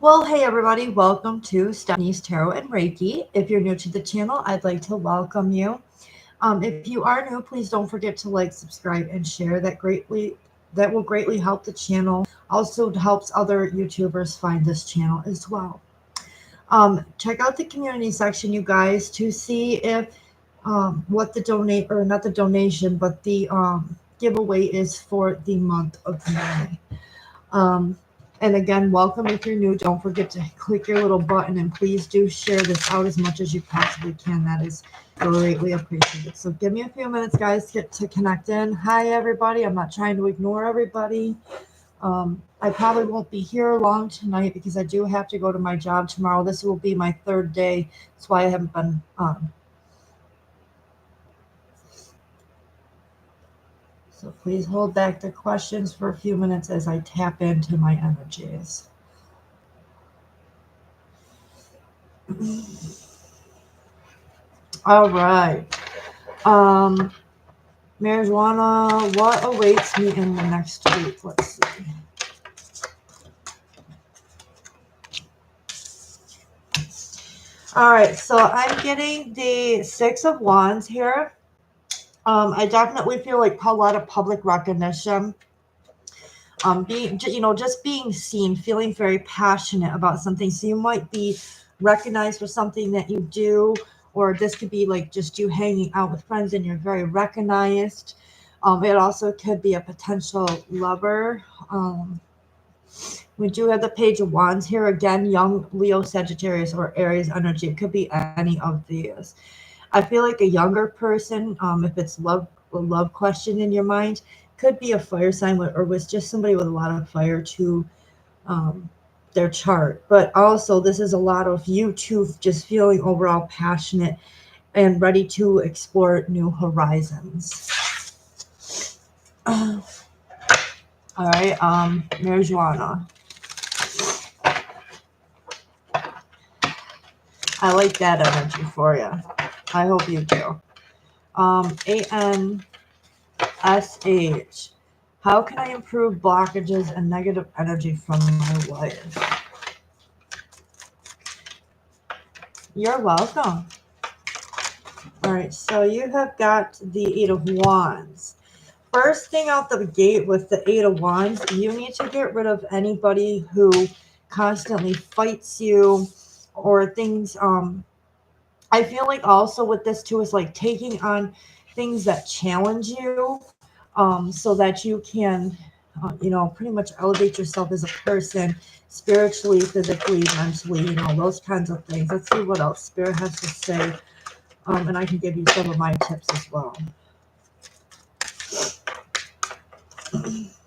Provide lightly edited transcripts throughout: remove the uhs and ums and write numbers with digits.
Well, hey everybody, welcome to Stephanie's Tarot and Reiki. If you're new to the channel, I'd like to welcome you. If you are new, please don't forget to like, subscribe, and share. That will greatly help the channel. Also helps other YouTubers find this channel as well. Check out the community section, you guys, to see if what the donate or not the donation, but the giveaway is for the month of May. And again, welcome if you're new. Don't forget to click your little button and please do share this out as much as you possibly can. That is greatly appreciated. So give me a few minutes, guys, to connect in. Hi, everybody. I'm not trying to ignore everybody. I probably won't be here long tonight because I do have to go to my job tomorrow. This will be my third day. That's why I haven't been So please hold back the questions for a few minutes as I tap into my energies. All right. Marijuana, what awaits me in the next week? Let's see. All right, so I'm getting the Six of Wands here. I definitely feel like a lot of public recognition. Just being seen, feeling very passionate about something. So you might be recognized for something that you do, or this could be like just you hanging out with friends and you're very recognized. It also could be a potential lover. We do have the Page of Wands here. Again, young Leo, Sagittarius, or Aries energy. It could be any of these. I feel like a younger person, if it's a love question in your mind, could be a fire sign or was just somebody with a lot of fire to their chart. But also, this is a lot of you too, just feeling overall passionate and ready to explore new horizons. All right, marijuana. I like that energy for you. I hope you do. ANSH. How can I improve blockages and negative energy from my life? You're welcome. All right, so you have got the Eight of Wands. First thing out the gate with the Eight of Wands, you need to get rid of anybody who constantly fights you or things. I feel like also with this too is like taking on things that challenge you, so that you can, pretty much elevate yourself as a person, spiritually, physically, mentally, those kinds of things. Let's see what else Spirit has to say, and I can give you some of my tips as well.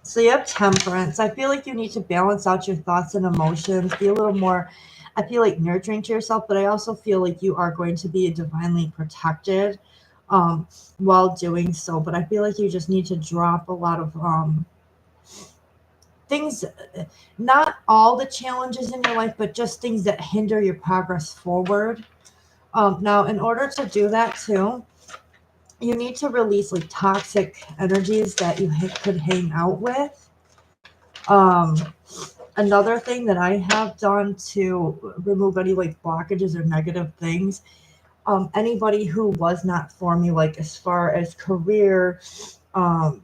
So you have Temperance. I feel like you need to balance out your thoughts and emotions, be a little more, I feel like, nurturing to yourself, but I also feel like you are going to be divinely protected while doing so. But I feel like you just need to drop a lot of things, not all the challenges in your life, but just things that hinder your progress forward. Now, in order to do that too, you need to release like toxic energies that you could hang out with. Another thing that I have done to remove any like blockages or negative things, anybody who was not for me, like as far as career, love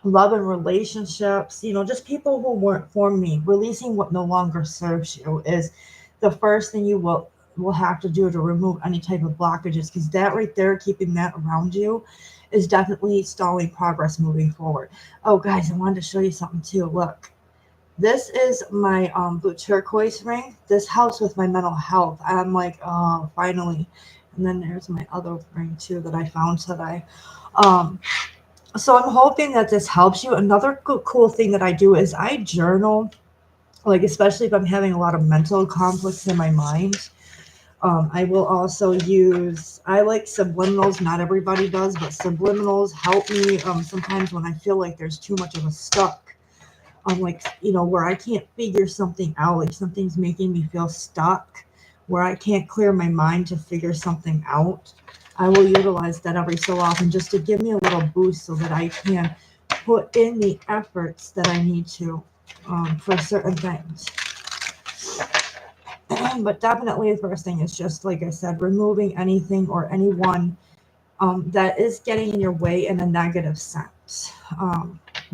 and relationships, just people who weren't for me, releasing what no longer serves you is the first thing you will have to do to remove any type of blockages, because that right there, keeping that around you, is definitely stalling progress moving forward. Oh, guys, I wanted to show you something too. Look. This is my blue turquoise ring. This helps with my mental health. I'm like, oh, finally. And then there's my other ring too that I found today. So I'm hoping that this helps you. Another cool thing that I do is I journal, like especially if I'm having a lot of mental conflicts in my mind. I will also I like subliminals. Not everybody does, but subliminals help me sometimes when I feel like there's too much of a stuck. Like, where I can't figure something out, like something's making me feel stuck, where I can't clear my mind to figure something out. I will utilize that every so often just to give me a little boost so that I can put in the efforts that I need to for certain things. But definitely the first thing is just, like I said, removing anything or anyone that is getting in your way in a negative sense.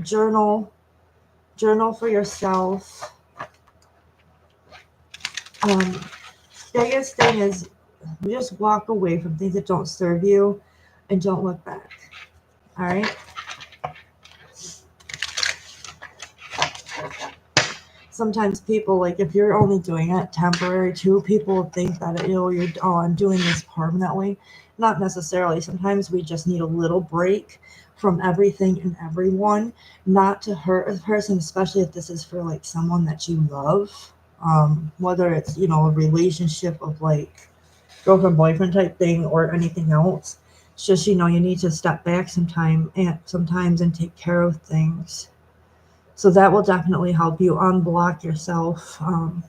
Journal, journal for yourself. Um, Biggest thing is just walk away from things that don't serve you and don't look back. All right. Sometimes people, like, if you're only doing it temporary too, people think that, you're, oh, I'm doing this permanently. Not necessarily. Sometimes we just need a little break from everything and everyone, not to hurt a person, especially if this is for like someone that you love. Whether it's, a relationship of like girlfriend boyfriend type thing or anything else. It's just, you need to step back sometimes and take care of things. So that will definitely help you unblock yourself, from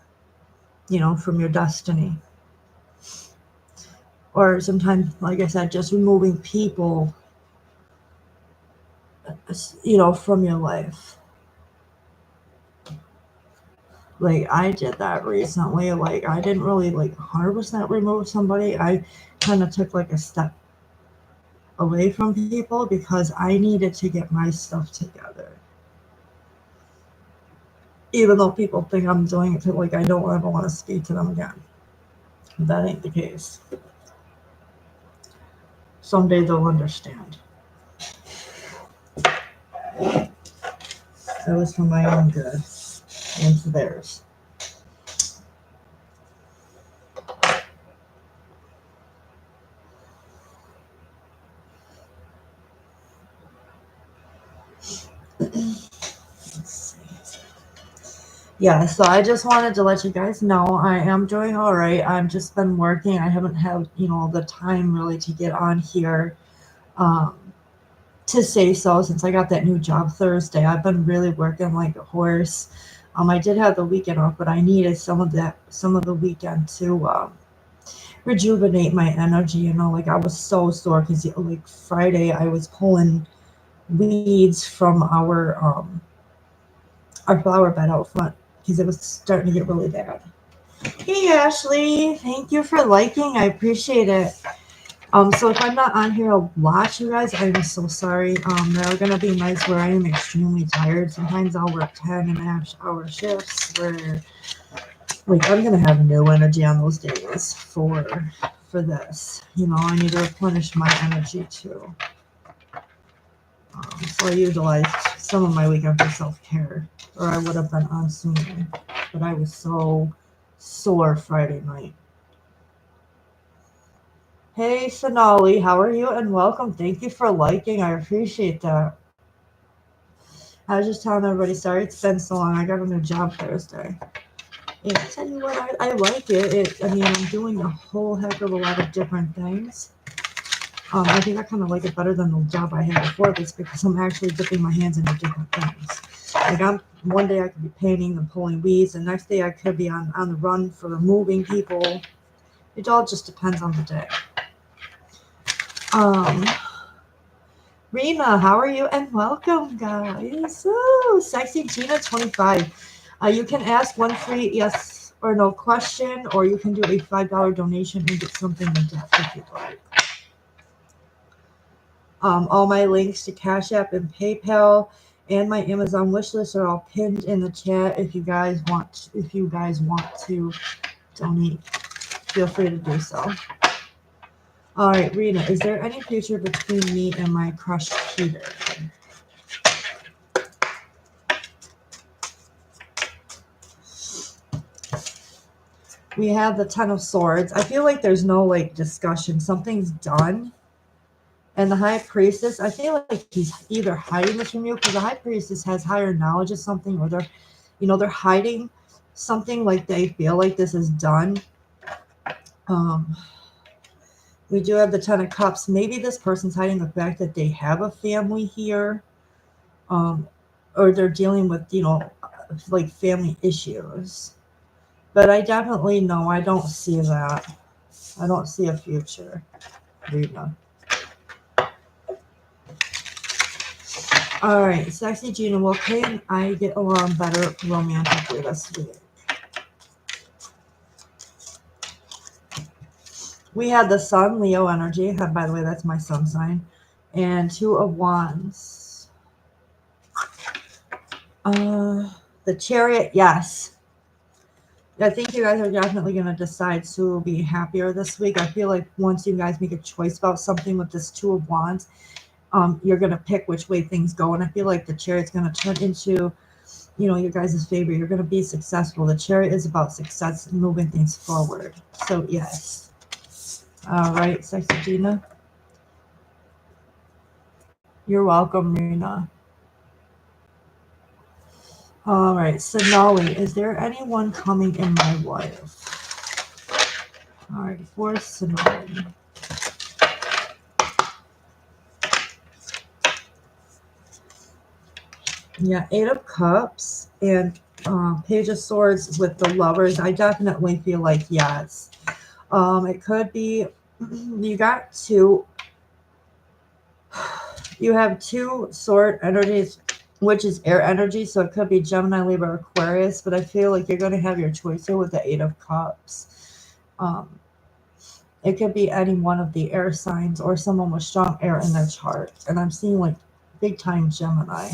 your destiny. Or sometimes, like I said, just removing people, from your life. Like I did that recently. Like I didn't really like 100% remove somebody. I kind of took like a step away from people because I needed to get my stuff together. Even though people think I'm doing it to, like, I don't ever want to speak to them again. That ain't the case. Someday they'll understand. That was for my own good and for theirs. Yeah, so I just wanted to let you guys know I am doing all right. I've just been working. I haven't had, the time really to get on here, um, to say so, since I got that new job Thursday. I've been really working like a horse. I did have the weekend off, but I needed some of the weekend to rejuvenate my energy. Like I was so sore because like Friday I was pulling weeds from our flower bed out front because it was starting to get really bad. Hey Ashley, thank you for liking. I appreciate it. So if I'm not on here a lot, you guys, I'm so sorry. There are gonna be nights where I am extremely tired. Sometimes I'll work 10.5-hour shifts where, like, I'm gonna have no energy on those days for this. I need to replenish my energy too. So I utilized some of my weekend for self-care, or I would have been on sooner. But I was so sore Friday night. Hey Sonali, how are you? And welcome. Thank you for liking. I appreciate that. I was just telling everybody, sorry it's been so long. I got a new job Thursday. And I tell you what, I like it. I mean, I'm doing a whole heck of a lot of different things. I think I kind of like it better than the job I had before this because I'm actually dipping my hands into different things. Like one day I could be painting and pulling weeds, and the next day I could be on the run for moving people. It all just depends on the day. Rena, how are you? And welcome, guys. Oh, Sexy Gina 25. You can ask one free yes or no question, or you can do a $5 donation and get something in depth if you'd like. All my links to Cash App and PayPal and my Amazon wish list are all pinned in the chat. If you guys want to donate, feel free to do so. All right, Rena, is there any future between me and my crush Peter? We have the Ten of Swords. I feel like there's no like discussion. Something's done. And the High Priestess, I feel like he's either hiding this from you because the High Priestess has higher knowledge of something, or they're hiding something, like they feel like this is done. We do have the Ten of Cups. Maybe this person's hiding the fact that they have a family here, or they're dealing with, like family issues. But I definitely know I don't see that. I don't see a future, Rita. All right, Sexy Gina, well, can I get along better romantically this week? We had the Sun, Leo energy. And by the way, that's my sun sign. And Two of Wands. The Chariot, yes. I think you guys are definitely going to decide to be happier this week. I feel like once you guys make a choice about something with this Two of Wands, you're going to pick which way things go. And I feel like the Chariot's going to turn into, you know, your guys' favor. You're going to be successful. The Chariot is about success and moving things forward. So, yes. All right, Sexy Gina. You're welcome, Rena. All right, Sonali, is there anyone coming in my life? All right, for Sonali. Yeah, Eight of Cups and Page of Swords with the Lovers. I definitely feel like yes. It could be you got two. You have two sword energies, which is air energy, so it could be Gemini, Libra, Aquarius. But I feel like you're going to have your choice here with the Eight of Cups. It could be any one of the air signs or someone with strong air in their chart. And I'm seeing like big time Gemini.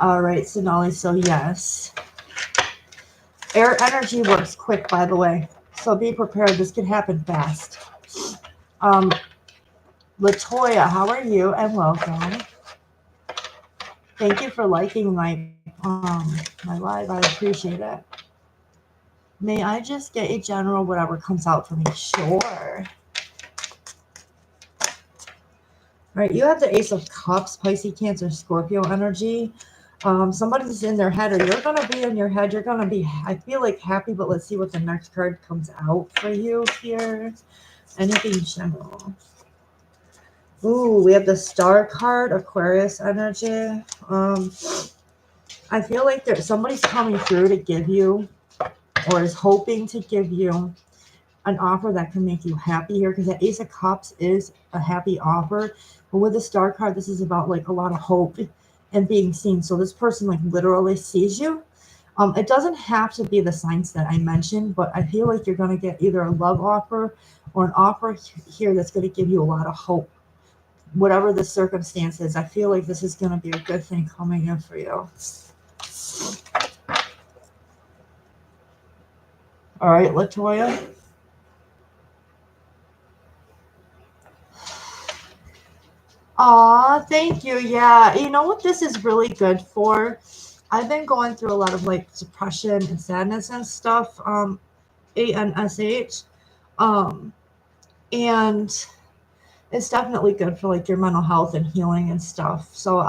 All right, Sonali, so yes. Air energy works quick, by the way. So be prepared. This could happen fast. Latoya, how are you? And welcome. Thank you for liking my live. I appreciate it. May I just get a general whatever comes out for me? Sure. All right, you have the Ace of Cups, Pisces, Cancer, Scorpio energy. Somebody's in their head, or you're going to be in your head. You're going to be, I feel like, happy, but let's see what the next card comes out for you here. Anything general. Ooh, we have the Star card, Aquarius energy. I feel like somebody's coming through to give you, or is hoping to give you, an offer that can make you happy here, because the Ace of Cups is a happy offer. But with the Star card, this is about like a lot of hope and being seen. So this person like literally sees you. It doesn't have to be the signs that I mentioned, but I feel like you're going to get either a love offer or an offer here that's going to give you a lot of hope. Whatever the circumstance is, I feel like this is going to be a good thing coming in for you. All right, Latoya. Aw, thank you. Yeah, you know what this is really good for? I've been going through a lot of like depression and sadness and stuff. ANSH. Um, and it's definitely good for like your mental health and healing and stuff. So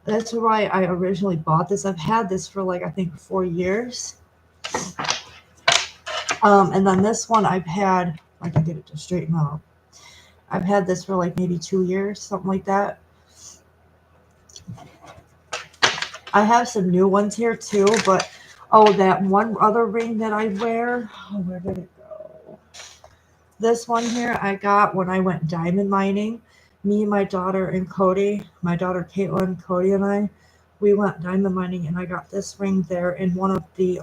that's why I originally bought this. I've had this for like I think 4 years. And then this one I've had, I can get it to straighten out. I've had this for like maybe 2 years, something like that. I have some new ones here too, but that one other ring that I wear, where did it go? This one here I got when I went diamond mining. Me, my daughter, and Cody, my daughter Caitlin, Cody, and I, we went diamond mining, and I got this ring there in one of the,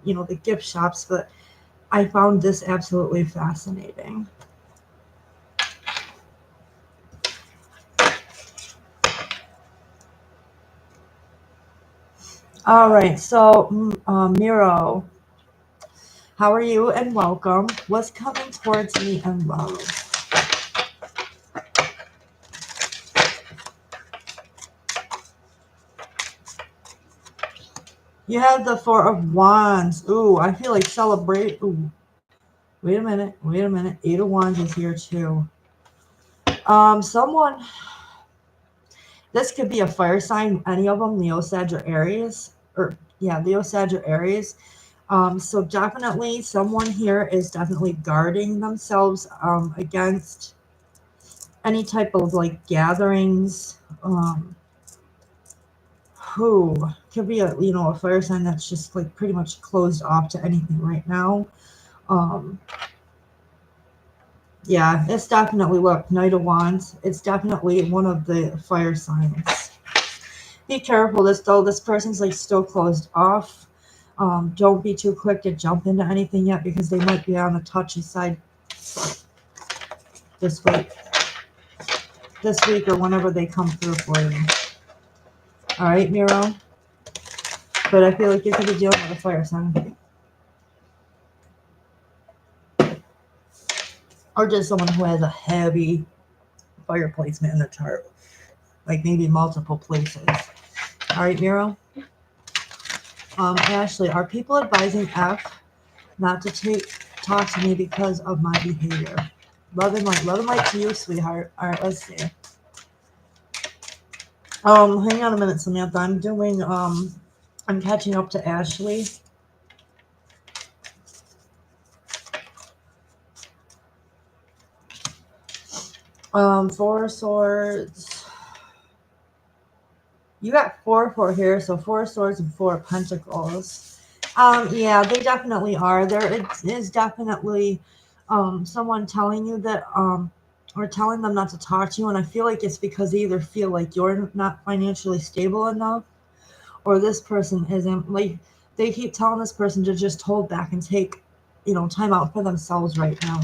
the gift shops. But I found this absolutely fascinating. All right, so Miro, how are you? And welcome. What's coming towards me in love? You have the Four of Wands. Ooh, I feel like celebrate. Ooh, wait a minute. Eight of Wands is here too. Someone. This could be a fire sign. Any of them, Leo, Sag, or Aries. Leo, Sag, or Aries. So definitely someone here is definitely guarding themselves against any type of like gatherings. Who could be a fire sign that's just like pretty much closed off to anything right now. Yeah, it's definitely, look, Knight of Wands. It's definitely one of the fire signs. Be careful. This person's like still closed off. Don't be too quick to jump into anything yet because they might be on the touchy side this week. This week or whenever they come through for you. All right, Miro. But I feel like you could be dealing with a fire sign. Or just someone who has a heavy fire placement in the chart. Like maybe multiple places. All right, Miro. Ashley, are people advising F not to talk to me because of my behavior? Love and light to you, sweetheart. All right, let's see. Hang on a minute, Samantha. I'm catching up to Ashley. Four of Swords. You got 4 here, so 4 of Swords and 4 of Pentacles. Yeah, they definitely are. There is definitely someone telling you that or telling them not to talk to you, and I feel like it's because they either feel like you're not financially stable enough, or this person isn't. Like they keep telling this person to just hold back and take, time out for themselves right now.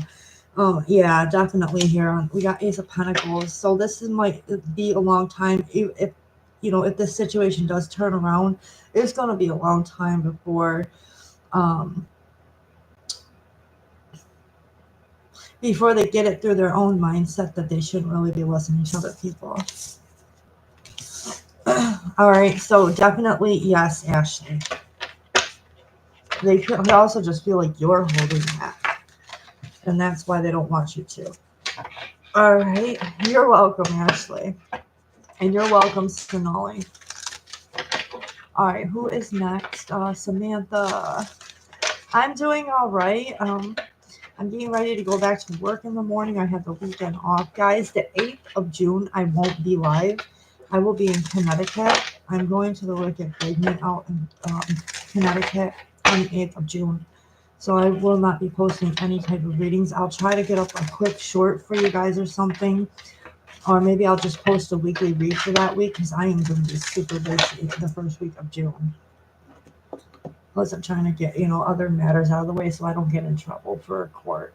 Yeah, definitely here. We got Ace of Pentacles, so this might be a long time. If this situation does turn around, it's going to be a long time before they get it through their own mindset that they shouldn't really be listening to other people. All right, so definitely yes, Ashley. They also just feel like you're holding back, and that's why they don't want you to. All right, you're welcome, Ashley, and you're welcome, Sonali. All right, who is next? Samantha. I'm doing all right. I'm getting ready to go back to work in the morning. I have the weekend off. Guys, the 8th of June, I won't be live. I will be in Connecticut. I'm going to the Wicked Pigment out in Connecticut on the 8th of June. So I will not be posting any type of readings. I'll try to get up a quick short for you guys or something. Or maybe I'll just post a weekly read for that week because I am going to be super busy the first week of June. Plus, I'm trying to get, other matters out of the way so I don't get in trouble for court.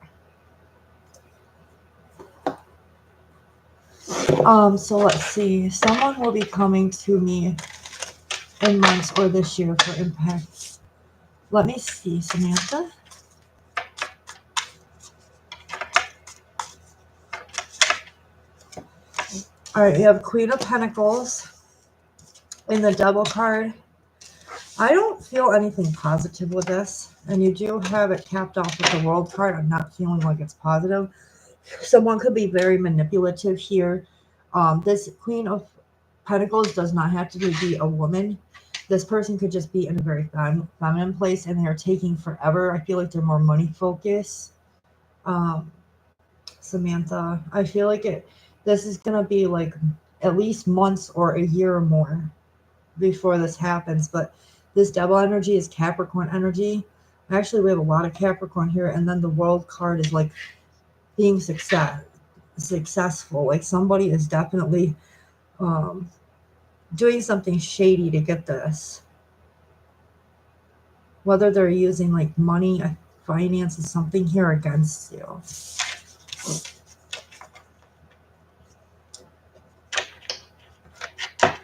So let's see. Someone will be coming to me in months or this year for impact. Let me see, Samantha. All right, you have Queen of Pentacles in the Devil card. I don't feel anything positive with this, and you do have it capped off with the World card. I'm not feeling like it's positive. Someone could be very manipulative here. This Queen of Pentacles does not have to be a woman. This person could just be in a very feminine place, and they're taking forever. I feel like they're more money focused. Samantha, I feel like this is going to be like at least months or a year or more before this happens. But this Devil energy is Capricorn energy. Actually, we have a lot of Capricorn here, and then the World card is like being successful. Like somebody is definitely doing something shady to get this. Whether they're using like money, finances, something here against you.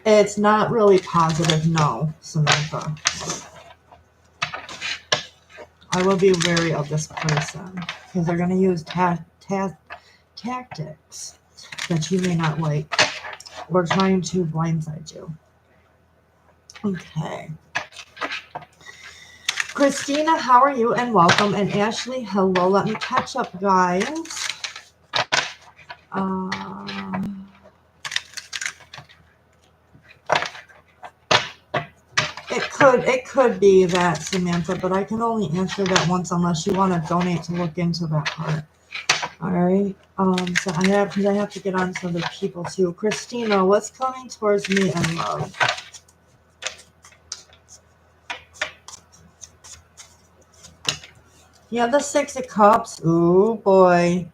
It's not really positive, no, Samantha. I will be wary of this person because they're going to use tactics that you may not like. Or trying to blindside you. Okay. Christina, how are you? And welcome. And Ashley, hello. Let me catch up, guys. It could be that, Samantha, but I can only answer that once unless you want to donate to look into that part. All right. So I have to get on to other people too. Christina, what's coming towards me in love? Yeah, the 6 of Cups. Ooh, boy.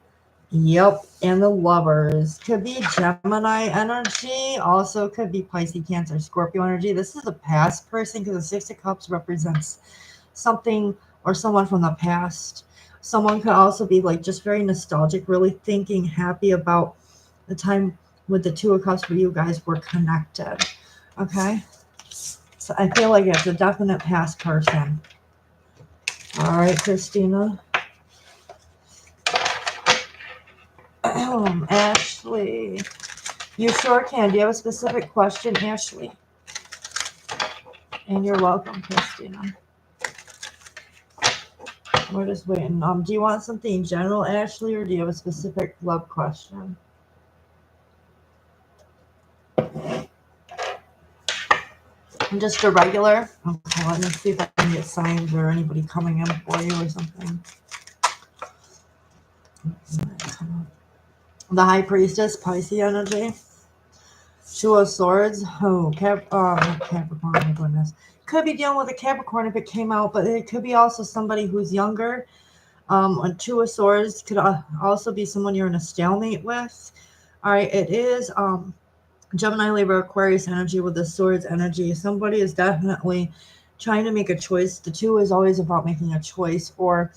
Yep, and the Lovers. Could be Gemini energy. Also could be Pisces, Cancer, Scorpio energy. This is a past person because the Six of Cups represents something or someone from the past. Someone could also be like just very nostalgic, really thinking happy about the time with the Two of Cups where you guys were connected. Okay? So I feel like it's a definite past person. All right, Christina. Ashley. You sure can. Do you have a specific question, Ashley? And you're welcome, Christina. We're just waiting. Do you want something general, Ashley, or do you have a specific love question? Just a regular? Okay, let me see if I can get signs or anybody coming in for you or something. The High Priestess, Pisces energy. Two of Swords. Oh, Capricorn, my goodness. Could be dealing with a Capricorn if it came out, but it could be also somebody who's younger. A Two of Swords could also be someone you're in a stalemate with. All right, it is Gemini, Libra, Aquarius energy with the Swords energy. Somebody is definitely trying to make a choice. The two is always about making a choice, or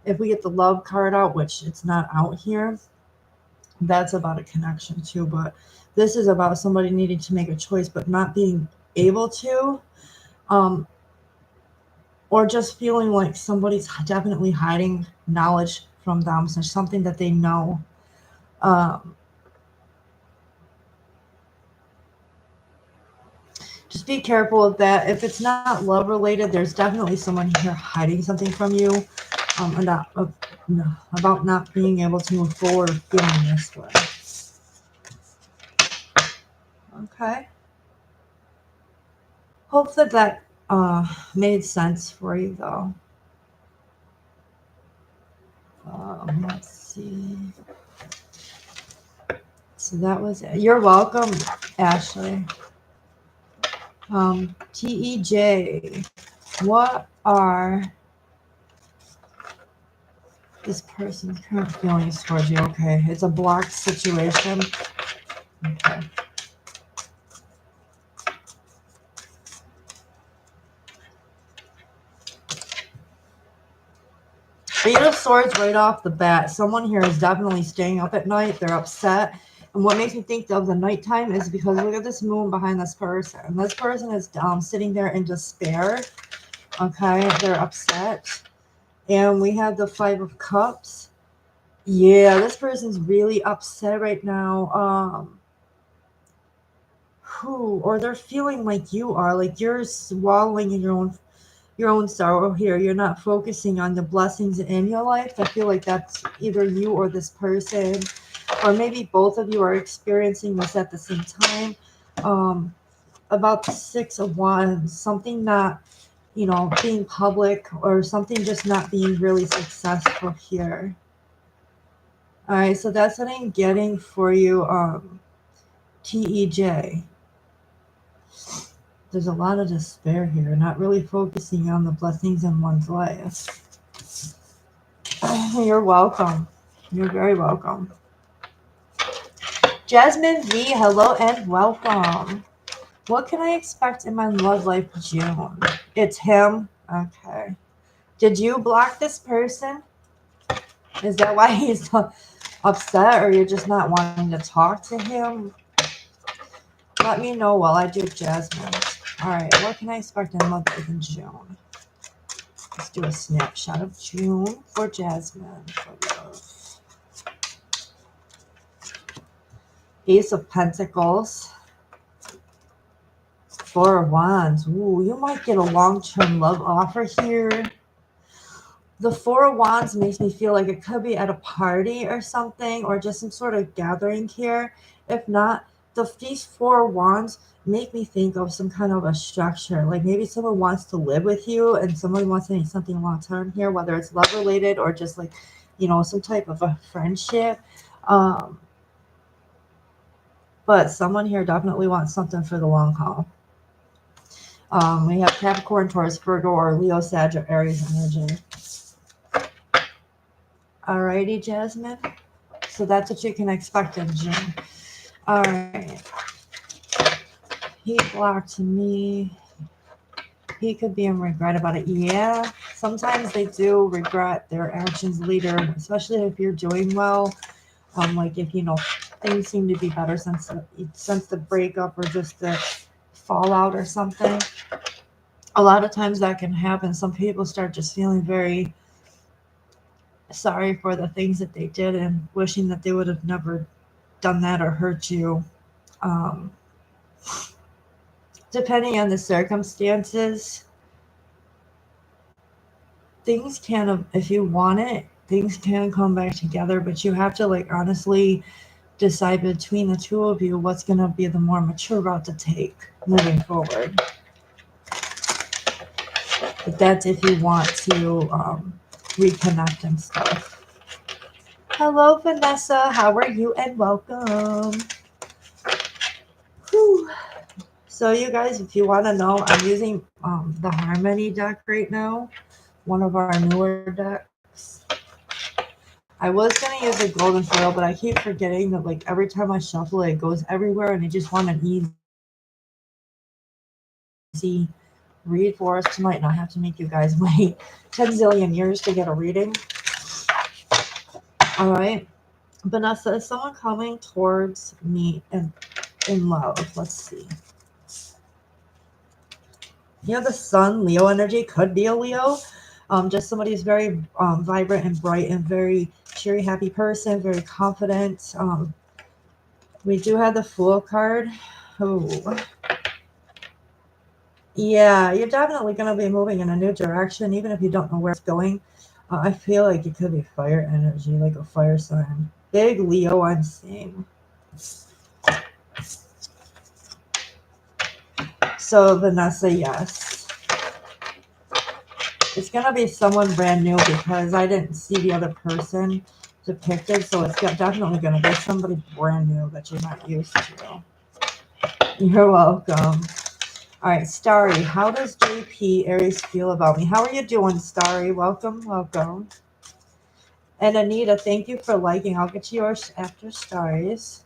if we get the Love card out, which it's not out here, that's about a connection too. But this is about somebody needing to make a choice but not being able to, or just feeling like somebody's definitely hiding knowledge from them. So something that they know. Just be careful of that. If it's not love related, there's definitely someone here hiding something from you, about not being able to move forward, feeling this way. Okay. Hope that made sense for you, though. Let's see. So that was it. You're welcome, Ashley. TEJ, what are this person's current feelings towards you? Okay, it's a blocked situation. Okay. Eight of Swords right off the bat. Someone here is definitely staying up at night. They're upset. And what makes me think of the nighttime is because look at this moon behind this person. This person is sitting there in despair. Okay, they're upset. And we have the Five of Cups. Yeah, this person's really upset right now. Or they're feeling like you are, like you're swallowing in your own sorrow here. You're not focusing on the blessings in your life. I feel like that's either you or this person, or maybe both of you are experiencing this at the same time. About the Six of Wands, something not, being public, or something just not being really successful here. All right, so that's what I'm getting for you, TEJ. There's a lot of despair here, not really focusing on the blessings in one's life. You're welcome. You're very welcome. Jasmine V, hello and welcome. What can I expect in my love life, June? It's him. Okay. Did you block this person? Is that why he's so upset, or you're just not wanting to talk to him? Let me know while I do Jasmine. All right. What can I expect in love life in June? Let's do a snapshot of June for Jasmine for love. Ace of Pentacles. Four of Wands. Ooh, you might get a long-term love offer here. The Four of Wands makes me feel like it could be at a party or something, or just some sort of gathering here. If not, these Four of Wands make me think of some kind of a structure. Like maybe someone wants to live with you and someone wants to make something long-term here, whether it's love-related or just like, some type of a friendship. But someone here definitely wants something for the long haul. We have Capricorn, Taurus, Virgo, or Leo, Sag, or Aries energy. Alrighty, Jasmine. So that's what you can expect in June. All right. He blocked me. He could be in regret about it. Yeah, sometimes they do regret their actions later, especially if you're doing well. Like if things seem to be better since the breakup or just the fallout or something. A lot of times that can happen. Some people start just feeling very sorry for the things that they did and wishing that they would have never done that or hurt you. Um, Depending on the circumstances, things can, if you want it, things can come back together, but you have to like honestly decide between the two of you what's going to be the more mature route to take moving forward. But that's if you want to reconnect and stuff. Hello, Vanessa. How are you? And welcome. Whew. So you guys, if you want to know, I'm using the Harmony deck right now, one of our newer decks. I was going to use the golden foil, but I keep forgetting that like every time I shuffle it, it goes everywhere, and I just want an easy read for us tonight, and I have to make you guys wait 10 zillion years to get a reading. All right. Vanessa, is someone coming towards me in love? Let's see. The sun, Leo energy could be a Leo. Just somebody who's very vibrant and bright and very cheery, happy person, very confident. We do have the Fool card. Oh, yeah, you're definitely going to be moving in a new direction, even if you don't know where it's going. I feel like it could be fire energy, like a fire sign. Big Leo, I'm seeing. So, Vanessa, yes. It's going to be someone brand new because I didn't see the other person depicted. So, it's definitely going to be somebody brand new that you're not used to. You're welcome. All right, Starry, how does JP Aries feel about me? How are you doing, Starry? Welcome, welcome. And Anita, thank you for liking. I'll get to yours after Starry's.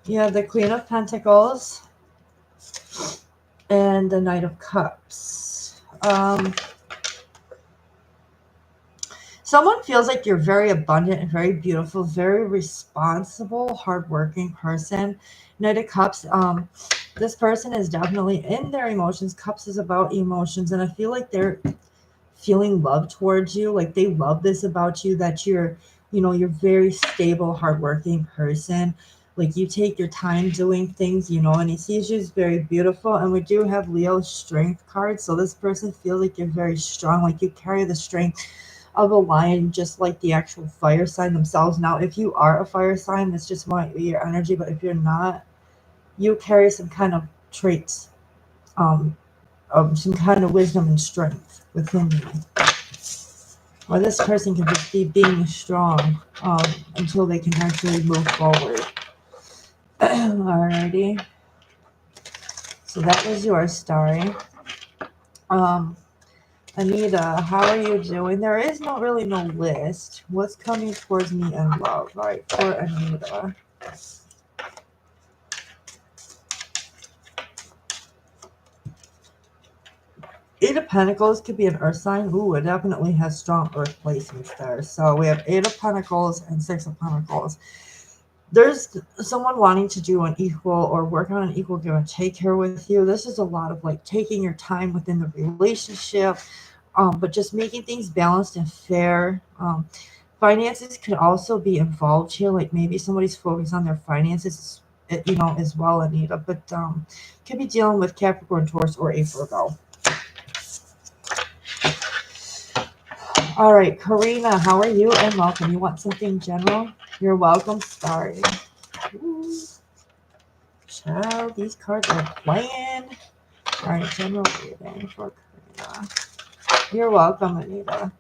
You have the Queen of Pentacles and the Knight of Cups. Someone feels like you're very abundant and very beautiful, very responsible, hardworking person. Knight of Cups, this person is definitely in their emotions. Cups is about emotions, and I feel like they're feeling love towards you. Like they love this about you, that you're very stable, hardworking person. Like you take your time doing things, and he sees you as very beautiful. And we do have Leo's strength card. So this person feels like you're very strong, like you carry the strength of a lion, just like the actual fire sign themselves. Now, if you are a fire sign, this just might be your energy, but if you're not, you carry some kind of traits, some kind of wisdom and strength within you. Or this person can just be being strong until they can actually move forward. Alrighty. So that was your story. Anita, how are you doing? There is really no list. What's coming towards me in love? All right, for Anita. Eight of Pentacles could be an earth sign. Ooh, it definitely has strong earth placements there. So we have Eight of Pentacles and Six of Pentacles. There's someone wanting to do an equal or work on an equal give and take here with you. This is a lot of like taking your time within the relationship, but just making things balanced and fair. Finances could also be involved here. Like maybe somebody's focused on their finances, as well, Anita. But could be dealing with Capricorn, Taurus, or a Virgo. All right, Karina, how are you? And welcome. You want something general? You're welcome. Sorry. Ooh. Child, these cards are playing. All right, general reading for Karina. You're welcome, Anita.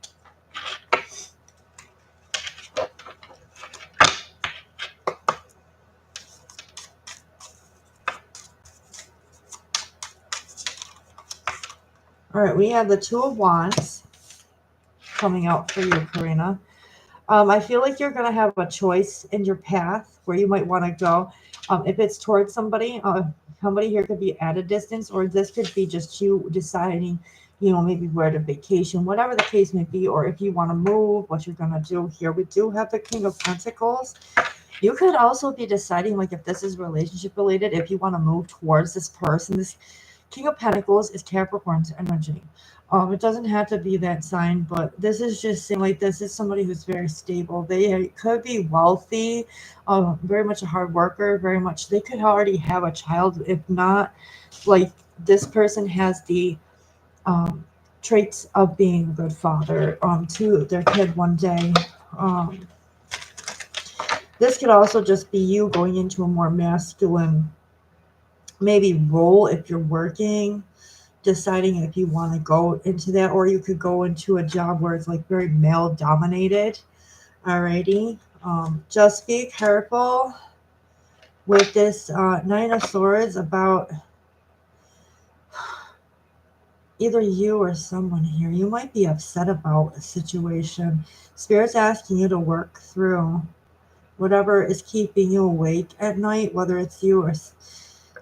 All right, we have the Two of Wands. coming out for you, Karina. I feel like you're going to have a choice in your path where you might want to go. If it's towards somebody, somebody here could be at a distance, or this could be just you deciding, maybe where to vacation, whatever the case may be, or if you want to move, what you're going to do here. We do have the King of Pentacles. You could also be deciding, like, if this is relationship related, if you want to move towards this person. This King of Pentacles is Capricorn's energy. It doesn't have to be that sign, but this is just saying, like, this is somebody who's very stable. They could be wealthy, very much a hard worker, very much. They could already have a child. If not, like, this person has the traits of being a good father to their kid one day. This could also just be you going into a more masculine, maybe role if you're working, deciding if you want to go into that, or you could go into a job where it's like very male dominated. Alrighty. Just be careful with this Nine of Swords about either you or someone here. You might be upset about a situation. Spirit's asking you to work through whatever is keeping you awake at night, whether it's you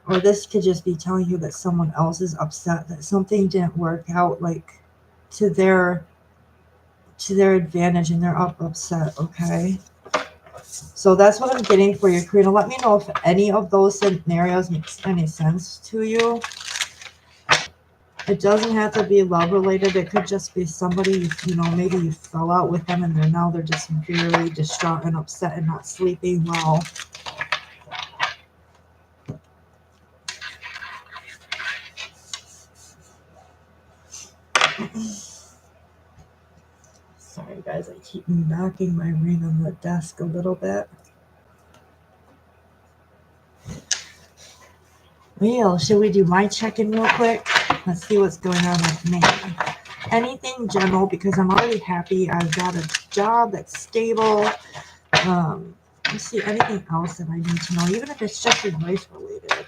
or this could just be telling you that someone else is upset that something didn't work out, like, to their advantage, and they're upset. Okay, so that's what I'm getting for you, Karina. Let me know if any of those scenarios makes any sense to you. It doesn't have to be love related. It could just be somebody, maybe you fell out with them and they're just very distraught and upset and not sleeping well. Sorry guys, I keep knocking my ring on the desk a little bit. Well, should we do my check-in real quick? Let's see what's going on with me. Anything general, because I'm already happy. I've got a job that's stable. Let's see, anything else that I need to know, even if it's just life related.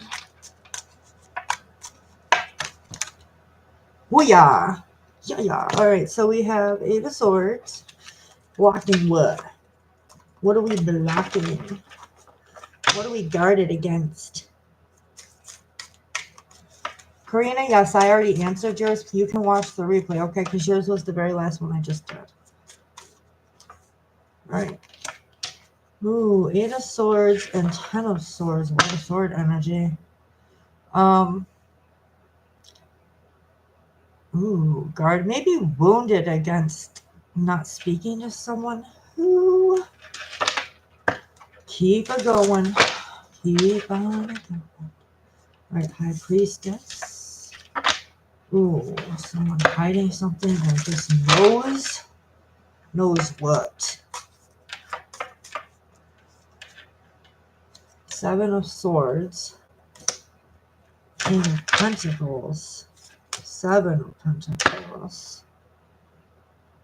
Booyah! Yeah. All right, so we have Eight of Swords. Blocking what? What are we blocking? What are we guarded against? Karina, yes, I already answered yours. You can watch the replay, okay? Because yours was the very last one I just did. All right. Ooh, Eight of Swords and Ten of Swords. What a sword energy. Ooh, guard. Maybe wounded against not speaking to someone. Ooh. Keep it going. Keep on it going. All right, High Priestess. Ooh, someone hiding something or just knows what. Seven of Swords. King of Pentacles. Seven of Pentacles.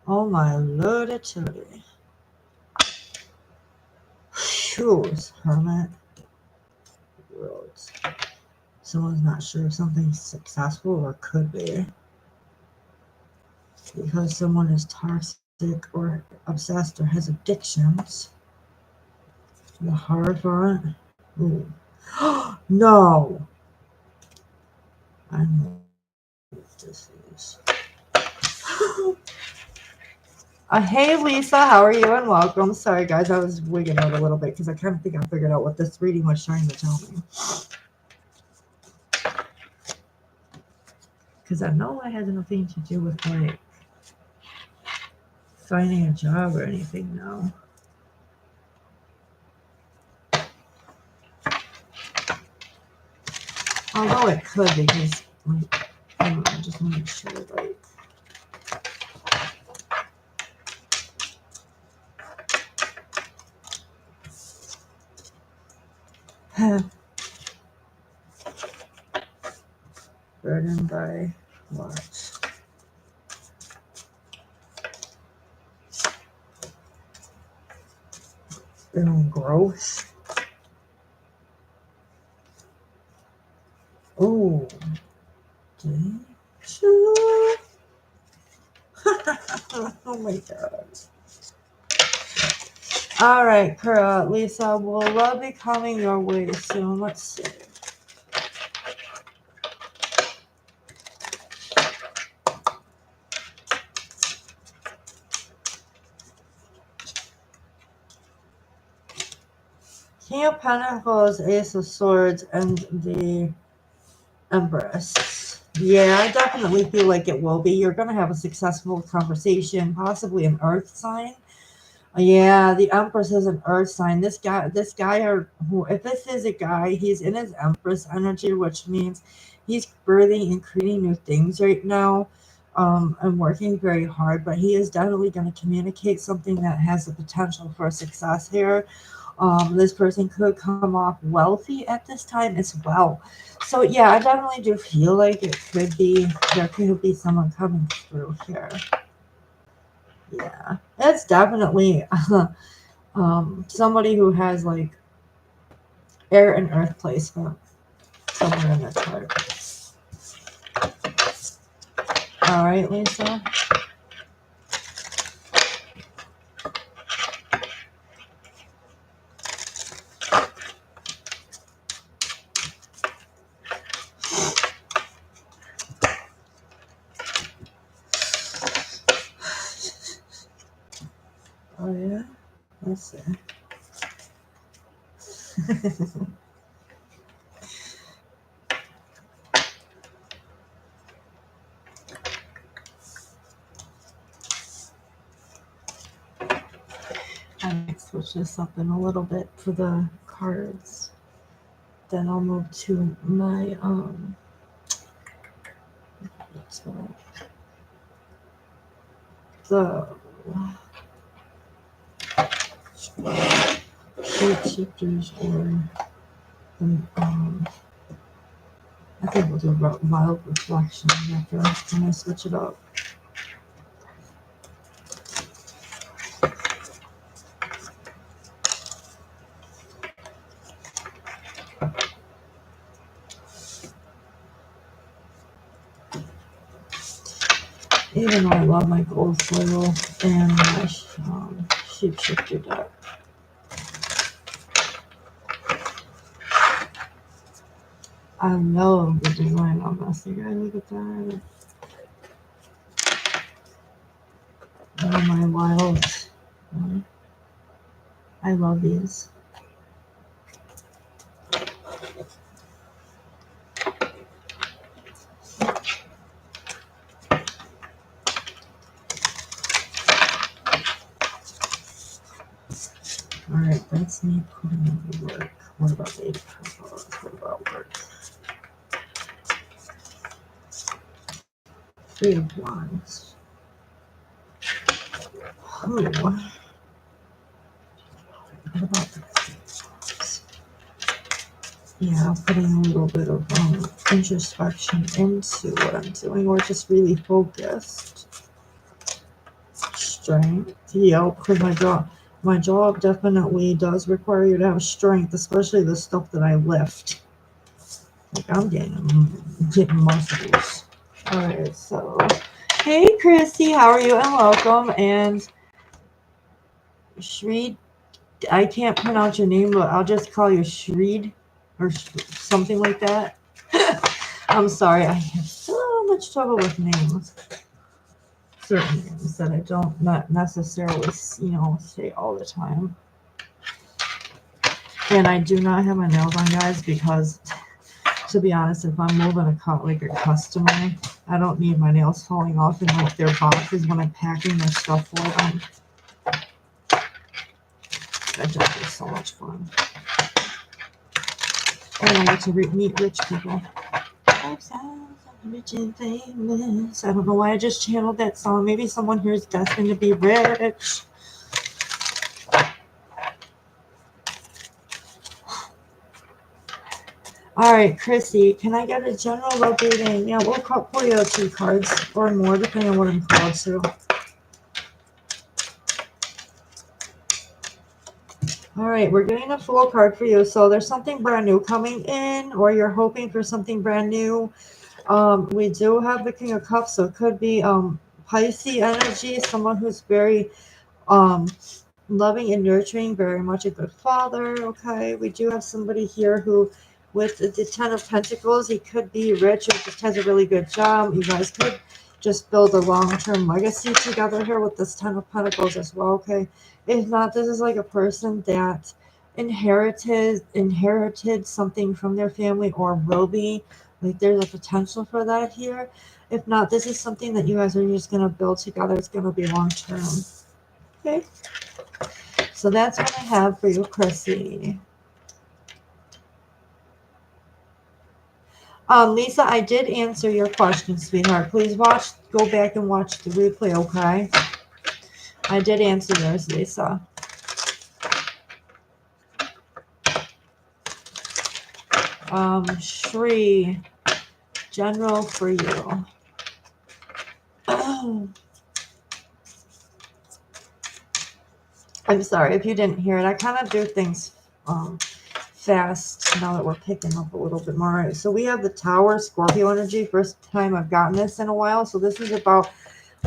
Oh my lordy tooty. Shoes, Hermit. Roads. Someone's not sure if something's successful or could be. Because someone is toxic or obsessed or has addictions. The Hierophant. Ooh. No! I know what this is. Hey Lisa, how are you and welcome. Sorry guys, I was wigging out a little bit because I kind of think I figured out what this reading was trying to tell me. Because I know I had nothing to do with like finding a job or anything now. Although it could, because like, I don't know, I just want to make sure like burdened by what? Growth. Oh, Oh my God. All right, Lisa, will love be coming your way soon. Let's see. King of Pentacles, Ace of Swords, and the Empress. Yeah, I definitely feel like it will be. You're going to have a successful conversation, possibly an earth sign. Yeah, the Empress is an earth sign. This guy, or who, if this is a guy, he's in his Empress energy, which means he's birthing and creating new things right now, and working very hard. But he is definitely going to communicate something that has the potential for success here. This person could come off wealthy at this time as well. So yeah, I definitely do feel like there could be someone coming through here. Yeah, it's definitely somebody who has like air and earth placement somewhere in the chart. All right, Lisa. Oh yeah, let's see. I might switch this up in a little bit for the cards. Then I'll move to my the shapeshifters, or I think we'll do wild reflection after when I switch it up. Even though I love my gold foil and my shapeshifter deck. I love the design on this. You guys look at that. One of my wilds. I love these. Alright, that's me putting in the work. What about the purples? What about work? 3 of Wands. Ooh. What about this? Yeah, I'm putting a little bit of introspection into what I'm doing, or just really focused. Strength. Yeah, because my job definitely does require you to have strength, especially the stuff that I lift. Like I'm getting most of these. Alright, so hey Chrissy, how are you? And welcome. And Shreed, I can't pronounce your name, but I'll just call you Shreed or something like that. I'm sorry, I have so much trouble with names. Certain names that I don't not necessarily, say all the time. And I do not have my nails on, guys, because to be honest, if I'm moving a customer, I don't need my nails falling off in like their boxes when I'm packing their stuff for them. That job is so much fun. And I get to meet rich people. Rich and famous. I don't know why I just channeled that song. Maybe someone here is destined to be rich. All right, Chrissy, can I get a general love reading? Yeah, we'll pull you 2 cards or more, depending on what I'm called to. All right, we're getting a full card for you. So there's something brand new coming in, or you're hoping for something brand new. We do have the King of Cups, so it could be Pisces energy, someone who's very loving and nurturing, very much a good father. Okay, we do have somebody here who, with the Ten of Pentacles, he could be rich or just has a really good job. You guys could just build a long-term legacy together here with this Ten of Pentacles as well. Okay, if not, this is like a person that inherited something from their family or will be. Like there's a potential for that here. If not, this is something that you guys are just going to build together. It's going to be long-term. Okay. So that's what I have for you, Chrissy. Lisa, I did answer your question, sweetheart. Please go back and watch the replay, okay? I did answer yours, Lisa. Shri, general for you. I'm sorry if you didn't hear it. I kind of do things fast now that we're picking up a little bit more. All right, so we have the Tower, Scorpio energy. First time I've gotten this in a while. So this is about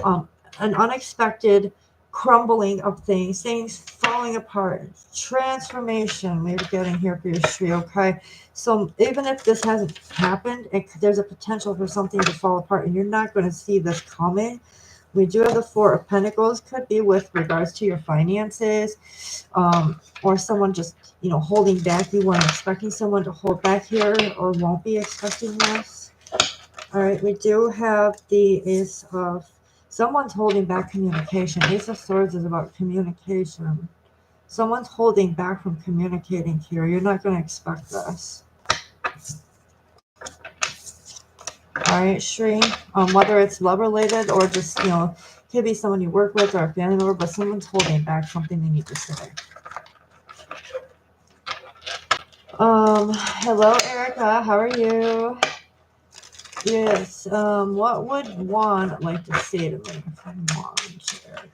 an unexpected crumbling of things falling apart, transformation we're getting here for your Shri, okay? So even if this hasn't happened, there's a potential for something to fall apart, and you're not going to see this coming. We do have the Four of Pentacles, could be with regards to your finances, or someone just, holding back. You weren't expecting someone to hold back here, or won't be expecting this. All right, we do have the Ace of, someone's holding back communication. Ace of Swords is about communication. Someone's holding back from communicating here. You're not going to expect this. All right, Shri, whether it's love related or just, could be someone you work with or a family member, but someone's holding back something they need to say. Hello, Erica. How are you? Yes. What would Juan like to say to me? Come on, Erica.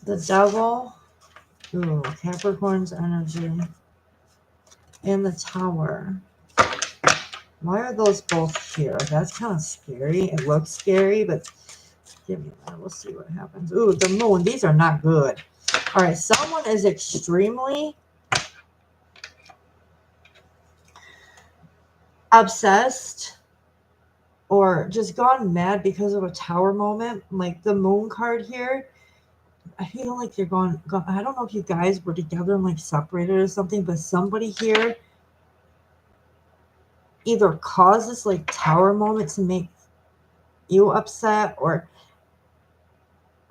The Devil. Ooh, Capricorn's energy. And the Tower. Why are those both here? That's kind of scary. It looks scary, but give me that. We'll see what happens. Ooh, the Moon. These are not good. All right, someone is extremely obsessed or just gone mad because of a Tower moment. Like the Moon card here. I feel like they're gone. I don't know if you guys were together and like separated or something, but somebody here either caused this like Tower moment to make you upset, or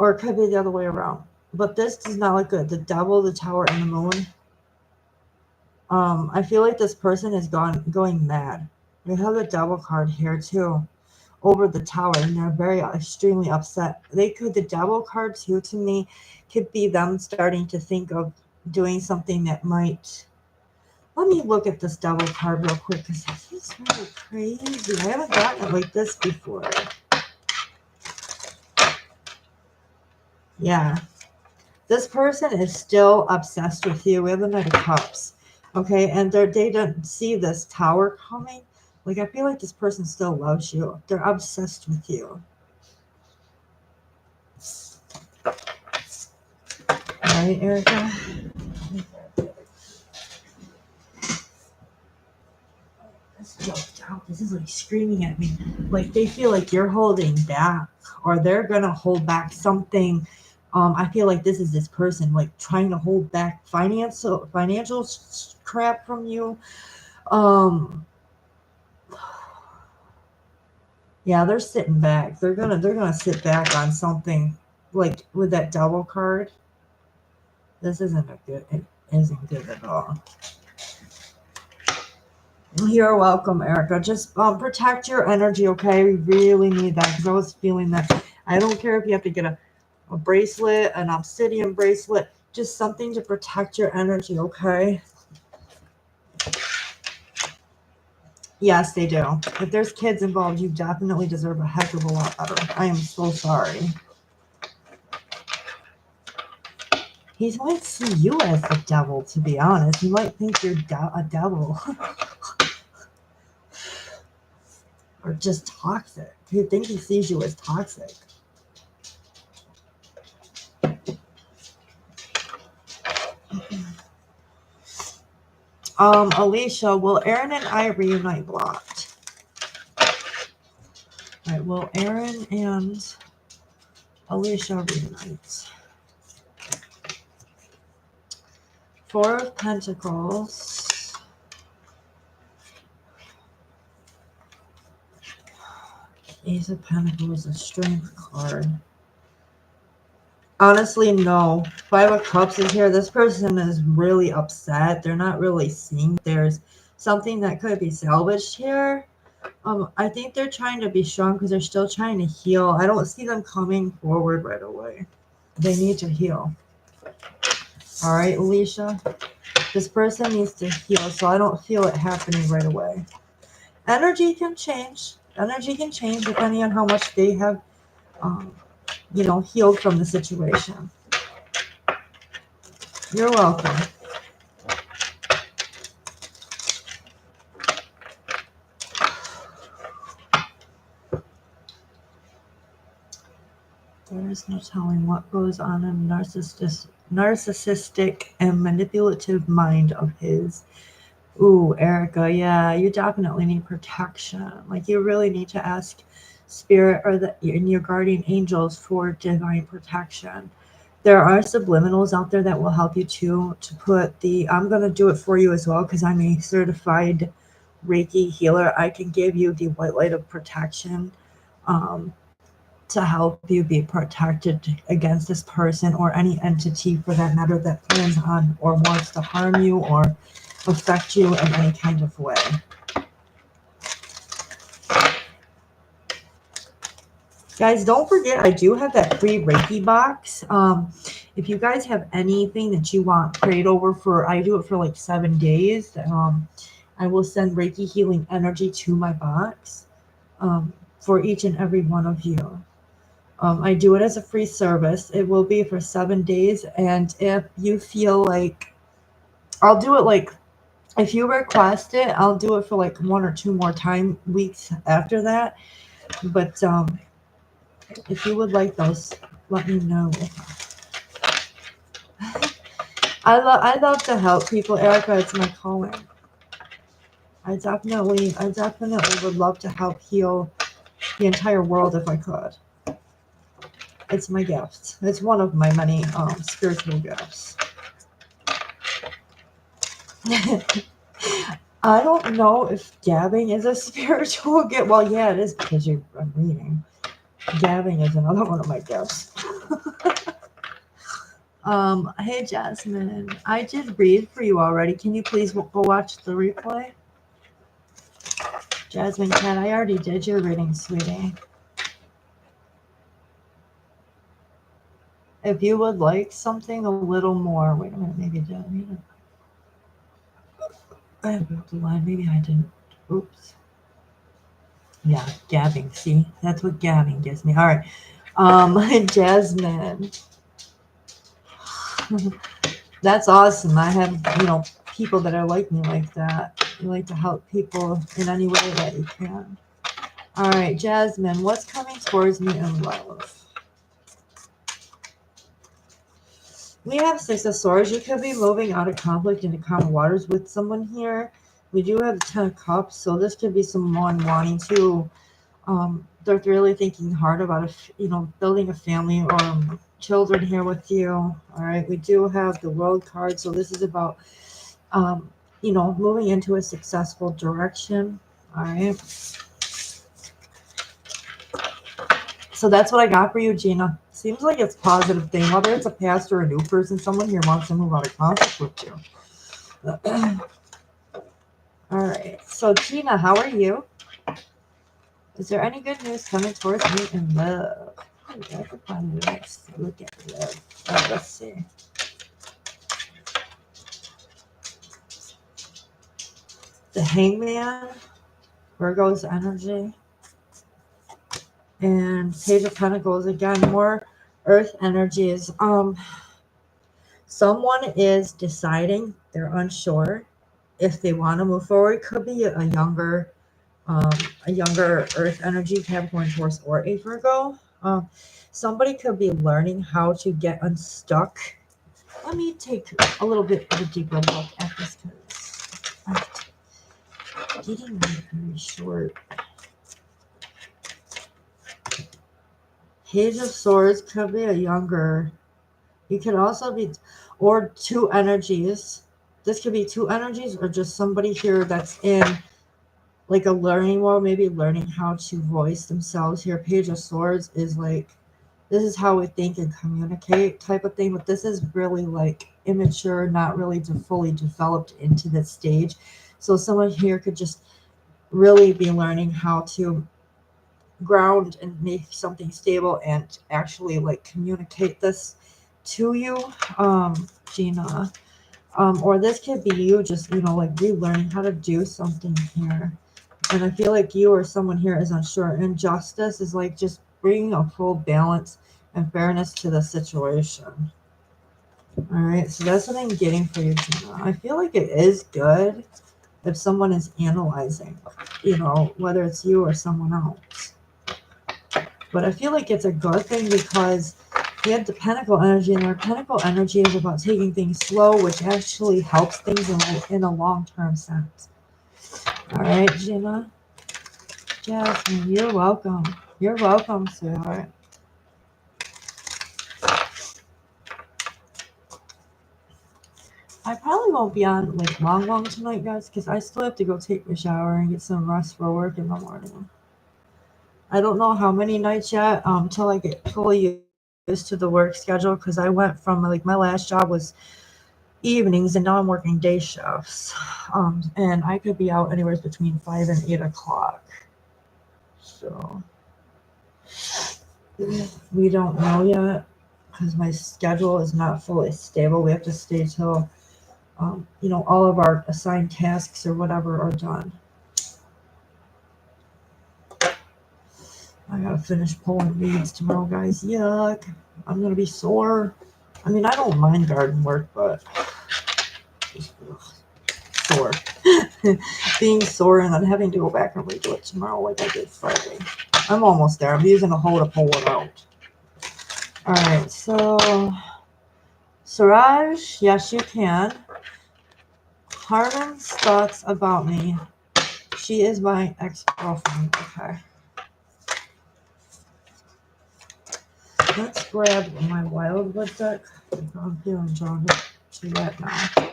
it could be the other way around. But this does not look good. The Devil, the Tower, and the Moon. I feel like this person is going mad. We have the Devil card here too, over the Tower, and they're very extremely upset. The Devil card too, to me, could be them starting to think of doing something that might. Let me look at this Devil card real quick, because this is really crazy. I haven't gotten it like this before. Yeah. This person is still obsessed with you. We have the Knight of Cups. Okay, and they don't see this Tower coming. Like, I feel like this person still loves you. They're obsessed with you. All right, Erica. This is like screaming at me. Like, they feel like you're holding back, or they're going to hold back something. I feel like this is this person like trying to hold back financial crap from you. Yeah, they're sitting back. They're gonna sit back on something, like with that Devil card. This isn't good. It isn't good at all. You're welcome, Erica. Just protect your energy, okay? We really need that, because I was feeling that. I don't care if you have to get a bracelet, an obsidian bracelet, just something to protect your energy, okay? Yes, they do. If there's kids involved, you definitely deserve a heck of a lot better. I am so sorry. He might see you as the devil, to be honest. He might think you're a devil. Or just toxic. He thinks he sees you as toxic. Alicia, will Aaron and I reunite blocked? Alright, will Aaron and Alicia reunite? Four of Pentacles. Ace of Pentacles, a strength card. Honestly, no. Five of Cups is here. This person is really upset. They're not really seeing there's something that could be salvaged here. I think they're trying to be strong because they're still trying to heal. I don't see them coming forward right away. They need to heal. All right, Alicia. This person needs to heal, so I don't feel it happening right away. Energy can change. Energy can change depending on how much they have, healed from the situation. You're welcome. There is no telling what goes on in a narcissistic and manipulative mind of his. Ooh, Erica, yeah, you definitely need protection. Like, you really need to ask Spirit or your guardian angels for divine protection. There are subliminals out there that will help you to put I'm going to do it for you as well because I'm a certified Reiki healer. I can give you the white light of protection to help you be protected against this person or any entity for that matter that plans on or wants to harm you or affect you in any kind of way. Guys, don't forget, I do have that free Reiki box. If you guys have anything that you want prayed over for, I do it for like 7 days. I will send Reiki healing energy to my box for each and every one of you. I do it as a free service. It will be for 7 days. And if you feel like, I'll do it like, if you request it, I'll do it for like 1 or 2 more weeks after that. But if you would like those, let me know. I love to help people, Erica. It's my calling. I definitely would love to help heal the entire world if I could. It's my gift. It's one of my many spiritual gifts. I don't know if gabbing is a spiritual gift. Well, yeah, it is because I'm reading. Gabbing is another one of my gifts. Hey, Jasmine. I did read for you already. Can you please go watch the replay? Jasmine Cat, I already did your reading, sweetie. If you would like something a little more, wait a minute, maybe I didn't. I have the line, maybe I didn't. Oops. Yeah, gabbing. See, that's what gabbing gives me. All right, Jasmine. That's awesome. I have, people that are like me like that. You like to help people in any way that you can. All right, Jasmine, what's coming towards me in love? We have Six of Swords. You could be moving out of conflict into calm waters with someone here. We do have the 10 of Cups, so this could be someone wanting to, they're really thinking hard about, building a family or children here with you. All right, we do have the World card, so this is about, moving into a successful direction. All right. So that's what I got for you, Gina. Seems like it's a positive thing. Whether it's a past or a new person, someone here wants to move out of conflict with you. All right. So, Gina, how are you? Is there any good news coming towards me in love? I could find the next look at love. Let's see. The Hangman, Virgo's energy, and Page of Pentacles. Again, more Earth energies. So Someone is deciding, they're unsure if they want to move forward. Could be um, a younger Earth energy, Capricorn, Taurus, or a Virgo. Somebody could be learning how to get unstuck. Let me take a little bit of a deeper look at this because I'm getting very short. Page of Swords could be a younger. You could also be, or two energies. This could be two energies, or just somebody here that's in like a learning world, maybe learning how to voice themselves here. Page of Swords is like, this is how we think and communicate type of thing, but this is really like immature, not really fully developed into this stage. So someone here could just really be learning how to ground and make something stable and actually like communicate this to you, Gina. Or this could be you just, like relearning how to do something here. And I feel like you or someone here is unsure. And justice is like just bringing a full balance and fairness to the situation. All right, so that's what I'm getting for you, Gina. I feel like it is good if someone is analyzing, whether it's you or someone else. But I feel like it's a good thing because we have the Pentacle energy, and our Pentacle energy is about taking things slow, which actually helps things in a long-term sense. All right, Gina. Jasmine, you're welcome. You're welcome, sweetheart. I probably won't be on like long tonight, guys, because I still have to go take a shower and get some rest for work in the morning. I don't know how many nights yet till I get fully used to the work schedule, because I went from like my last job was evenings and now I'm working day shifts, and I could be out anywhere between 5 and 8 o'clock. So we don't know yet because my schedule is not fully stable. We have to stay till all of our assigned tasks or whatever are done. I gotta finish pulling weeds tomorrow, guys. Yuck. I'm gonna be sore. I mean, I don't mind garden work, but just sore. Being sore and then having to go back and redo it tomorrow like I did Friday. I'm almost there. I'm using a hoe to pull it out. All right, so Suraj, yes, you can. Harmon's thoughts about me. She is my ex-girlfriend. Okay. Let's grab my Wildwood deck. I'm feeling drawn to that now.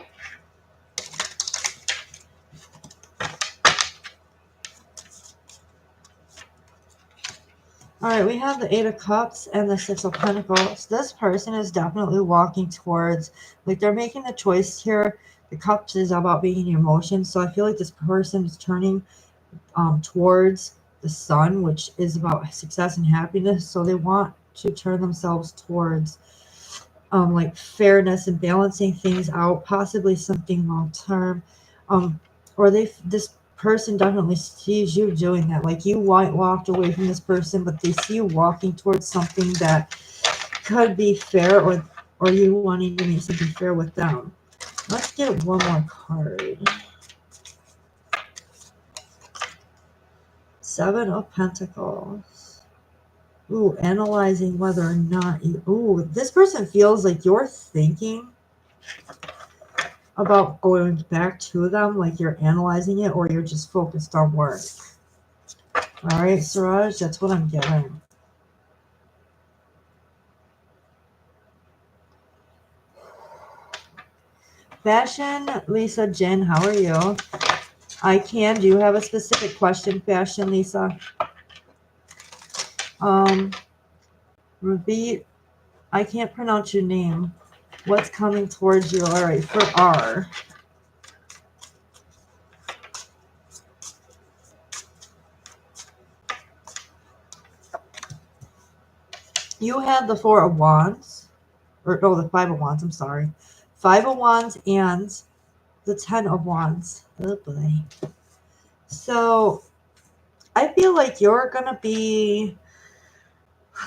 All right, we have the 8 of Cups and the 6 of Pentacles. This person is definitely walking towards, like they're making the choice here. The Cups is about being emotions. So I feel like this person is turning towards the Sun, which is about success and happiness. So they want to turn themselves towards like fairness and balancing things out, possibly something long term, or this person definitely sees you doing that. Like you walked away from this person, but they see you walking towards something that could be fair, or you wanting to make something fair with them. Let's get one more card. 7 of Pentacles. Ooh, analyzing whether or not you... Ooh, this person feels like you're thinking about going back to them, like you're analyzing it, or you're just focused on work. All right, Suraj, that's what I'm getting. Fashion, Lisa, Jen, how are you? Do you have a specific question, Fashion, Lisa? Ruby, I can't pronounce your name. What's coming towards you? All right, for R. You have the 4 of Wands, or no, the 5 of Wands, I'm sorry. 5 of Wands and the 10 of Wands. Oh boy. So I feel like you're going to be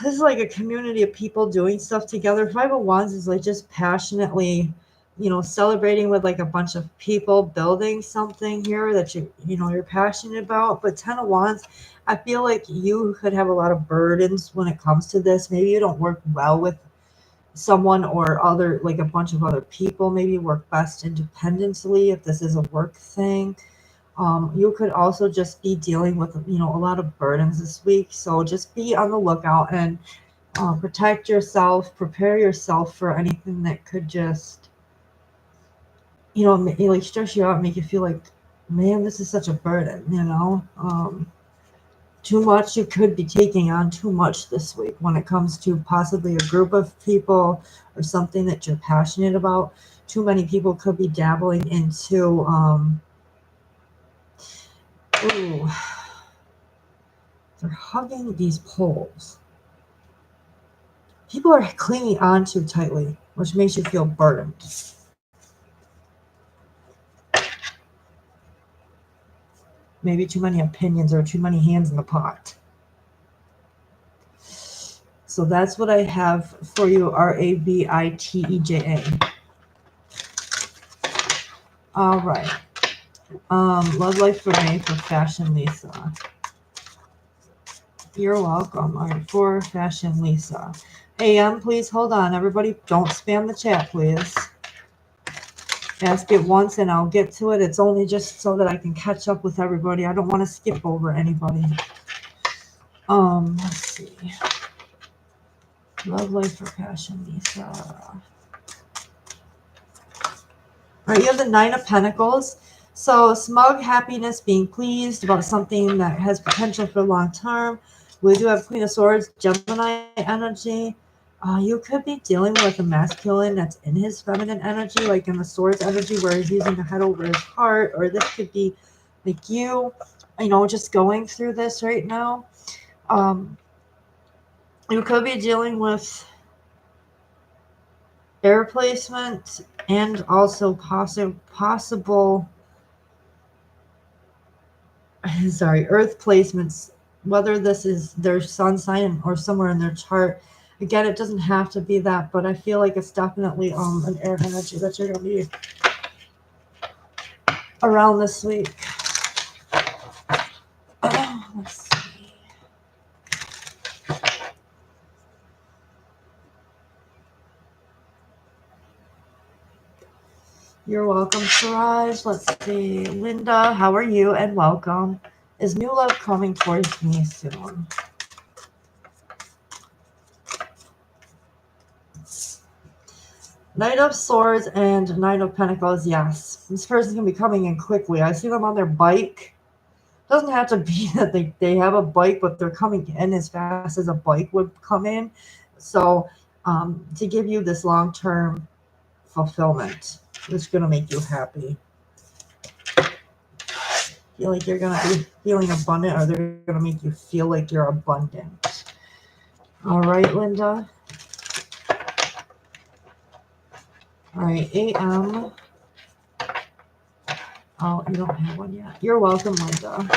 This is like a community of people doing stuff together. Five of Wands is like just passionately, celebrating with like a bunch of people building something here that you're passionate about. But Ten of Wands, I feel like you could have a lot of burdens when it comes to this. Maybe you don't work well with someone or other, like a bunch of other people. Maybe you work best independently if this is a work thing. You could also just be dealing with, a lot of burdens this week. So just be on the lookout and protect yourself, prepare yourself for anything that could just, like stress you out, make you feel like, man, this is such a burden. Too much. You could be taking on too much this week when it comes to possibly a group of people or something that you're passionate about. Too many people could be dabbling into, ooh, they're hugging these poles. People are clinging on too tightly, which makes you feel burdened. Maybe too many opinions or too many hands in the pot. So that's what I have for you, Rabiteja. All right. Love Life for May for Fashion Lisa. You're welcome. All right, for Fashion Lisa. AM, please hold on. Everybody, don't spam the chat, please. Ask it once and I'll get to it. It's only just so that I can catch up with everybody. I don't want to skip over anybody. Let's see. Love Life for Passion, Lisa. All right, you have the Nine of Pentacles. So smug happiness, being pleased about something that has potential for long term. We do have Queen of Swords, Gemini energy. You could be dealing with a masculine that's in his feminine energy, like in the Swords energy, where he's using the head over his heart, or this could be like you, just going through this right now. You could be dealing with air placement and also possible earth placements, whether this is their sun sign or somewhere in their chart. Again, it doesn't have to be that, but I feel like it's definitely an air energy that you're going to be around this week. Let's see. You're welcome, Siraj. Let's see. Linda, how are you? And welcome. Is new love coming towards me soon? Knight of Swords and Knight of Pentacles, yes. This person's going to be coming in quickly. I see them on their bike. Doesn't have to be that they have a bike, but they're coming in as fast as a bike would come in. So to give you this long-term fulfillment, it's going to make you happy. Feel like you're going to be feeling abundant, or they're going to make you feel like you're abundant. All right, Linda. All right, AM. Oh, you don't have one yet. You're welcome, Linda.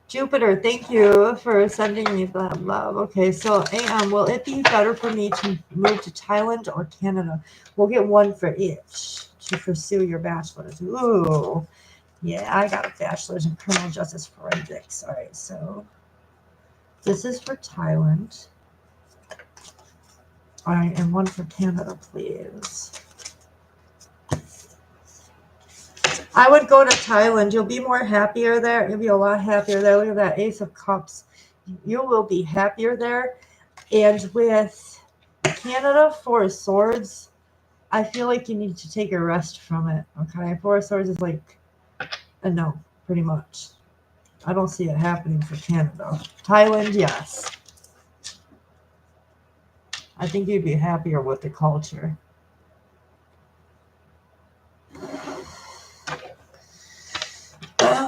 Jupiter, thank you for sending me that love. Okay, so AM, will it be better for me to move to Thailand or Canada? We'll get one for each to pursue your bachelor's. Ooh, yeah, I got a bachelor's in criminal justice forensics. All right, so this is for Thailand. All right, and one for Canada, please. I would go to Thailand. You'll be more happier there. You'll be a lot happier there. Look at that Ace of Cups. You will be happier there. And with Canada, Four of Swords, I feel like you need to take a rest from it. Okay, Four of Swords is like a no, pretty much. I don't see it happening for Canada. Thailand, yes. I think you'd be happier with the culture.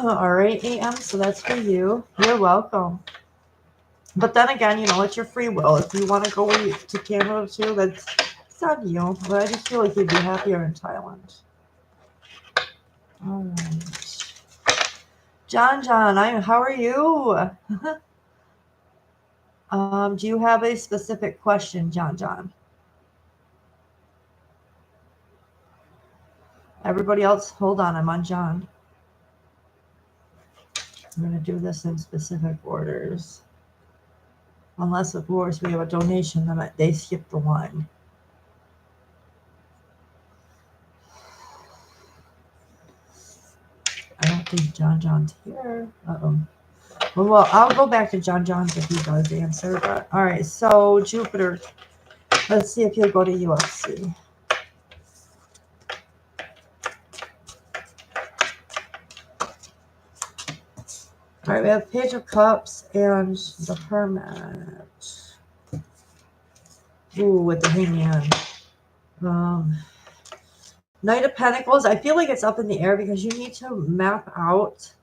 All right, AM, so that's for you. You're welcome. But then again, it's your free will. If you want to go to Canada too, that's on you. But I just feel like you'd be happier in Thailand. All right. John, how are you? Do you have a specific question, John? Everybody else, hold on. I'm on John. I'm going to do this in specific orders. Unless, of course, we have a donation, then they skip the line. I don't think John's here. Uh-oh. Well, I'll go back to John's if he does answer. But all right, so Jupiter, let's see if he'll go to UFC. All right, we have Page of Cups and the Hermit. Ooh, with the Hangman. Knight of Pentacles. I feel like it's up in the air because you need to map out.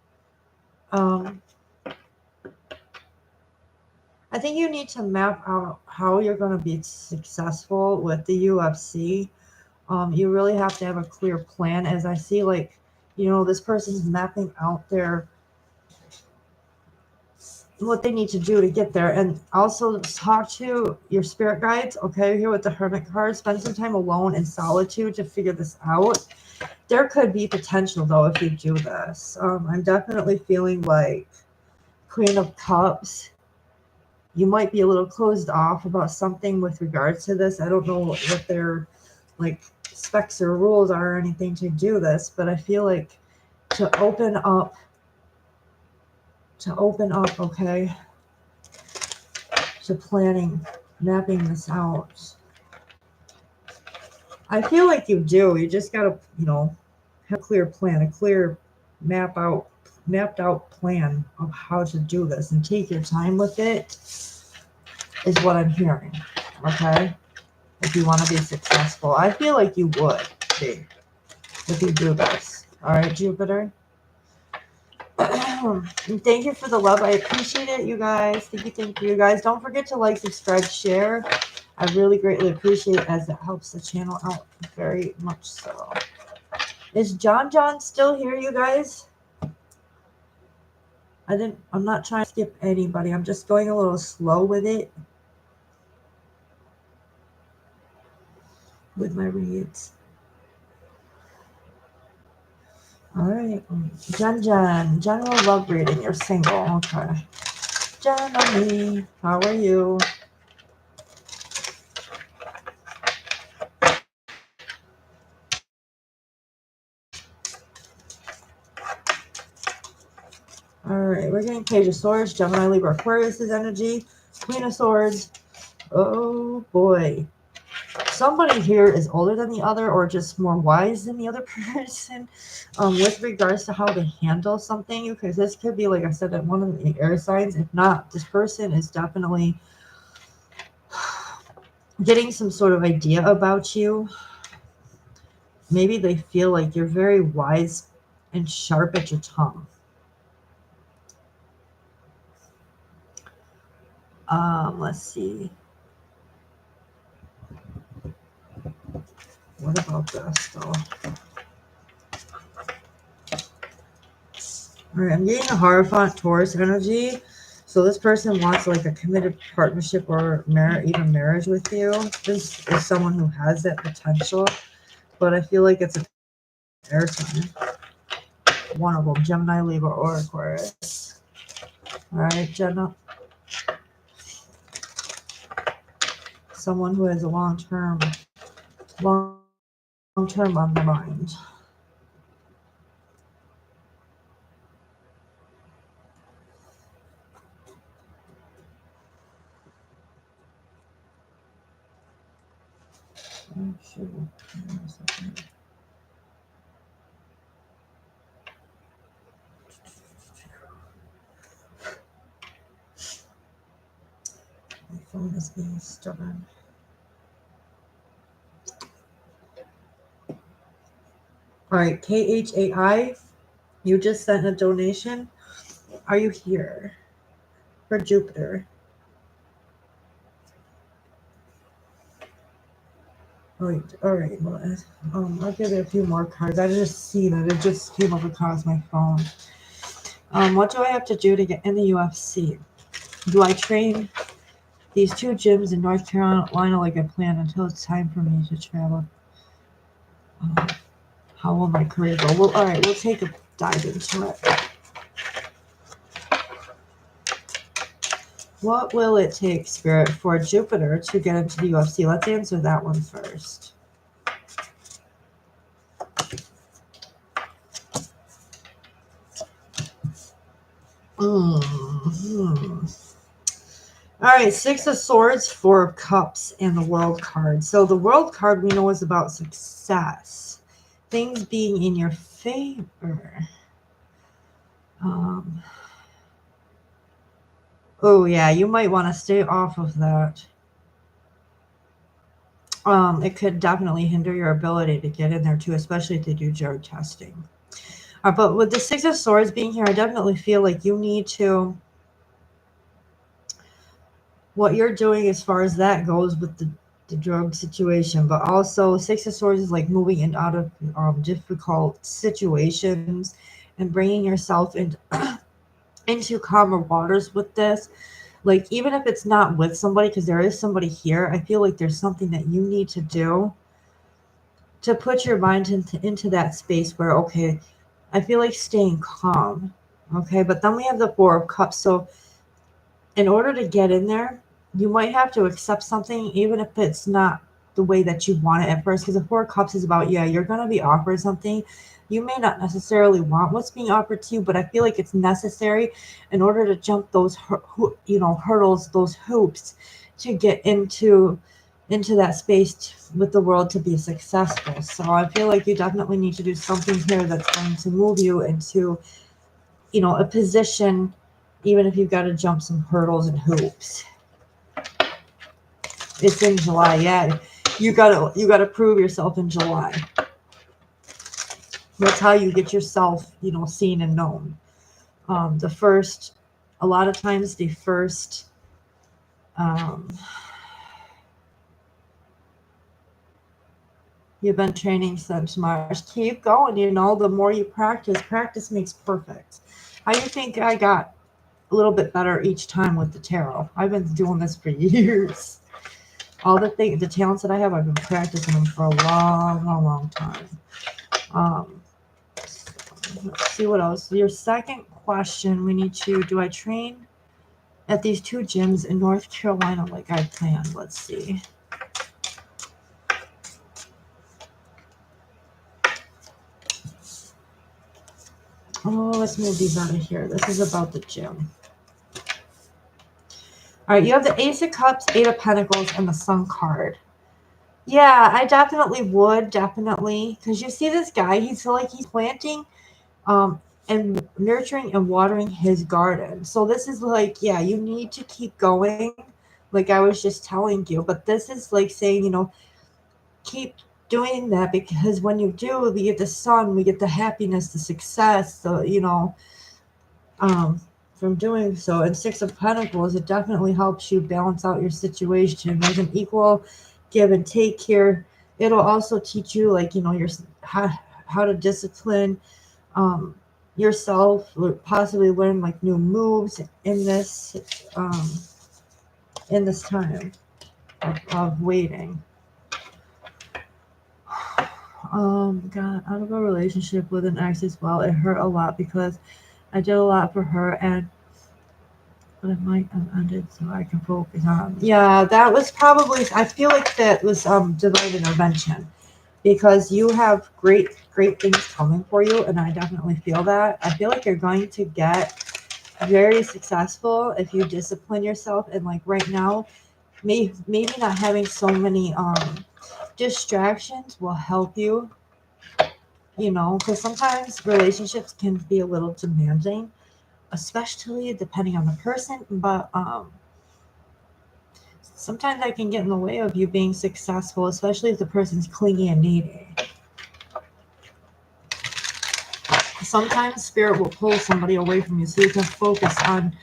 I think you need to map out how you're going to be successful with the UFC. You really have to have a clear plan. As I see, like, you know, this person's mapping out what they need to do to get there. And also talk to your spirit guides, okay, here with the Hermit card. Spend some time alone in solitude to figure this out. There could be potential, though, if you do this. I'm definitely feeling like Queen of Cups. You might be a little closed off about something with regards to this. I don't know what their, like, specs or rules are or anything to do this, but I feel like to open up, okay, to planning, mapping this out. I feel like you do. You just gotta, you know, have a clear plan, a clear mapped out plan of how to do this, and take your time with it is what I'm hearing. Okay, if you want to be successful, I feel like you would be if you do this. All right, Jupiter. Thank you for the love. I appreciate it, you guys. Thank you, you guys. Don't forget to like, subscribe, share. I really greatly appreciate it, as it helps the channel out very much so. Is John still here, you guys? I'm not trying to skip anybody. I'm just going a little slow with it. With my reads. All right. General love reading. You're single. Okay. Jenny, how are you? All right. We're getting Page of Swords, Gemini, Libra, Aquarius' energy, Queen of Swords. Oh, boy. Somebody here is older than the other, or just more wise than the other person, with regards to how to handle something, because this could be, like I said, one of the air signs. If not, this person is definitely getting some sort of idea about you. Maybe they feel like you're very wise and sharp at your tongue. Let's see. What about this, though? All right, I'm getting a Hierophant Taurus energy. So this person wants, like, a committed partnership or even marriage with you. This is someone who has that potential, but I feel like it's an air sign. One of them, Gemini, Libra, or Aquarius. All right, Jenna. Someone who has a long-term on the mind. Oh, shoot. My phone is being stubborn. All right, KHAI, you just sent a donation. Are you here for Jupiter? All right. Well, I'll give it a few more cards. I just see that it just came up across my phone. What do I have to do to get in the UFC? Do I train these 2 gyms in North Carolina like I planned until it's time for me to travel. How will my career go? Well, all right, we'll take a dive into it. What will it take, Spirit, for Jupiter to get into the UFC? Let's answer that one first. All right, 6 of Swords, 4 of Cups, and the World card. So the World card we know is about success, things being in your favor. Oh yeah, you might want to stay off of that. It could definitely hinder your ability to get in there too, especially if they do drug testing. But with the 6 of Swords being here, I definitely feel like you need to, what you're doing as far as that goes with the drug situation, but also 6 of Swords is like moving in out of difficult situations and bringing yourself into calmer waters with this. Like, even if it's not with somebody, because there is somebody here, I feel like there's something that you need to do to put your mind into that space where, okay, I feel like staying calm. Okay, but then we have the 4 of Cups. So in order to get in there, you might have to accept something, even if it's not the way that you want it at first. Because the 4 of Cups is about, yeah, you're going to be offered something. You may not necessarily want what's being offered to you, but I feel like it's necessary in order to jump those, hurdles, those hoops, to get into that space with the world to be successful. So I feel like you definitely need to do something here that's going to move you into, a position, even if you've got to jump some hurdles and hoops. It's in July, yeah. You gotta prove yourself in July. That's how you get yourself, seen and known. A lot of times the first, you've been training since March. Keep going, the more you practice makes perfect. How do you think I got a little bit better each time with the tarot? I've been doing this for years. All the talents that I have, I've been practicing them for a long time. Let's see what else. Your second question, we need to, do I train at these 2 gyms in North Carolina like I planned? Let's see. Oh, let's move these out of here. This is about the gym. All right, you have the Ace of Cups, 8 of Pentacles, and the Sun card. Yeah, I definitely would, because you see this guy, he's planting and nurturing and watering his garden. So this is like, yeah, you need to keep going, like I was just telling you. But this is like saying, keep doing that, because when you do, we get the sun, we get the happiness, the success, from doing so. And 6 of Pentacles, it definitely helps you balance out your situation. There's an equal give and take here. It'll also teach you, like, your how to discipline yourself, possibly learn like new moves in this time of waiting. Got out of a relationship with an ex as well. It hurt a lot because I did a lot for her, but it might have ended so I can focus on. Yeah, that was probably, I feel like that was divine intervention, because you have great things coming for you, and I definitely feel that. I feel like you're going to get very successful if you discipline yourself, and like right now, maybe not having so many distractions will help you, because sometimes relationships can be a little demanding, especially depending on the person, but sometimes that can get in the way of you being successful, especially if the person's clingy and needy. Sometimes spirit will pull somebody away from you so you can focus on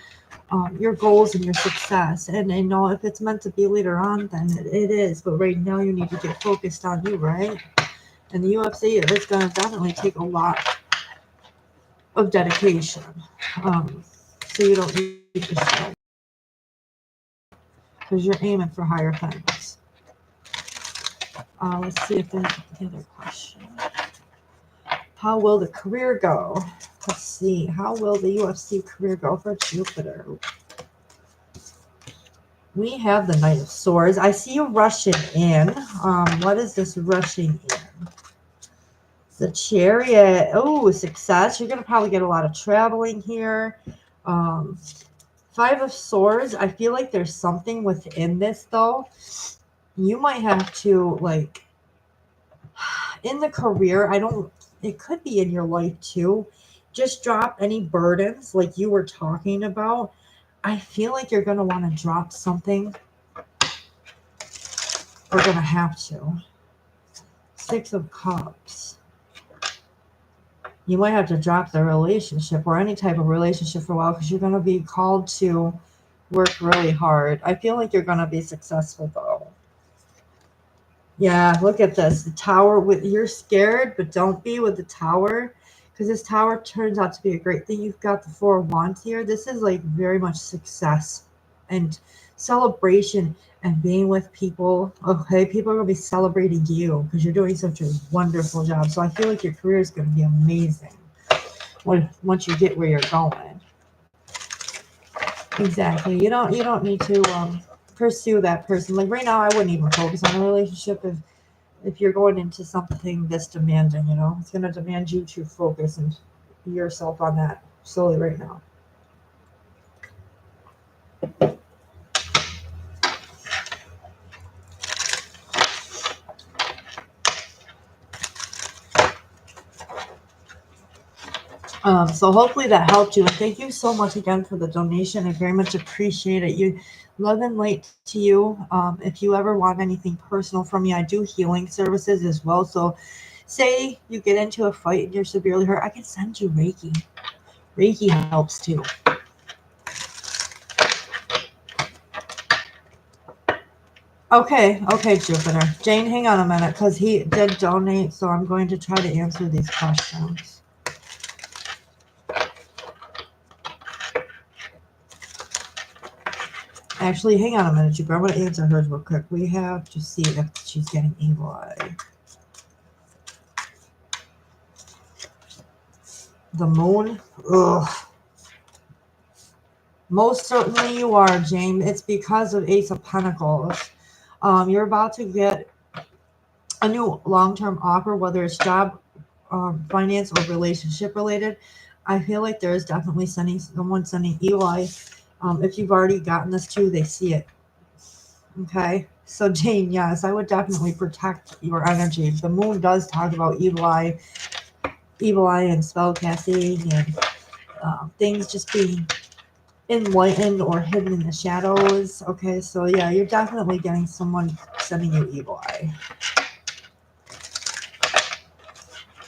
your goals and your success. And if it's meant to be later on, then it is. But right now you need to get focused on you, right? And the UFC is going to definitely take a lot of dedication. So you don't need to stress. because you're aiming for higher things. Let's see if there's another question. How will the career go? Let's see. How will the UFC career go for Jupiter? We have the Knight of Swords. I see you rushing in. What is this rushing in? The Chariot. Oh, success. You're going to probably get a lot of traveling here. Five of Swords. I feel like there's something within this, though. You might have to, like, in the career, it could be in your life, too. Just drop any burdens like you were talking about. I feel like you're going to want to drop something. Or going to have to. Six of Cups. You might have to drop the relationship or any type of relationship for a while because you're going to be called to work really hard. I feel like you're going to be successful, though. Yeah, look at this. The Tower. You're scared, but don't be with the Tower because this Tower turns out to be a great thing. You've got the Four of Wands here. This is like very much success and celebration and being with people. Okay, people are going to be celebrating you because you're doing such a wonderful job. So I feel like your career is going to be amazing once you get where you're going. Exactly. You don't need to pursue that person. Like right now, I wouldn't even focus on a relationship if you're going into something this demanding. You know, it's going to demand you to focus and yourself on that slowly right now. So hopefully that helped you. And thank you so much again for the donation. I very much appreciate it. You love and light to you. If you ever want anything personal from me, I do healing services as well. So say you get into a fight and you're severely hurt, I can send you Reiki. Reiki helps too. Okay, Jupiter. Jane, hang on a minute because he did donate. So I'm going to try to answer these questions. Actually, hang on a minute, Jupiter. I'm going to answer hers real quick. We have to see if she's getting evil eye. The moon. Ugh. Most certainly you are, James. It's because of Ace of Pentacles. You're about to get a new long-term offer, whether it's job, finance, or relationship related. I feel like there is definitely someone sending evil eye. If you've already gotten this too, they see it. Okay, so Jane, yes, I would definitely protect your energy. The moon does talk about evil eye and spell casting and things just being enlightened or hidden in the shadows. Okay, so yeah, you're definitely getting someone sending you evil eye.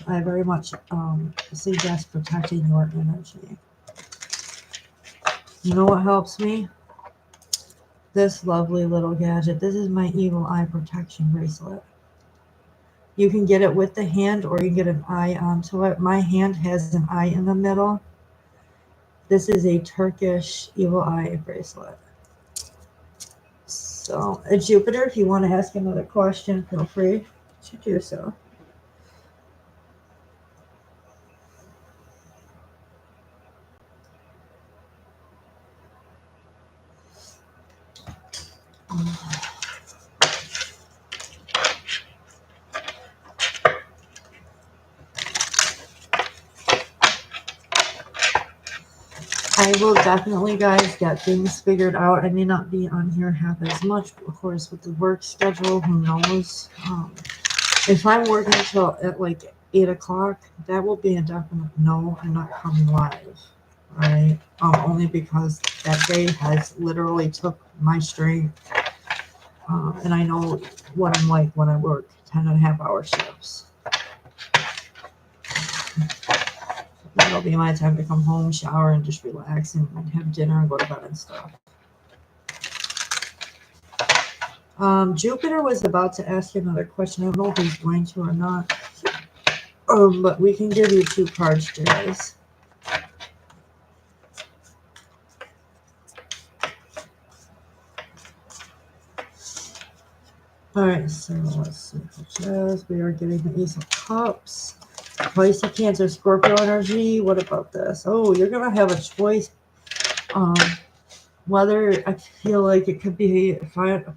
I very much suggest protecting your energy. You know what helps me? This lovely little gadget. This is my evil eye protection bracelet. You can get it with the hand or you can get an eye onto it. My hand has an eye in the middle. This is a Turkish evil eye bracelet. So, Jupiter, if you want to ask another question, feel free to do so. I will definitely, guys, get things figured out. I may not be on here half as much, of course, with the work schedule. Who knows? If I'm working until at like 8 o'clock, that will be a definite no. I'm not coming live, right? Only because that day has literally took my strength, and I know what I'm like when I work 10.5-hour shifts. That'll be my time to come home, shower, and just relax and have dinner and go to bed and stuff. Jupiter was about to ask you another question. I don't know if he's going to or not. But we can give you 2 cards, guys. All right, so let's see. Jazz, we are getting the Ace of Cups. Pisces, Cancer, Scorpio energy. What about this? Oh, you're going to have a choice. Whether I feel like it could be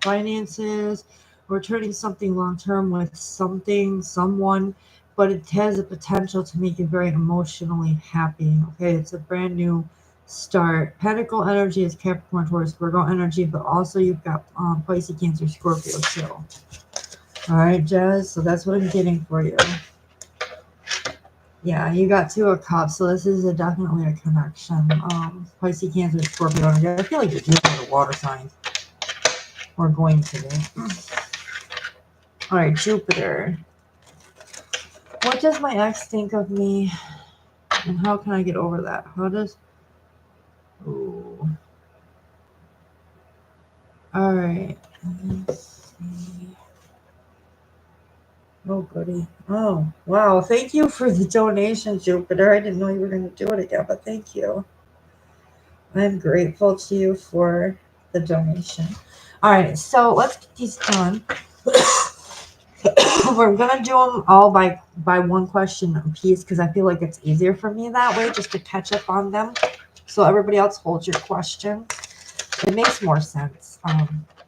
finances or turning something long-term with someone, but it has the potential to make you very emotionally happy. Okay, it's a brand new start. Pentacle energy is Capricorn, Taurus, Virgo energy, but also you've got Pisces, Cancer, Scorpio too. All right, Jazz, so that's what I'm getting for you. Yeah, you got 2 of Cups, so this is definitely a connection. Pisces, Cancer, Scorpio energy. I feel like you're dealing with a water sign. We're going to be. All right, Jupiter. What does my ex think of me, and how can I get over that? How does... Ooh. All right. Let's see. Oh, goody. Oh, wow. Thank you for the donation, Jupiter. I didn't know you were going to do it again, but thank you. I'm grateful to you for the donation. All right, so let's get these done. We're gonna do them all by one question a piece because I feel like it's easier for me that way, just to catch up on them. So everybody else holds your question. It makes more sense.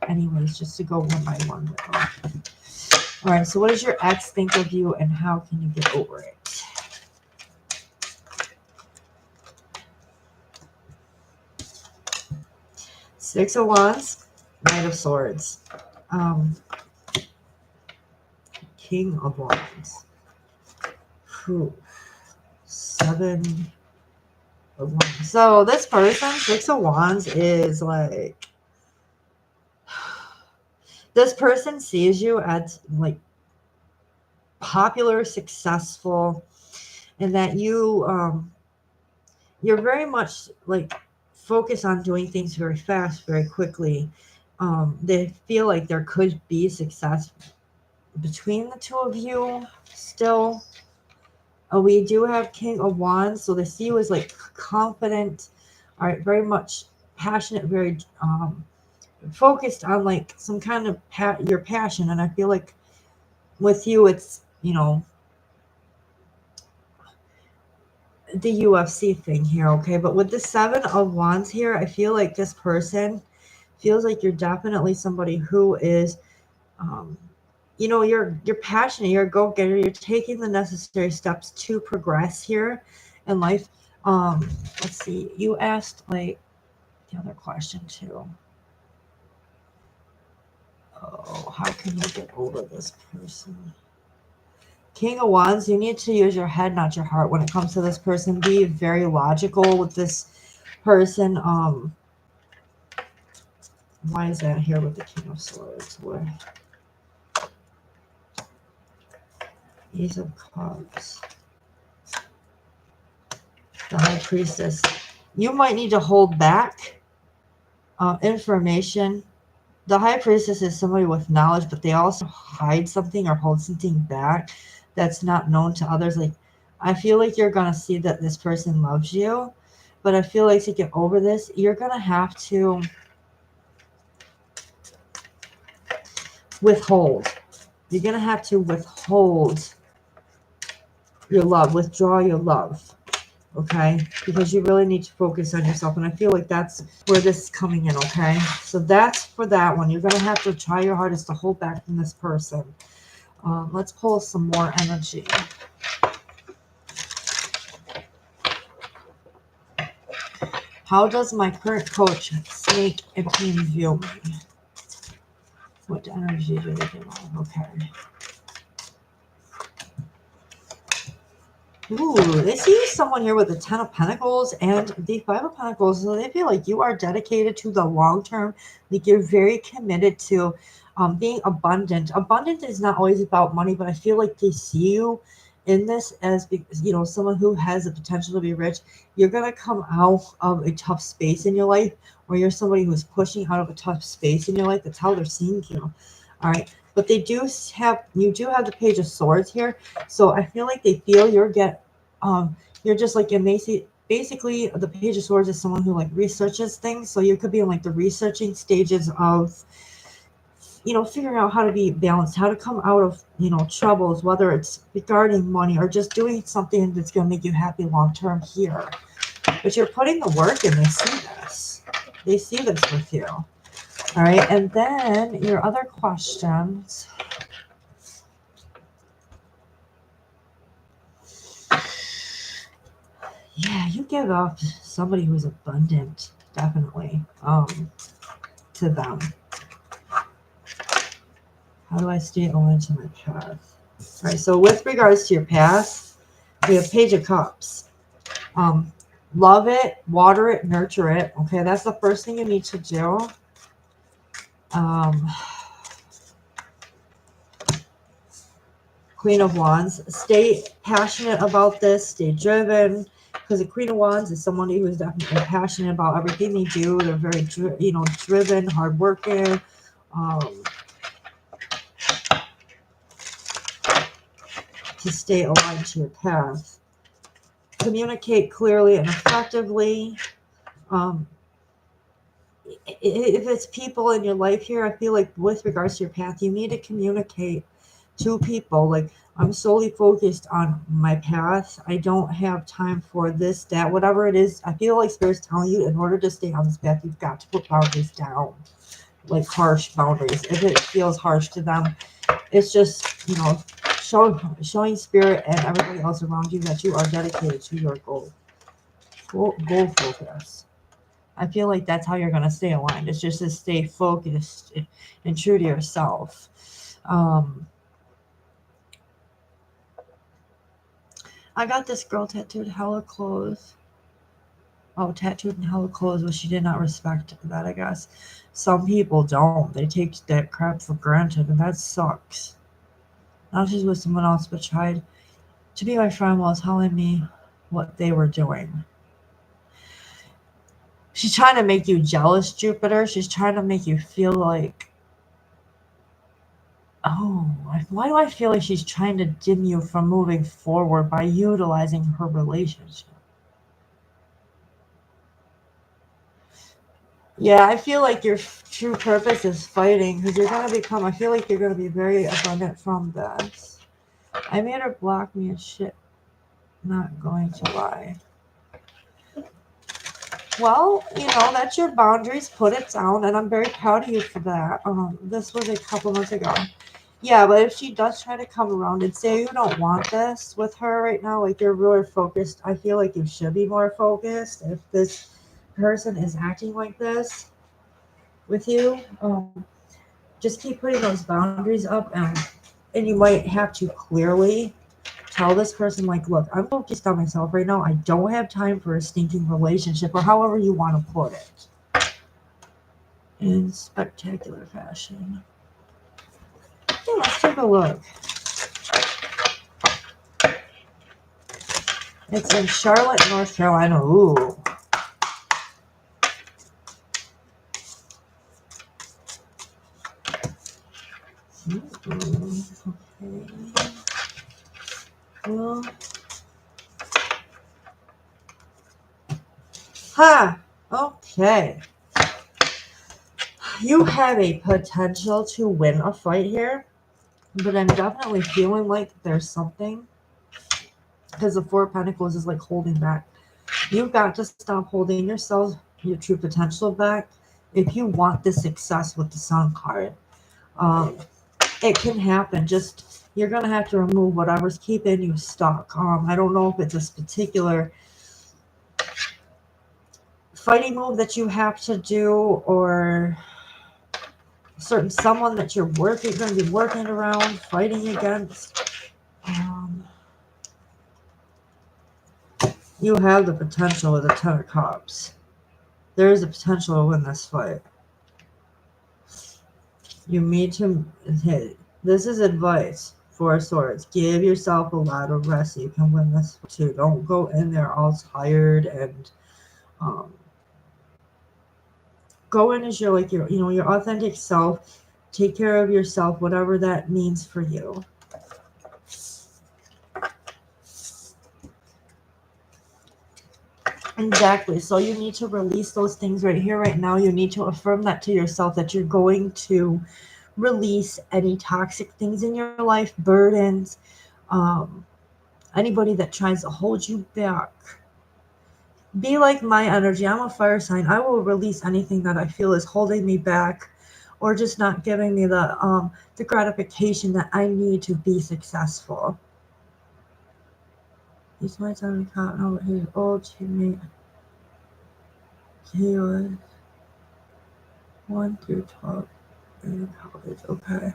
Anyways, just to go one by one with them. All right. So what does your ex think of you, and how can you get over it? Six of Wands, Knight of Swords, King of Wands. Whew. 7 of Wands. So this person, 6 of Wands, is like, this person sees you as like popular, successful, and that you're very much like focused on doing things very fast, very quickly. They feel like there could be success between the 2 of you still. We do have King of Wands, so they see you as like confident, all right, very much passionate, very focused on like some kind of your passion. And I feel like with you, it's, you know, the UFC thing here, okay? But with the 7 of Wands here, I feel like this person feels like you're definitely somebody who is, you know, you're passionate, you're a go-getter, you're taking the necessary steps to progress here in life. Let's see, you asked like the other question too. Oh, how can you get over this person? King of Wands, you need to use your head, not your heart, when it comes to this person. Be very logical with this person. Why is that here with the King of Swords? What? Ace of Cups. The High Priestess. You might need to hold back information. The High Priestess is somebody with knowledge, but they also hide something or hold something back that's not known to others. Like, I feel like you're going to see that this person loves you, but I feel like to get over this, you're going to have to withhold. You're going to have to withhold your love, withdraw your love, okay? Because you really need to focus on yourself, and I feel like that's where this is coming in, okay? So that's for that one. You're going to have to try your hardest to hold back from this person. Let's pull some more energy. How does my current coach, Snake and Queen, view me? What energy do they give off? Okay. Ooh, they see someone here with the 10 of Pentacles and the 5 of Pentacles. So they feel like you are dedicated to the long term. Like you're very committed to being abundant. Abundant is not always about money, but I feel like they see you in this as, you know, someone who has the potential to be rich. You're going to come out of a tough space in your life, or you're somebody who's pushing out of a tough space in your life. That's how they're seeing you. All right. But you do have the Page of Swords here. So I feel like they feel you're just like basically the Page of Swords is someone who like researches things. So you could be in like the researching stages of figuring out how to be balanced, how to come out of, troubles, whether it's regarding money or just doing something that's going to make you happy long term here. But you're putting the work in. They see this. They see this with you. All right. And then your other questions. Yeah, you give off somebody who's abundant, definitely, to them. How do I stay aligned to my path? All right, so with regards to your path, we have Page of Cups. Love it, water it, nurture it. Okay, that's the first thing you need to do. Queen of Wands. Stay passionate about this. Stay driven. Because the Queen of Wands is somebody who is definitely passionate about everything they do. They're very, driven, hardworking. To stay aligned to your path. Communicate clearly and effectively. If it's people in your life here, I feel like with regards to your path, you need to communicate to people. Like, I'm solely focused on my path. I don't have time for this, that, whatever it is. I feel like Spirit's telling you in order to stay on this path, you've got to put boundaries down, like harsh boundaries. If it feels harsh to them, it's just, showing Spirit and everybody else around you that you are dedicated to your goal. Goal focus. I feel like that's how you're going to stay aligned. It's just to stay focused and true to yourself. I got this girl tattooed hella clothes. Oh, tattooed in hella clothes, but she did not respect that, I guess. Some people don't. They take that crap for granted, and that sucks. Now she's with someone else, but tried to be my friend while telling me what they were doing. She's trying to make you jealous, Jupiter. She's trying to make you feel like, oh, why do I feel like she's trying to dim you from moving forward by utilizing her relationship? Yeah, I feel like your true purpose is fighting because you're going to become, I feel like you're going to be very abundant from this. I made her block me and shit. Not going to lie. Well, that's your boundaries. Put it down, and I'm very proud of you for that. This was a couple months ago. Yeah, but if she does try to come around and say you don't want this with her right now, like you're really focused, I feel like you should be more focused. If this person is acting like this with you, just keep putting those boundaries up, and you might have to clearly tell this person, like, look, I'm focused on myself right now. I don't have time for a stinking relationship, or however you want to put it. In spectacular fashion. Okay, let's take a look. It's in Charlotte, North Carolina. Ooh. Okay. Well. Okay. You have a potential to win a fight here, but I'm definitely feeling like there's something, because the Four of Pentacles is like holding back. You've got to stop holding yourself, your true potential back, if you want the success with the Sun card. It can happen. Just, you're going to have to remove whatever's keeping you stuck. I don't know if it's a particular fighting move that you have to do, or certain someone that you're going to be working around, fighting against. You have the potential with the Ten of Cups. There is a potential to win this fight. You need to hit. This is advice. Four of Swords. Give yourself a lot of rest so you can win this too. Don't go in there all tired and go in as your authentic self. Take care of yourself, whatever that means for you. Exactly. So you need to release those things right here, right now. You need to affirm that to yourself, that you're going to release any toxic things in your life, burdens, um, anybody that tries to hold you back. Be like my energy. I'm a fire sign. I will release anything that I feel is holding me back or just not giving me the gratification that I need to be successful. He's my time account over his old teammate. He was 1 through 12 in college. Okay.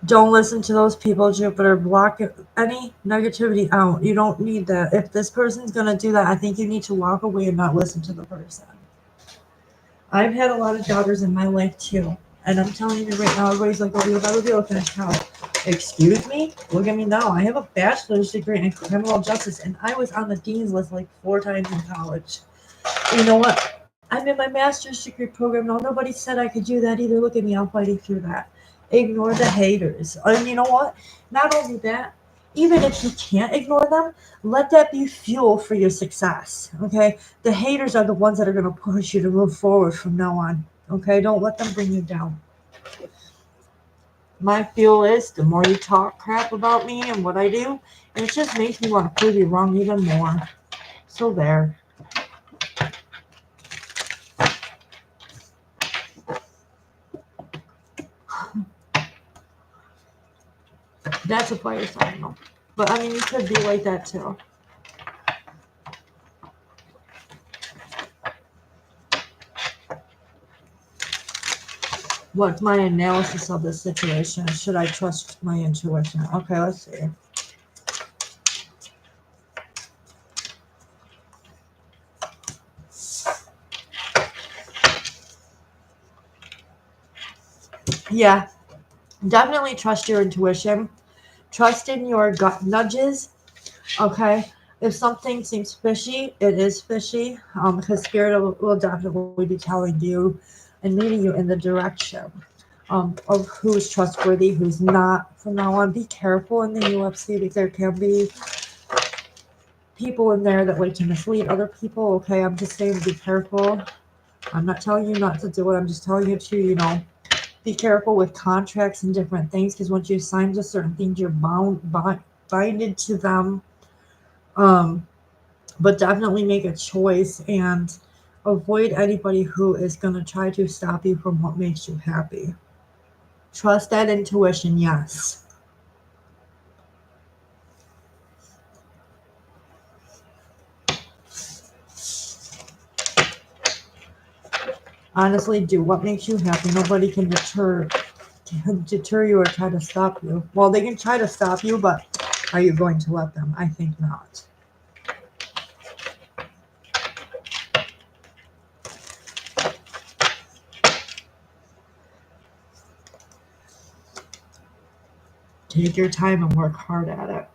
Don't listen to those people, Jupiter. Block any negativity out. You don't need that. If this person's going to do that, I think you need to walk away and not listen to the person. I've had a lot of doubters in my life too. And I'm telling you right now, everybody's like, oh, you'll never be able to finish college. Excuse me? Look at me now. I have a bachelor's degree in criminal justice, and I was on the dean's list like 4 times in college. You know what? I'm in my master's degree program now. Nobody said I could do that either. Look at me. I'm fighting through that. Ignore the haters. And you know what? Not only that, even if you can't ignore them, let that be fuel for your success. Okay? The haters are the ones that are going to push you to move forward from now on. Okay? Don't let them bring you down. My fuel is the more you talk crap about me and what I do, and it just makes me want to prove you wrong even more. So there. That's a fire sign, though. But I mean, you could be like that too. What's my analysis of this situation? Should I trust my intuition? Okay, let's see. Yeah, definitely trust your intuition. Trust in your gut nudges. Okay, if something seems fishy, it is fishy. Because spirit will definitely be telling you and leading you in the direction of who's trustworthy, who's not. From now on, be careful in the UFC because there can be people in there that like to mislead other people. Okay, I'm just saying be careful. I'm not telling you not to do it. I'm just telling you to, be careful with contracts and different things because once you sign to certain things, you're binded to them. But definitely make a choice and avoid anybody who is going to try to stop you from what makes you happy. Trust that intuition, yes. Honestly, do what makes you happy. Nobody can deter you or try to stop you. Well, they can try to stop you, but are you going to let them? I think not. Take your time and work hard at it.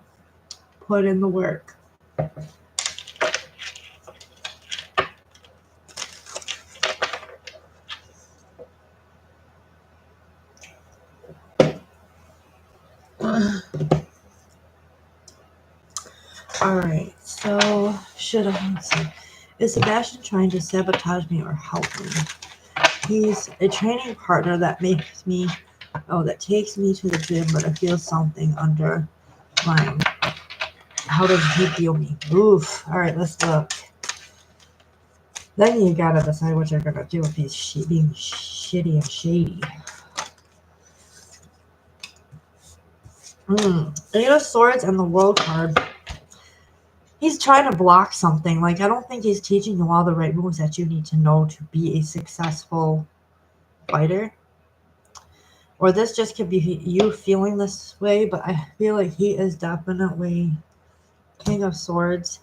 Put in the work. Alright, so let's see. Is Sebastian trying to sabotage me or help me? He's a training partner that takes me to the gym, but I feel something under mine. How does he feel me? Oof. Alright, let's look. Then you gotta decide what you're gonna do if he's being shitty and shady. Eight of Swords and the World card. He's trying to block something. Like, I don't think he's teaching you all the right moves that you need to know to be a successful fighter. Or this just could be you feeling this way, but I feel like he is definitely King of Swords.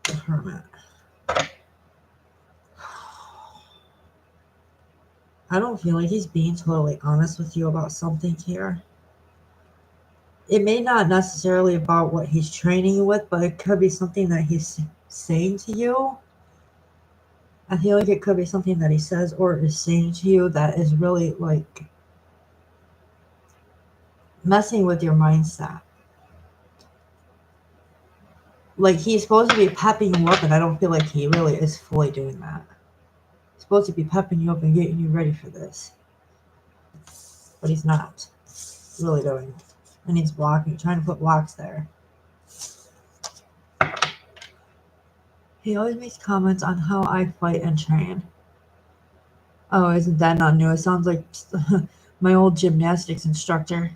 The Hermit. I don't feel like he's being totally honest with you about something here. It may not necessarily about what he's training you with, but it could be something that he's saying to you. I feel like it could be something that he says or is saying to you that is really like messing with your mindset. Like, he's supposed to be pepping you up, and I don't feel like he really is fully doing that. He's supposed to be pepping you up and getting you ready for this. But he's not really doing it. And he's blocking, trying to put blocks there. He always makes comments on how I fight and train. Oh, isn't that not new? It sounds like my old gymnastics instructor.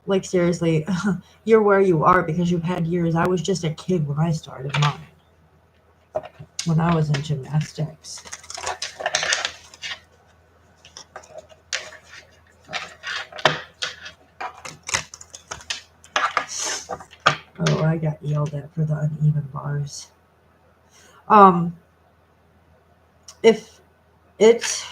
Like, seriously, you're where you are because you've had years. I was just a kid when I started mine. When I was in gymnastics. Oh, I got yelled at for the uneven bars. If it's...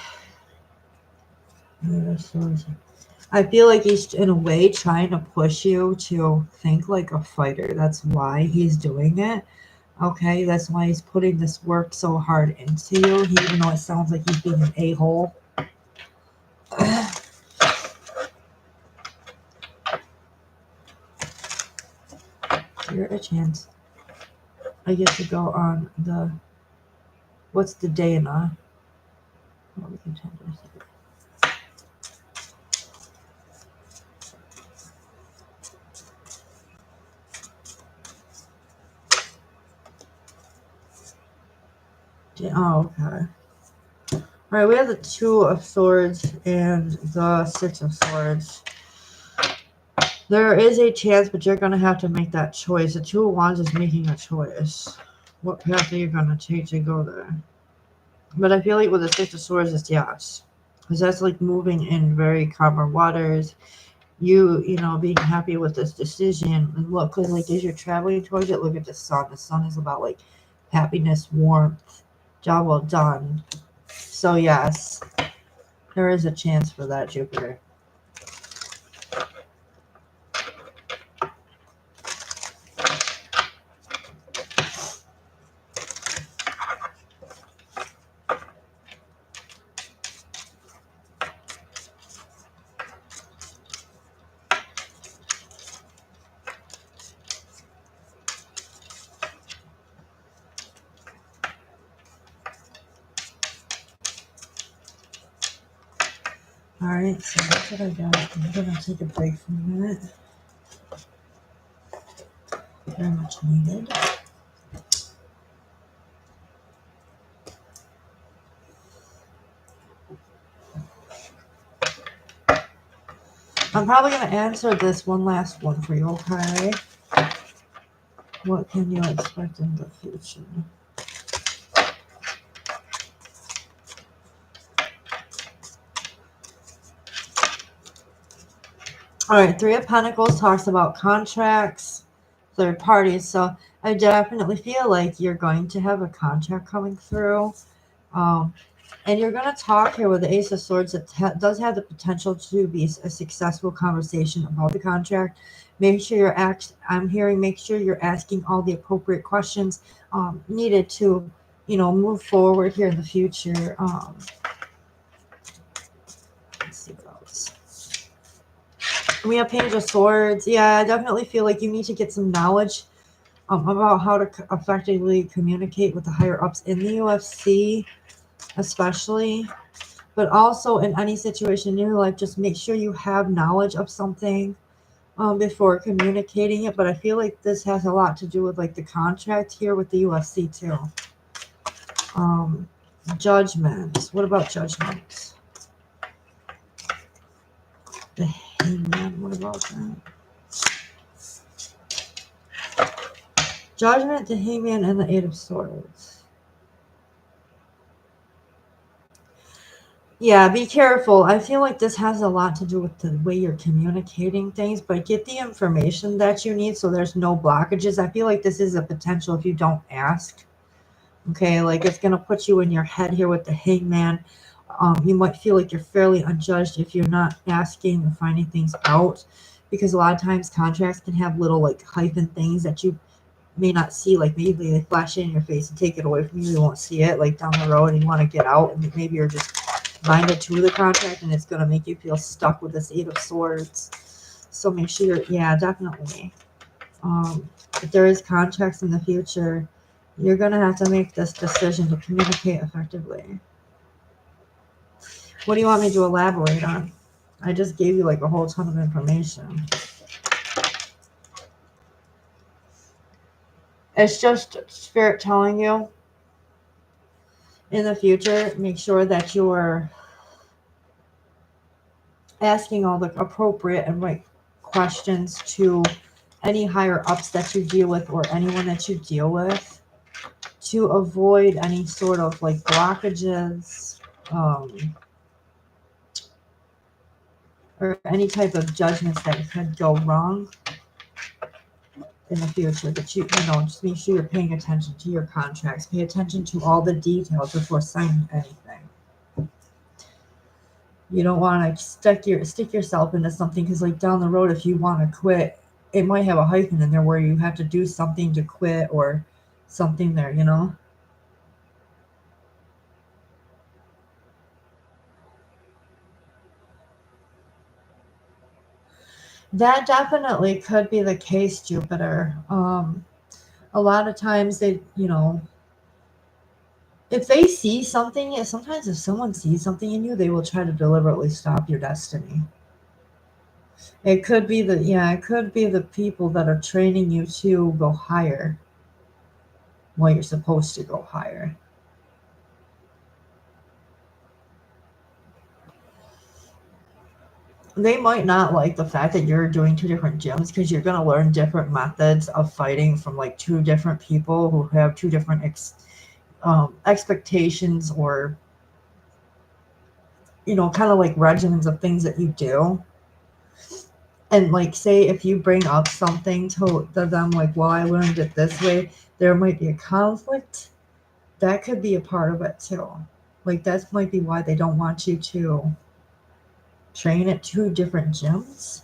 I feel like he's, in a way, trying to push you to think like a fighter. That's why he's doing it. Okay, that's why he's putting this work so hard into you, even though it sounds like he's being an a-hole. You're a chance. I get to go on the... What's the day in a... Oh, we can change this. Oh, okay. Alright, we have the Two of Swords and the Six of Swords. There is a chance, but you're going to have to make that choice. The Two of Wands is making a choice. What path are you going to take to go there? But I feel like with the Six of Swords, it's yes. Because that's like moving in very calmer waters. You know, being happy with this decision. And look, because like as you're traveling towards it, look at the sun. The sun is about like happiness, warmth, job well done. So yes, there is a chance for that, Jupiter. Alright, so that's what I got. I'm going to take a break from a minute. Very much needed. I'm probably going to answer this one last one for you, okay? What can you expect in the future? Alright, Three of Pentacles talks about contracts, third parties. So I definitely feel like you're going to have a contract coming through. And you're going to talk here with the Ace of Swords that does have the potential to be a successful conversation about the contract. Make sure make sure you're asking all the appropriate questions needed to, move forward here in the future. Let's see what else. We have Page of Swords. Yeah, I definitely feel like you need to get some knowledge about how to effectively communicate with the higher ups in the UFC, especially. But also in any situation in your life, just make sure you have knowledge of something before communicating it. But I feel like this has a lot to do with like the contract here with the UFC too. Judgment. What about Judgment? The Hangman. What about that? Judgment, the Hangman, and the Eight of Swords. Yeah, be careful. I feel like this has a lot to do with the way you're communicating things, but get the information that you need so there's no blockages. I feel like this is a potential if you don't ask. Okay, like it's going to put you in your head here with the Hangman. You might feel like you're fairly unjudged if you're not asking or finding things out, because a lot of times contracts can have little like hyphen things that you may not see, like maybe they flash it in your face and take it away from you. You won't see it like down the road and you want to get out, and maybe you're just binded to the contract and it's going to make you feel stuck with this Eight of Swords. So make sure yeah, definitely. if there is contracts in the future, you're going to have to make this decision to communicate effectively. What do you want me to elaborate on? I just gave you like a whole ton of information. It's just Spirit telling you in the future, make sure that you're asking all the appropriate and right questions to any higher ups that you deal with or anyone that you deal with to avoid any sort of like blockages or any type of judgments that could go wrong in the future. That you know, just make sure you're paying attention to your contracts. Pay attention to all the details before signing anything. You don't want to stick yourself into something because, like, down the road, if you want to quit, it might have a hyphen in there where you have to do something to quit or something there, you know? That definitely could be the case, Jupiter. A lot of times they, you know, if they see something, sometimes if someone sees something in you, they will try to deliberately stop your destiny. It could be it could be the people that are training you to go higher. Well, you're supposed to go higher. They might not like the fact that you're doing two different gyms because you're going to learn different methods of fighting from like two different people who have two different expectations or, you know, kind of like regimens of things that you do. And like, say if you bring up something to them, like, well, I learned it this way, there might be a conflict. That could be a part of it too. Like, that might be why they don't want you to train at two different gyms.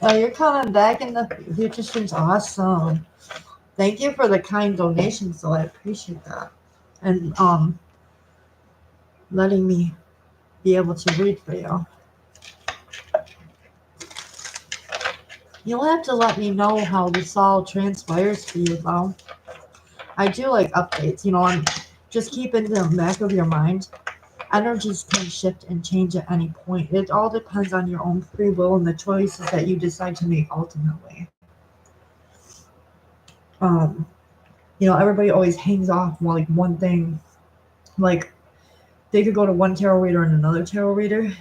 Oh, you're coming back in the future streams. Awesome. Thank you for the kind donation, so I appreciate that. And letting me be able to read for you. You'll have to let me know how this all transpires for you, though. I do like updates, you know, and just keep in the back of your mind. Energies can shift and change at any point. It all depends on your own free will and the choices that you decide to make ultimately. You know, everybody always hangs off like one thing. Like, they could go to one tarot reader and another tarot reader,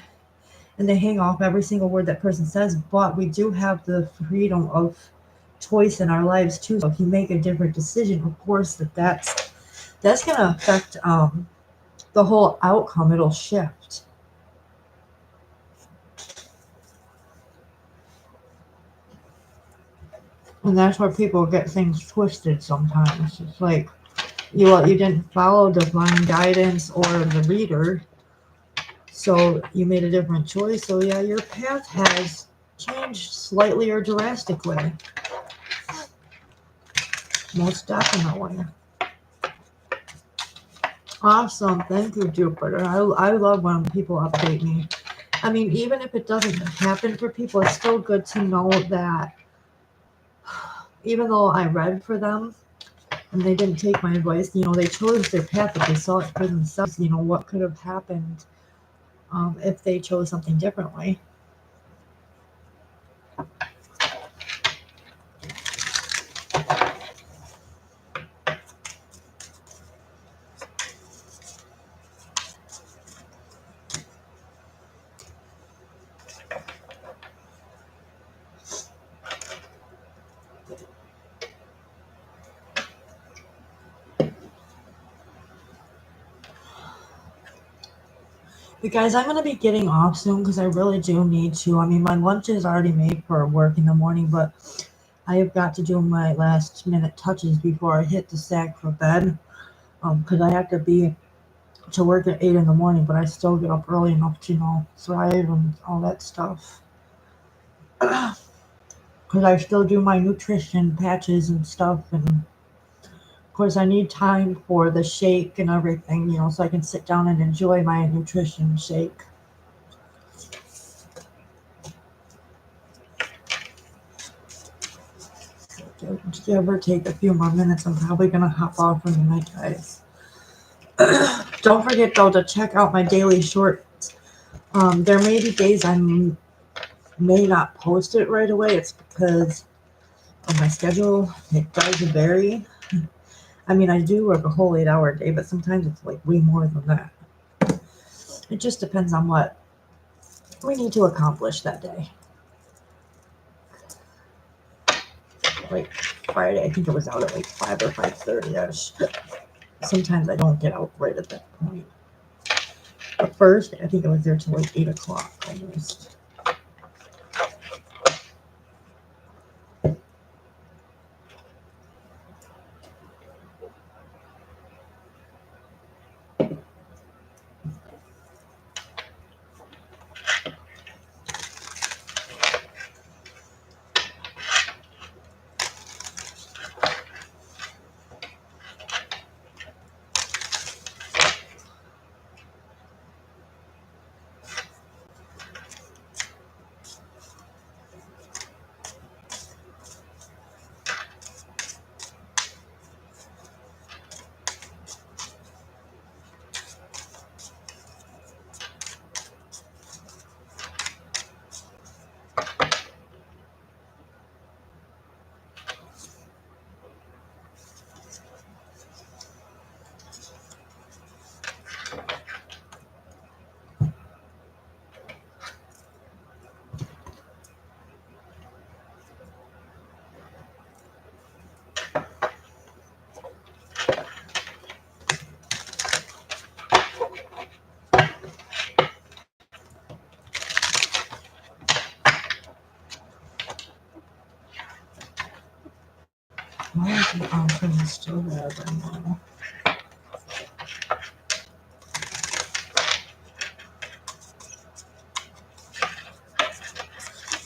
and they hang off every single word that person says, but we do have the freedom of choice in our lives too. So if you make a different decision, of course that's going to affect the whole outcome. It'll shift. And that's where people get things twisted sometimes. It's like you didn't follow divine guidance or the reader, so you made a different choice. So yeah, your path has changed slightly or drastically. Most definitely. Awesome. Thank you, Jupiter. I love when people update me. I mean, even if it doesn't happen for people, it's still good to know that even though I read for them and they didn't take my advice, you know, they chose their path, but they saw it for themselves. You know, what could have happened if they chose something differently. But guys, I'm going to be getting off soon because I really do need to. I mean, my lunch is already made for work in the morning, but I have got to do my last minute touches before I hit the sack for bed. Because I have to be to work at 8 in the morning, but I still get up early enough to, you know, thrive and all that stuff. Because I still do my nutrition patches and stuff, and of course I need time for the shake and everything, you know, so I can sit down and enjoy my nutrition shake. give or take a few more minutes, I'm probably going to hop off for the night, guys. Don't forget, though, to check out my daily shorts. There may be days I may not post it right away. It's because of my schedule. It does vary. I mean, I do work a whole 8-hour day, but sometimes it's like way more than that. It just depends on what we need to accomplish that day. Like Friday, I think it was out at like 5 or 5:30ish. Sometimes I don't get out right at that point. But first, I think I was there till like 8 o'clock almost. Why is the option still there right now?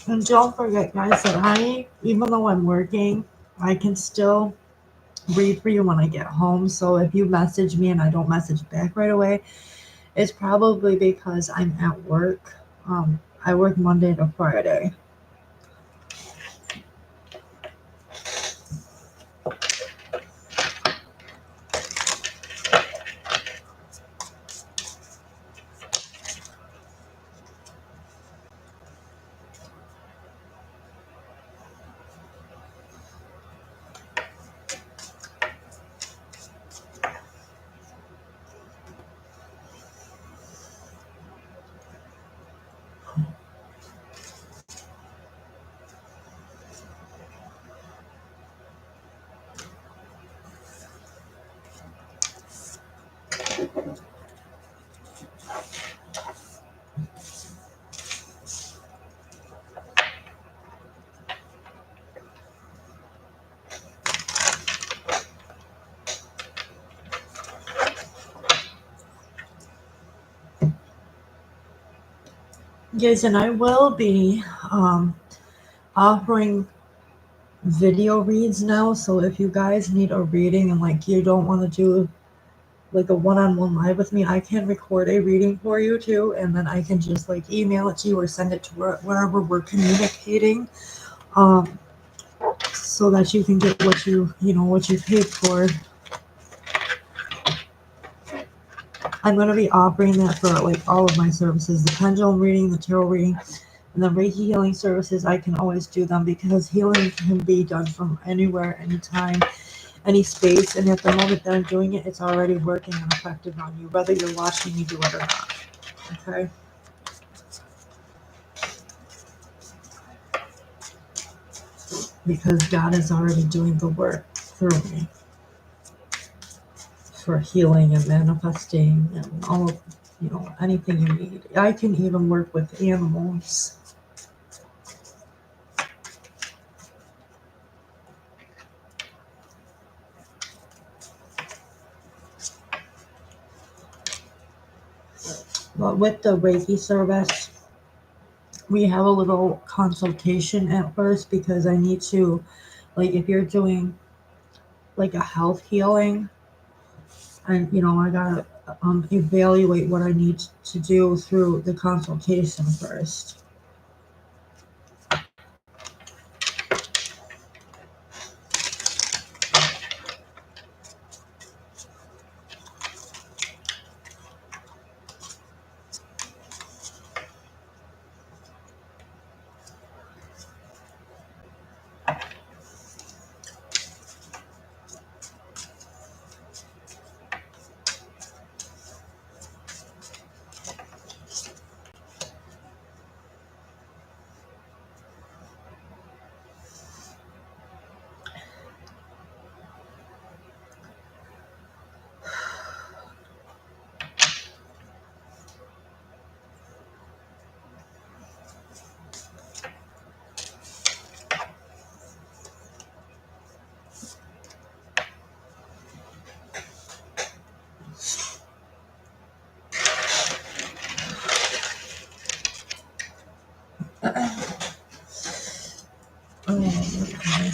And don't forget, guys, that even though I'm working, I can still read for you when I get home. So if you message me and I don't message back right away, it's probably because I'm at work. I work Monday to Friday. Yes, and I will be offering video reads now. So if you guys need a reading and like you don't want to do like a one-on-one live with me, I can record a reading for you too, and then I can just like email it to you or send it to wherever we're communicating, so that you can get what you paid for. I'm going to be offering that for like all of my services, the pendulum reading, the tarot reading, and the Reiki healing services. I can always do them because healing can be done from anywhere, anytime, any space. And at the moment that I'm doing it, it's already working and effective on you, whether you're watching me do it or not. Okay? Because God is already doing the work through me for healing and manifesting and all of, anything you need. I can even work with animals. But with the Reiki service, we have a little consultation at first because I need to, like, if you're doing like a health healing, and I gotta evaluate what I need to do through the consultation first.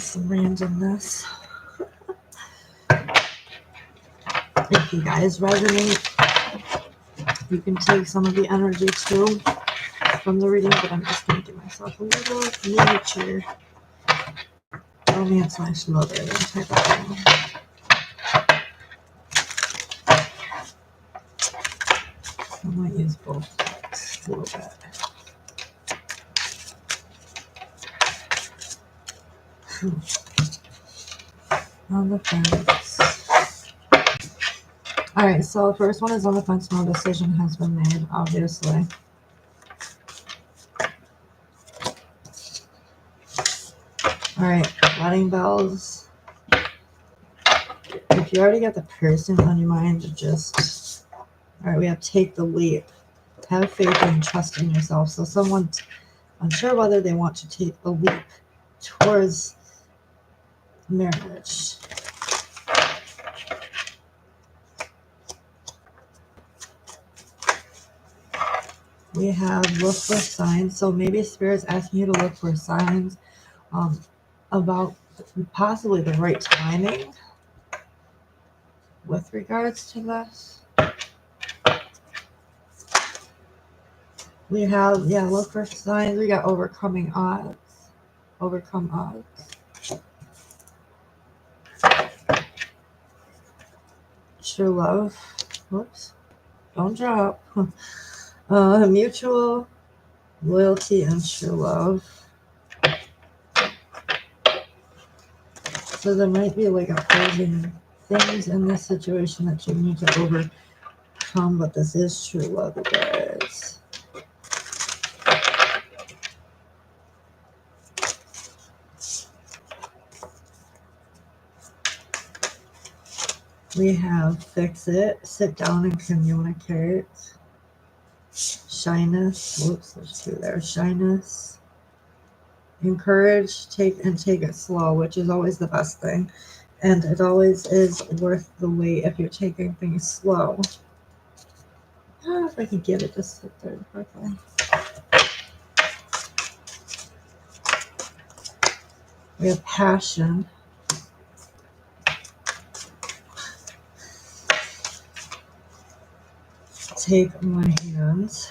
some randomness. If you guys resonate, you can take some of the energy too from the reading, but I'm just going to give myself a little miniature romance / love type of thing. I might use both decks a little bit. On the fence. Alright, so the first one is on the fence. No decision has been made, obviously. Alright, wedding bells. If you already got the person on your mind, just... Alright, we have take the leap. Have faith and trust in yourself. So someone's unsure whether they want to take the leap towards marriage. We have look for signs. So maybe Spirit's asking you to look for signs about possibly the right timing with regards to this. We have, look for signs. We got overcoming odds. Overcome odds. True love. Whoops. Don't drop. Mutual loyalty and true love. So there might be like opposing things in this situation that you need to overcome, but this is true love, guys. We have fix it, sit down and communicate. Shyness, whoops, there's two there. Shyness. Encourage, take it slow, which is always the best thing. And it always is worth the wait if you're taking things slow. If I can get it to sit there quickly. We have passion. Take my hands.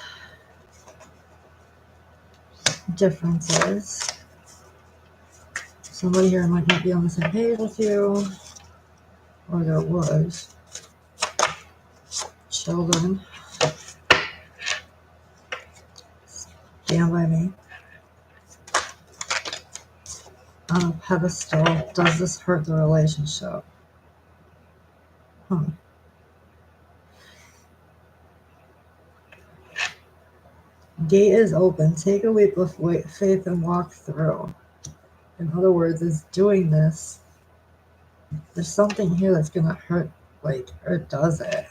Differences. Somebody here might not be on the same page with you, or there was. Children. Stand by me. On a pedestal. Does this hurt the relationship? Gate is open. Take a leap of faith and walk through. In other words, is doing this. There's something here that's going to hurt, or does it?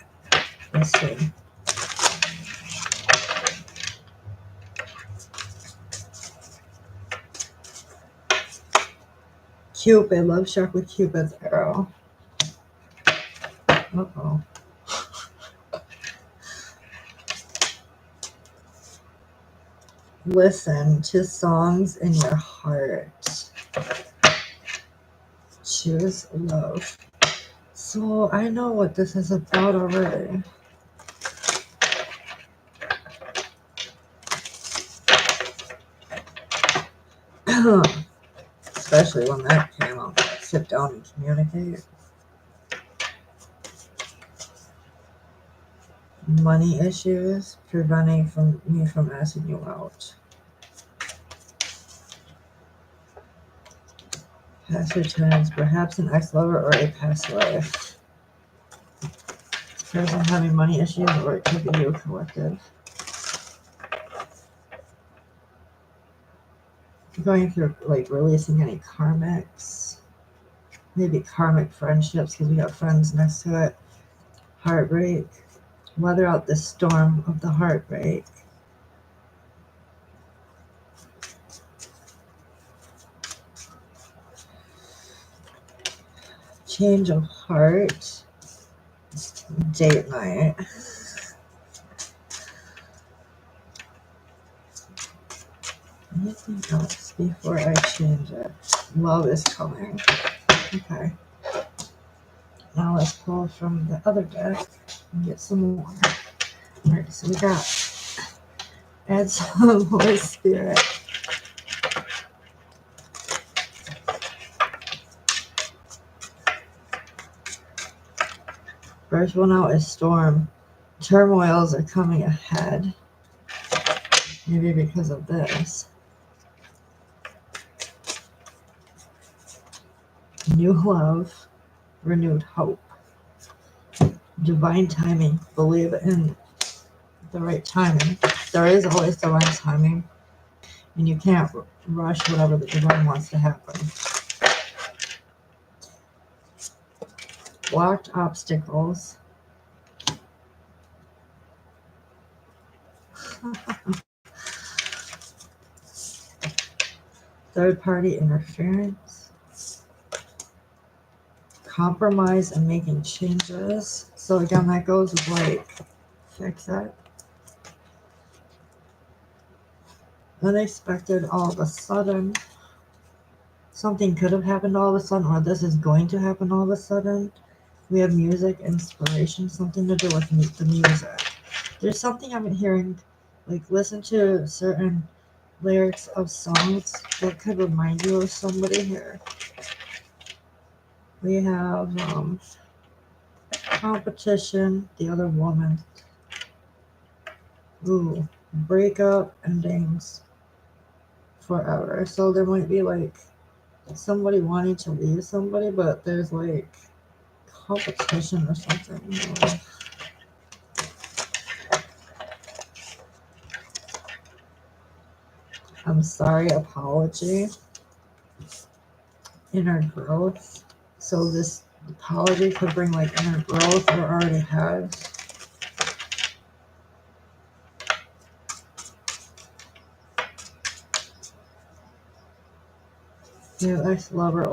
Let's see. Cupid, love shark with Cupid's arrow. Uh-oh. Listen to songs in your heart. Choose love. So I know what this is about already. Especially when that came out. Sit down and communicate. Money issues preventing me from asking you out. Past returns, perhaps an ex-lover or a past life. Person having money issues, or it could be you, collective. Going through, releasing any karmics. Maybe karmic friendships, because we got friends next to it. Heartbreak. Weather out the storm of the heartbreak. Change of heart. Date night. Anything else before I change it? Love is coming. Okay. Now let's pull from the other deck and get some more. Alright, so we got add some Holy Spirit. First one out is Storm. Turmoils are coming ahead. Maybe because of this. New love, renewed hope. Divine timing. Believe in the right timing. There is always divine timing. And you can't rush whatever the divine wants to happen. Blocked obstacles. Third party interference. Compromise and making changes. So again, that goes with like fix it. Unexpected all of a sudden. Something could have happened all of a sudden, or this is going to happen all of a sudden. We have music, inspiration, something to do with the music. There's something I'm hearing, like listen to certain lyrics of songs that could remind you of somebody here. We have competition, the other woman. Ooh, breakup, endings, forever. So there might be like somebody wanting to leave somebody, but there's like competition or something. You know? I'm sorry, apology. Inner growth. So this apology could bring like inner growth or already has. Your ex-lover,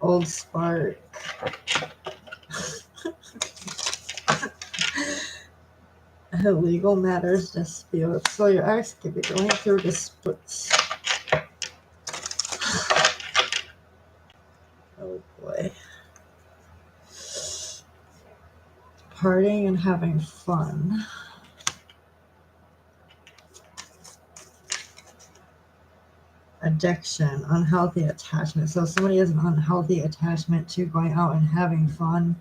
old spark. Legal matters dispute. So your ex could be going through disputes. Oh boy. Partying and having fun. Addiction, unhealthy attachment. So somebody has an unhealthy attachment to going out and having fun.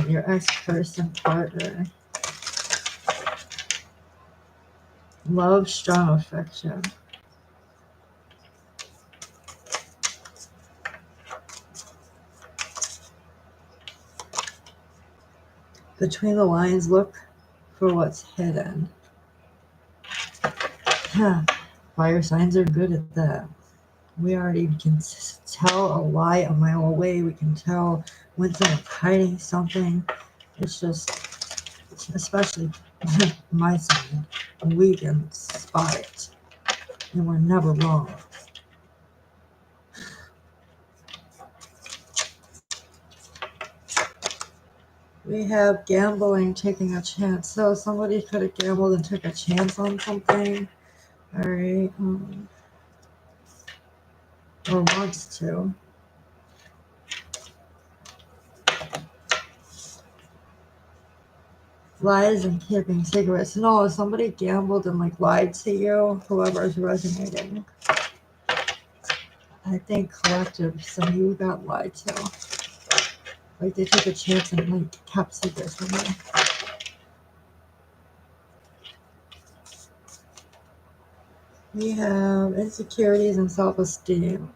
Your ex-person, partner. Love, strong affection. Between the lines, look for what's hidden. Fire signs are good at that. We already can tell a lie a mile away. We can tell when someone's hiding something. It's just, especially my sign, we can spot it. And we're never wrong. We have gambling, taking a chance. So somebody could have gambled and took a chance on something. All right. Or wants to. Lies and keeping secrets. No, somebody gambled and like lied to you. Whoever's resonating. I think collective, some of you got lied to. Like they took a chance and like kept secrets from you. We have insecurities and self-esteem.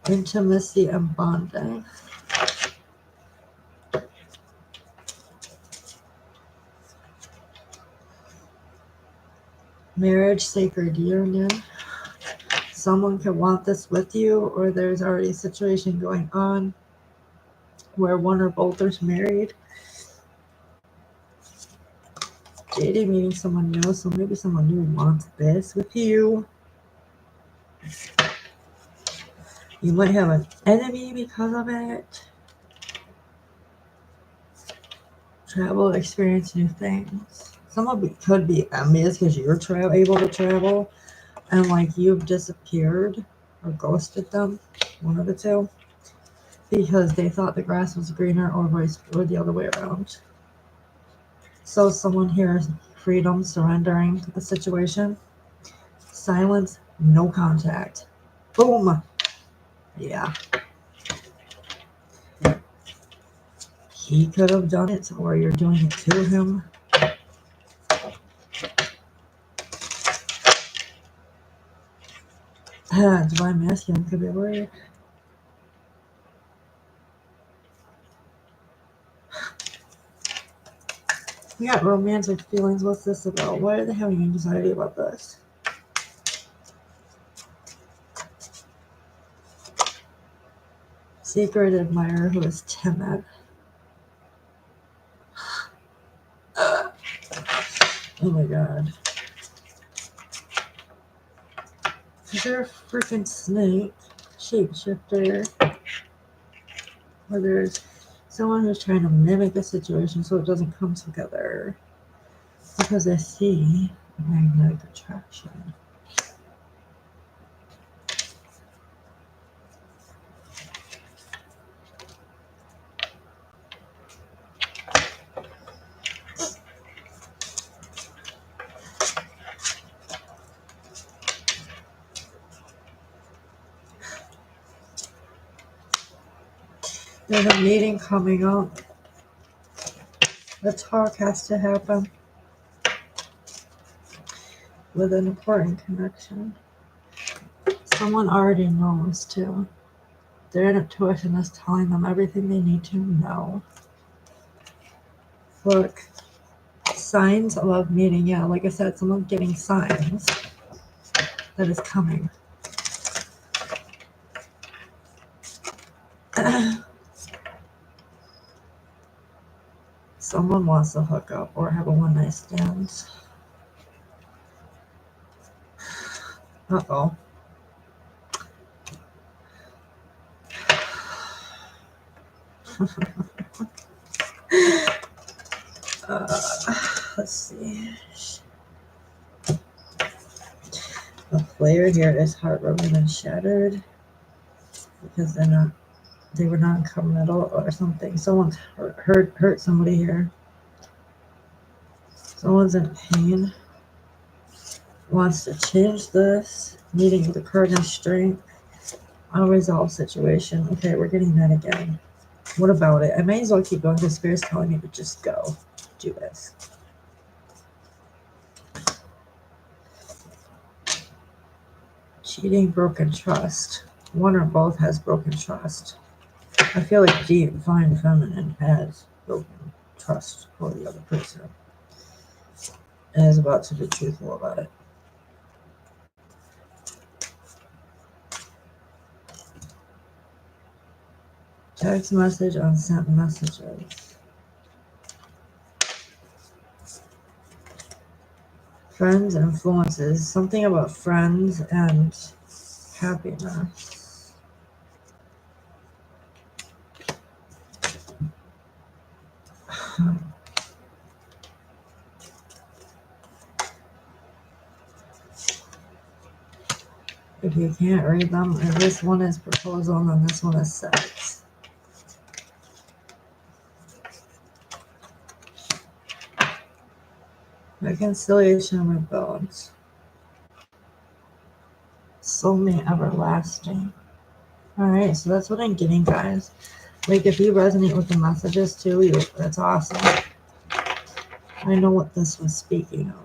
Intimacy and bonding. Marriage, sacred union. Someone could want this with you, or there's already a situation going on where one or both are married. Dating, meeting someone new, so maybe someone new wants this with you. You might have an enemy because of it. Travel, experience new things. Some of it could be envious because you're able to travel, and like you've disappeared or ghosted them, one of the two, because they thought the grass was greener or the other way around. So someone here is freedom, surrendering the situation. Silence, no contact. Boom. Yeah. He could have done it, or you're doing it to him. Divine masculine could be a word. We got romantic feelings. What's this about? Why are they having anxiety about this? Secret admirer who is timid. Oh my god. Is there a freaking snake? Shapeshifter. Or there's someone who's trying to mimic the situation so it doesn't come together. Because I see magnetic attraction. There's a meeting coming up. The talk has to happen with an important connection. Someone already knows too. Their intuition is telling them everything they need to know. Look, signs of meeting. Yeah, like I said, someone's getting signs that is coming. Someone wants to hook up or have a one-night stand. Uh-oh. Let's see. The player here is heartbroken and shattered because they were non-committal or something. Someone's hurt somebody here. Someone's in pain. Wants to change this. Meeting with the courage and strength. Unresolved situation. Okay, we're getting that again. What about it? I may as well keep going because Spirit's telling me to just go do this. Cheating, broken trust. One or both has broken trust. I feel like Divine Feminine has broken trust for the other person and is about to be truthful about it. Text message, unsent messages. Friends, influences. Something about friends and happiness. If you can't read them, and this one is proposal and then this one is sex. Reconciliation with bones. Soulmate everlasting. Alright, so that's what I'm getting, guys. Like, if you resonate with the messages too, that's awesome. I know what this was speaking of.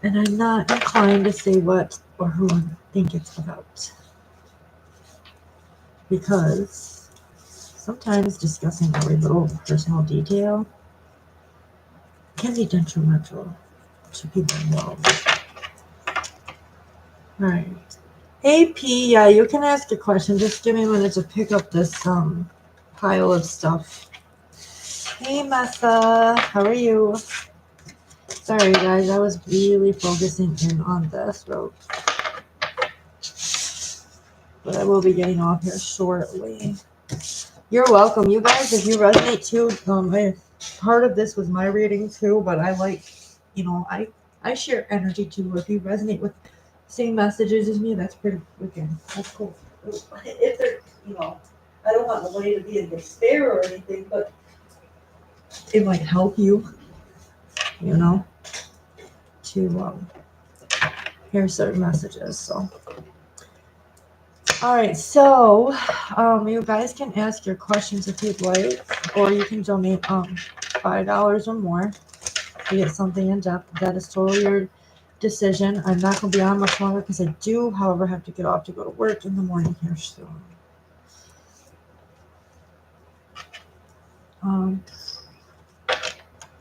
And I'm not inclined to say what or who I think it's about. Because sometimes discussing every little personal detail can be detrimental to people involved. Alright. Hey P, yeah, you can ask a question. Just give me a minute to pick up this pile of stuff. Hey Messa, how are you? Sorry guys, I was really focusing in on this rope. But I will be getting off here shortly. You're welcome. You guys, if you resonate too, part of this was my reading too, but I like, I share energy too. If you resonate with same messages as me, that's pretty freaking, that's cool. If they're, you know, I don't want nobody to be in despair or anything, but it might help you, you know, to hear certain messages. So, all right. So, you guys can ask your questions if you'd like, or you can donate $5 or more to get something in depth. That is totally your decision. I'm not going to be on much longer because I do, however, have to get off to go to work in the morning here soon.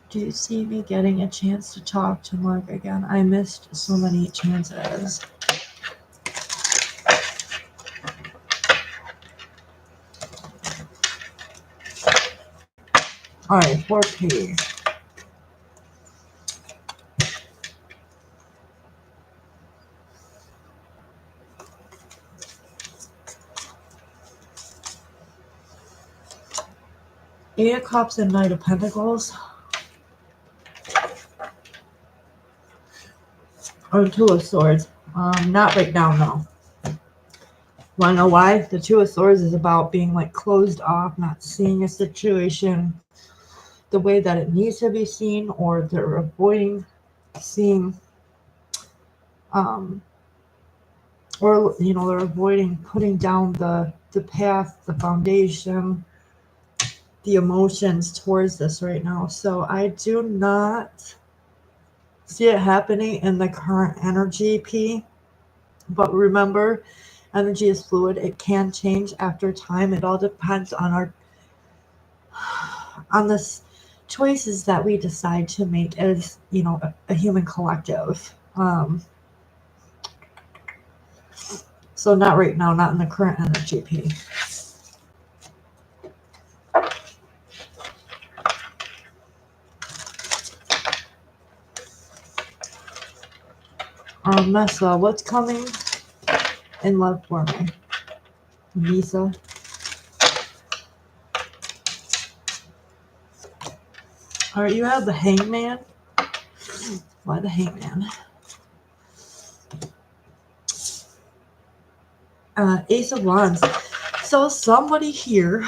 Do you see me getting a chance to talk to Mark again? I missed so many chances. All right, 4P. Eight of Cups and Knight of Pentacles. Or Two of Swords. Not right now, no. Want to know why? The Two of Swords is about being like closed off, not seeing a situation the way that it needs to be seen, or they're avoiding seeing, or you know, they're avoiding putting down the path, the foundation, the emotions towards this right now. So I do not see it happening in the current energy, P. But remember, energy is fluid. It can change after time. It all depends on the choices that we decide to make as, you know, a human collective. So not right now, not in the current energy, P. Messa, what's coming in love for me? Visa. All right, you have the Hangman. Why the Hangman? Ace of Wands. So somebody here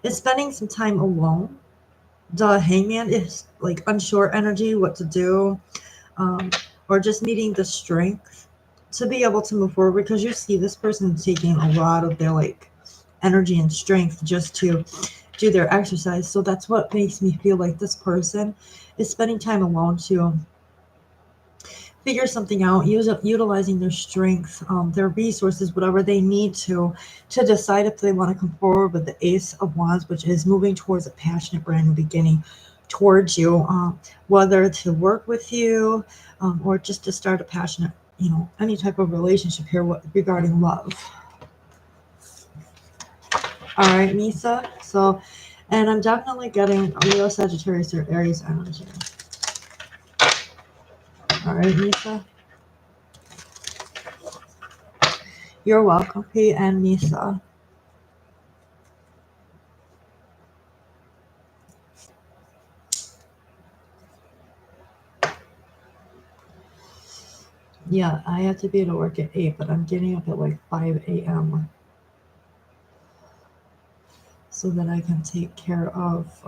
is spending some time alone. The Hangman is like unsure energy, what to do, or just needing the strength to be able to move forward, because you see this person taking a lot of their like energy and strength just to do their exercise. So that's what makes me feel like this person is spending time alone to figure something out, utilizing their strength, their resources, whatever they need to decide if they want to come forward with the Ace of Wands, which is moving towards a passionate brand new beginning towards you, whether to work with you, or just to start a passionate, you know, any type of relationship here regarding love. All right, Misa. So, and I'm definitely getting Leo, Sagittarius, or Aries energy. All right, Misa. You're welcome, P and Misa. Yeah, I have to be to work at 8, but I'm getting up at like 5 a.m. so that I can take care of,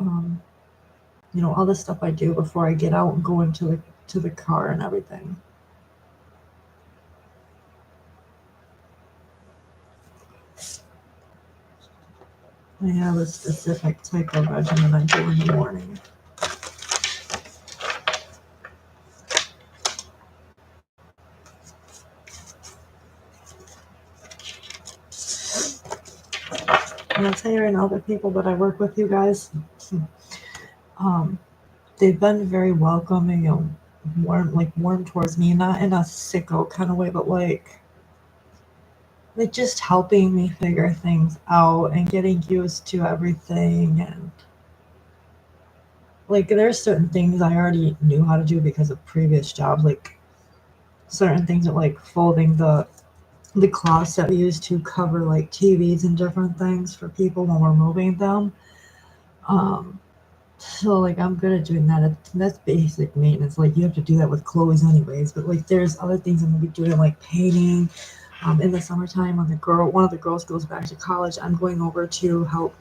you know, all the stuff I do before I get out and go into the car and everything. I have a specific type of regimen I do in the morning. And I'll tell you right now, the people that I work with, you guys, they've been very welcoming and warm towards me, not in a sicko kind of way, but like just helping me figure things out and getting used to everything. And like there's certain things I already knew how to do because of previous jobs, like certain things like folding the cloths that we use to cover like TVs and different things for people when we're moving them. So like I'm good at doing that. That's basic maintenance. Like you have to do that with clothes anyways. But like there's other things I'm gonna be doing, like painting. In the summertime, when one of the girls goes back to college, I'm going over to help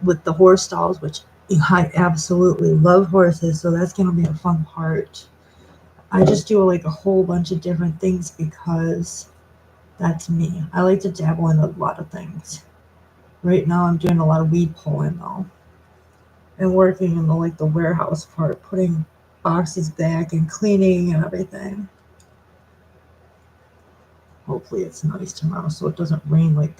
with the horse stalls, which I absolutely love horses. So that's gonna be a fun part. I just do like a whole bunch of different things because that's me. I like to dabble in a lot of things. Right now, I'm doing a lot of weed pulling though, and working in the warehouse part, putting boxes back and cleaning and everything. Hopefully, it's nice tomorrow so it doesn't rain like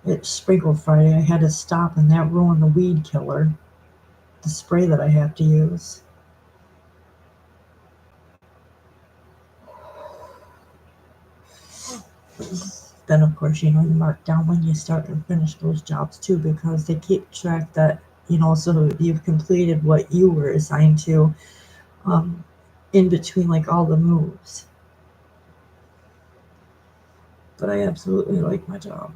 it sprinkled Friday. I had to stop, and that ruined the weed killer, the spray that I have to use. Then, of course, you mark down when you start and finish those jobs too, because they keep track that, so that you've completed what you were assigned to, um, in between like all the moves. But I absolutely like my job.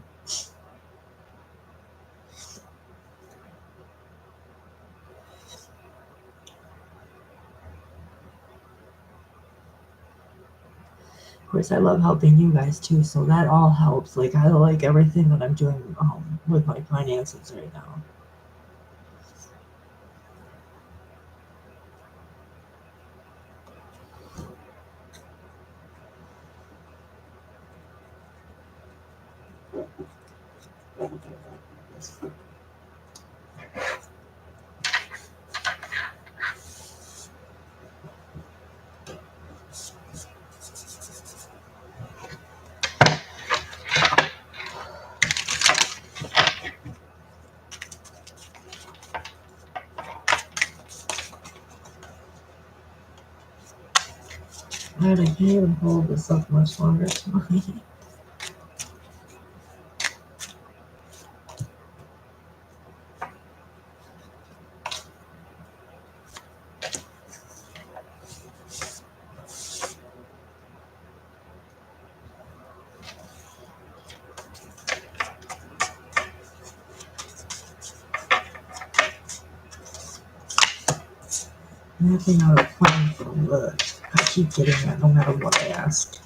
Of course, I love helping you guys too, so that all helps. Like I like everything that I'm doing with my finances right now. Man, I can't even hold this up much longer. Nothing out of plan from the. I keep getting that no matter what I ask.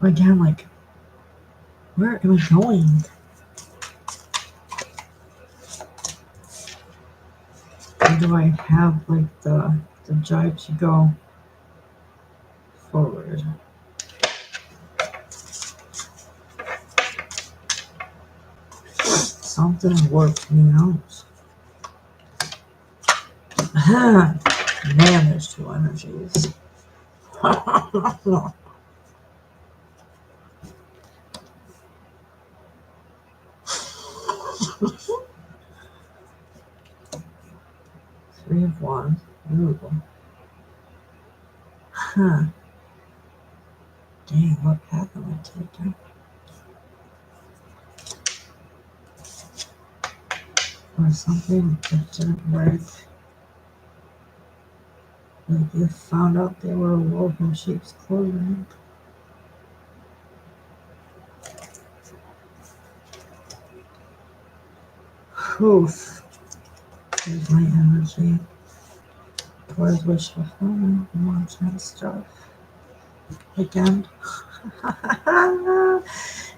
Again, like, where am I going? Or do I have like the drive to go forward? Something worked me out. Man, there's two energies. 3 of Wands. Ooh. Huh. Dang, what path am I taking? Or something that didn't work. Like you found out they were a wolf in sheep's clothing. Oof. There's my energy. Towards wish fulfillment, wanting stuff. Again.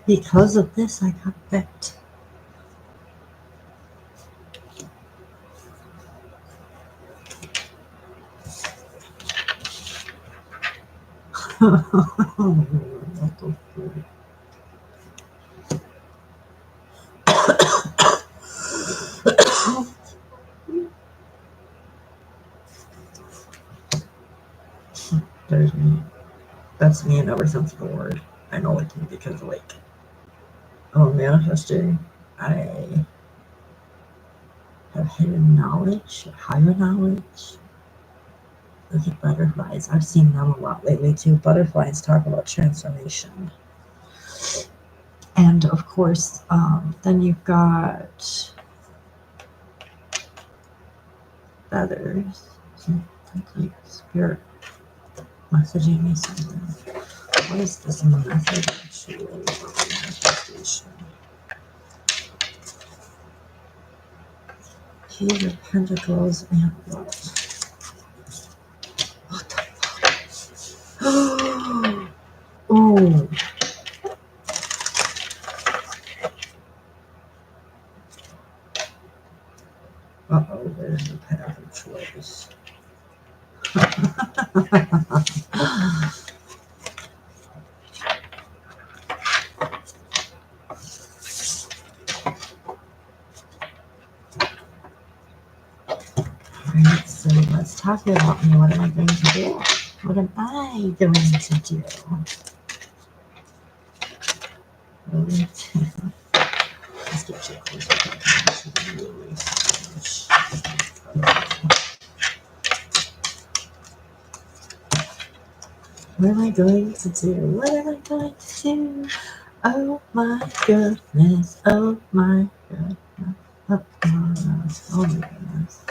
Because of this, I got bit. There's me. That's me in every sense of the word. I know it because, like, manifesting. I have hidden knowledge, higher knowledge. Look at butterflies. I've seen them a lot lately too. Butterflies talk about transformation. And of course, then you've got feathers. So that's like spirit messaging me something. What is this method actually for manifestation? King of Pentacles and what? What the fuck? Oh. Uh-oh, there's the path of choice. Alright, so let's talk about me. What am I going to do? What am I going to do? Let's get you closer. What am I going to do? What am I going to do? Oh my goodness. Oh my goodness. Oh my goodness. Oh my goodness.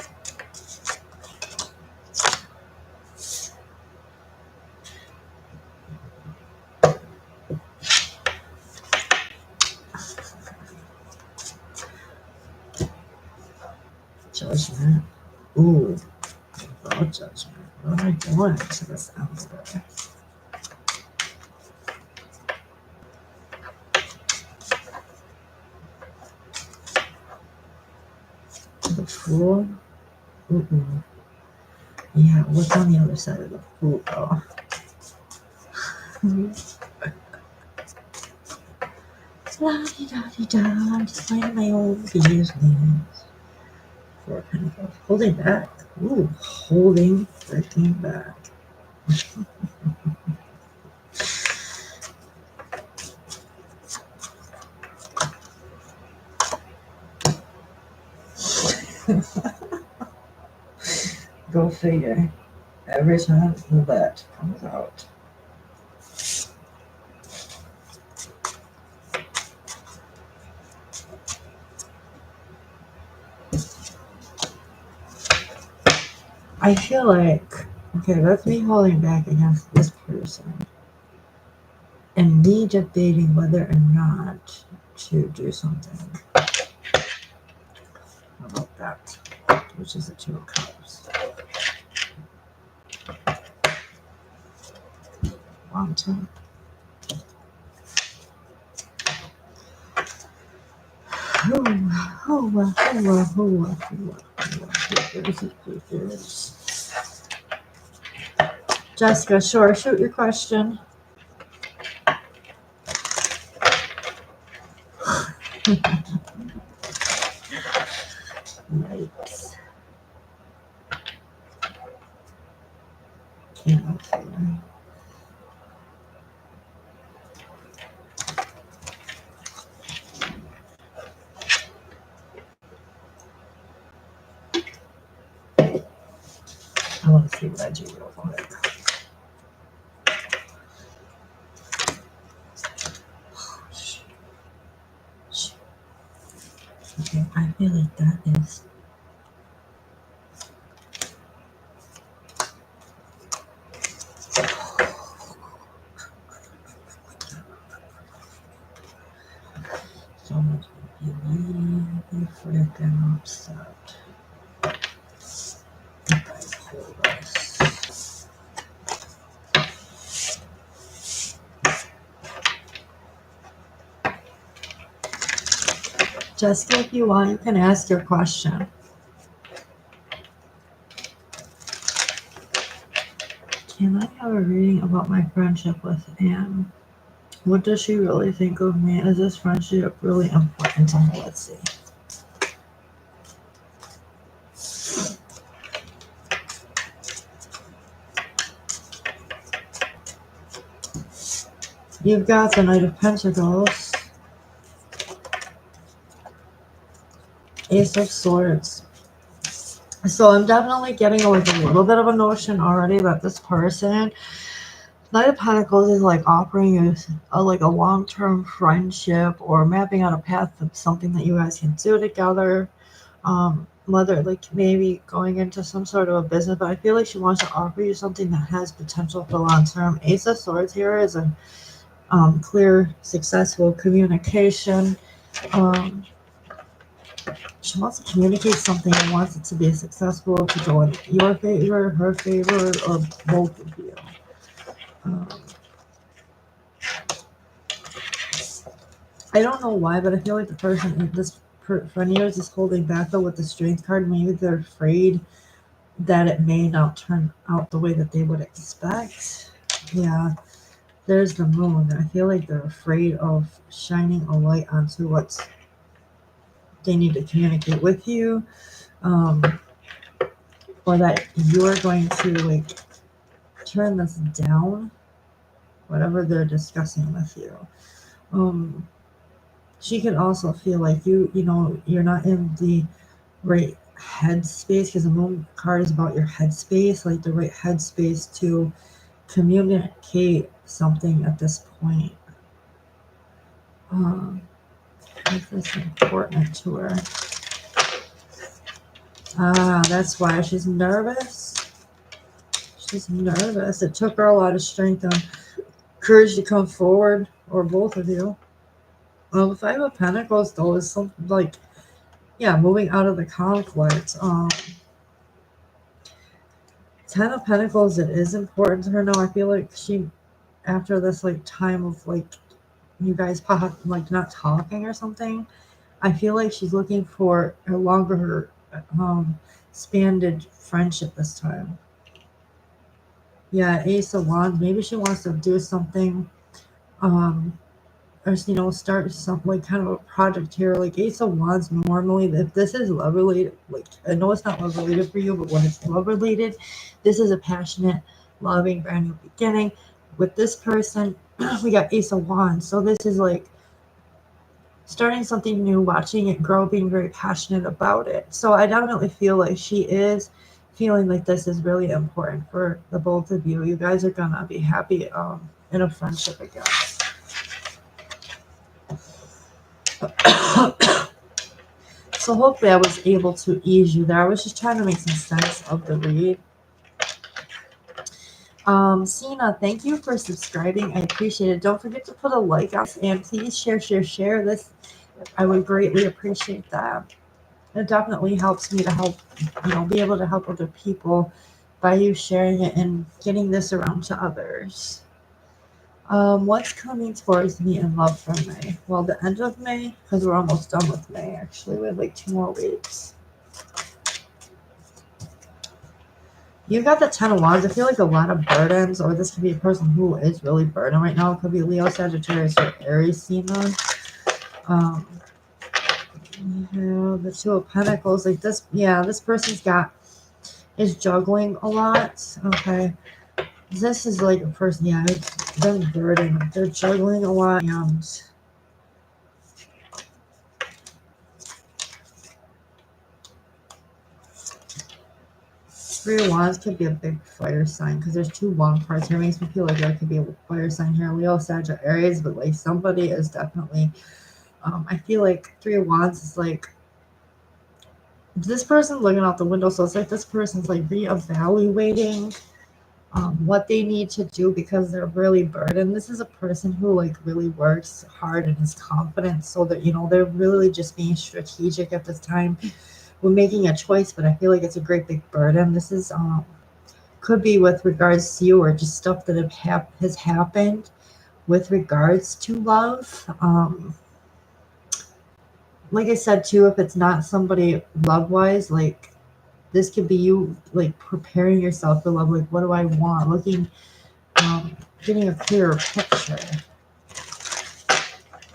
Judgment. Ooh. About judgment. What am I doing to this emperor? The Fool? Mm-mm. Yeah, what's on the other side of the Fool, though? La-di-da-di-da, I'm just minding my own business. Four Pentacles. Holding back. Ooh, holding freaking back. Go figure. Every time that comes out. I feel like, okay, that's me holding back against this person and me debating whether or not to do something about that, which is the Two of Cups. Long time. Jessica, sure, shoot your question. Yikes. Can't figure. I want to see Reggie real quick. Okay, I feel like that is someone's really freaking upset. Jessica, if you want, you can ask your question. Can I have a reading about my friendship with Anne? What does she really think of me? Is this friendship really important to her? Let's see. You've got the Knight of Pentacles, Ace of Swords. So I'm definitely getting like a little bit of a notion already that this person, Knight of Pentacles, is like offering you like a long-term friendship or mapping out a path of something that you guys can do together. whether like maybe going into some sort of a business, but I feel like she wants to offer you something that has potential for long term. Ace of Swords here is a clear, successful communication. Um, she wants to communicate something and wants it to be successful, to go in your favor, her favor, or both of you. I don't know why, but I feel like the person, this friend of yours is holding back though with the Strength card. Maybe they're afraid that it may not turn out the way that they would expect. Yeah, there's the moon. I feel like they're afraid of shining a light onto what they need to communicate with you, or that you're going to like turn this down, whatever they're discussing with you. She can also feel like you're not in the right headspace, because the moon card is about your headspace, like the right headspace to communicate something at this point. If it's important to her. That's why she's nervous. She's nervous. It took her a lot of strength and courage to come forward, or both of you. The Five of Pentacles, though, is something like, yeah, moving out of the conflict. Ten of Pentacles, it is important to her now. I feel like she, after this like time of like you guys like not talking or something, I feel like she's looking for a longer spanned friendship this time. Yeah, Ace of Wands. Maybe she wants to do something, or start some like kind of a project here. Like Ace of Wands, normally if this is love related, like I know it's not love related for you, but when it's love related, this is a passionate, loving, brand new beginning. With this person, we got Ace of Wands, so this is like starting something new, watching it grow, being very passionate about it. So I definitely feel like she is feeling like this is really important for the both of you. You guys are gonna be happy in a friendship again. So hopefully I was able to ease you there. I was just trying to make some sense of the read. Sina, thank you for subscribing. I appreciate it. Don't forget to put a like on, and please share this. I would greatly appreciate that. It definitely helps me to help, be able to help other people by you sharing it and getting this around to others. What's coming towards me in love from May? Well, the end of May, because we're almost done with May, actually. We have like 2 more weeks. You got the 10 of Wands. I feel like a lot of burdens, or this could be a person who is really burdened right now. It could be Leo, Sagittarius, or Aries, Sina. The 2 of Pentacles, like this, yeah, this person's is juggling a lot. Okay. This is like a person, yeah, they're burdened. They're juggling a lot, and Three of Wands could be a big fire sign, because there's 2 Wand cards here. It makes me feel like there could be a fire sign here. Leo, Sagittarius, Aries, but like somebody is definitely, I feel like 3 of Wands is like, this person's looking out the window, so it's like this person's like reevaluating what they need to do because they're really burdened. This is a person who like really works hard and is confident, so that they're really just being strategic at this time. We're making a choice, but I feel like it's a great big burden. This is could be with regards to you, or just stuff that has happened with regards to love. Like I said too, if it's not somebody love wise, like this could be you like preparing yourself for love. Like, what do I want? Looking, getting a clearer picture.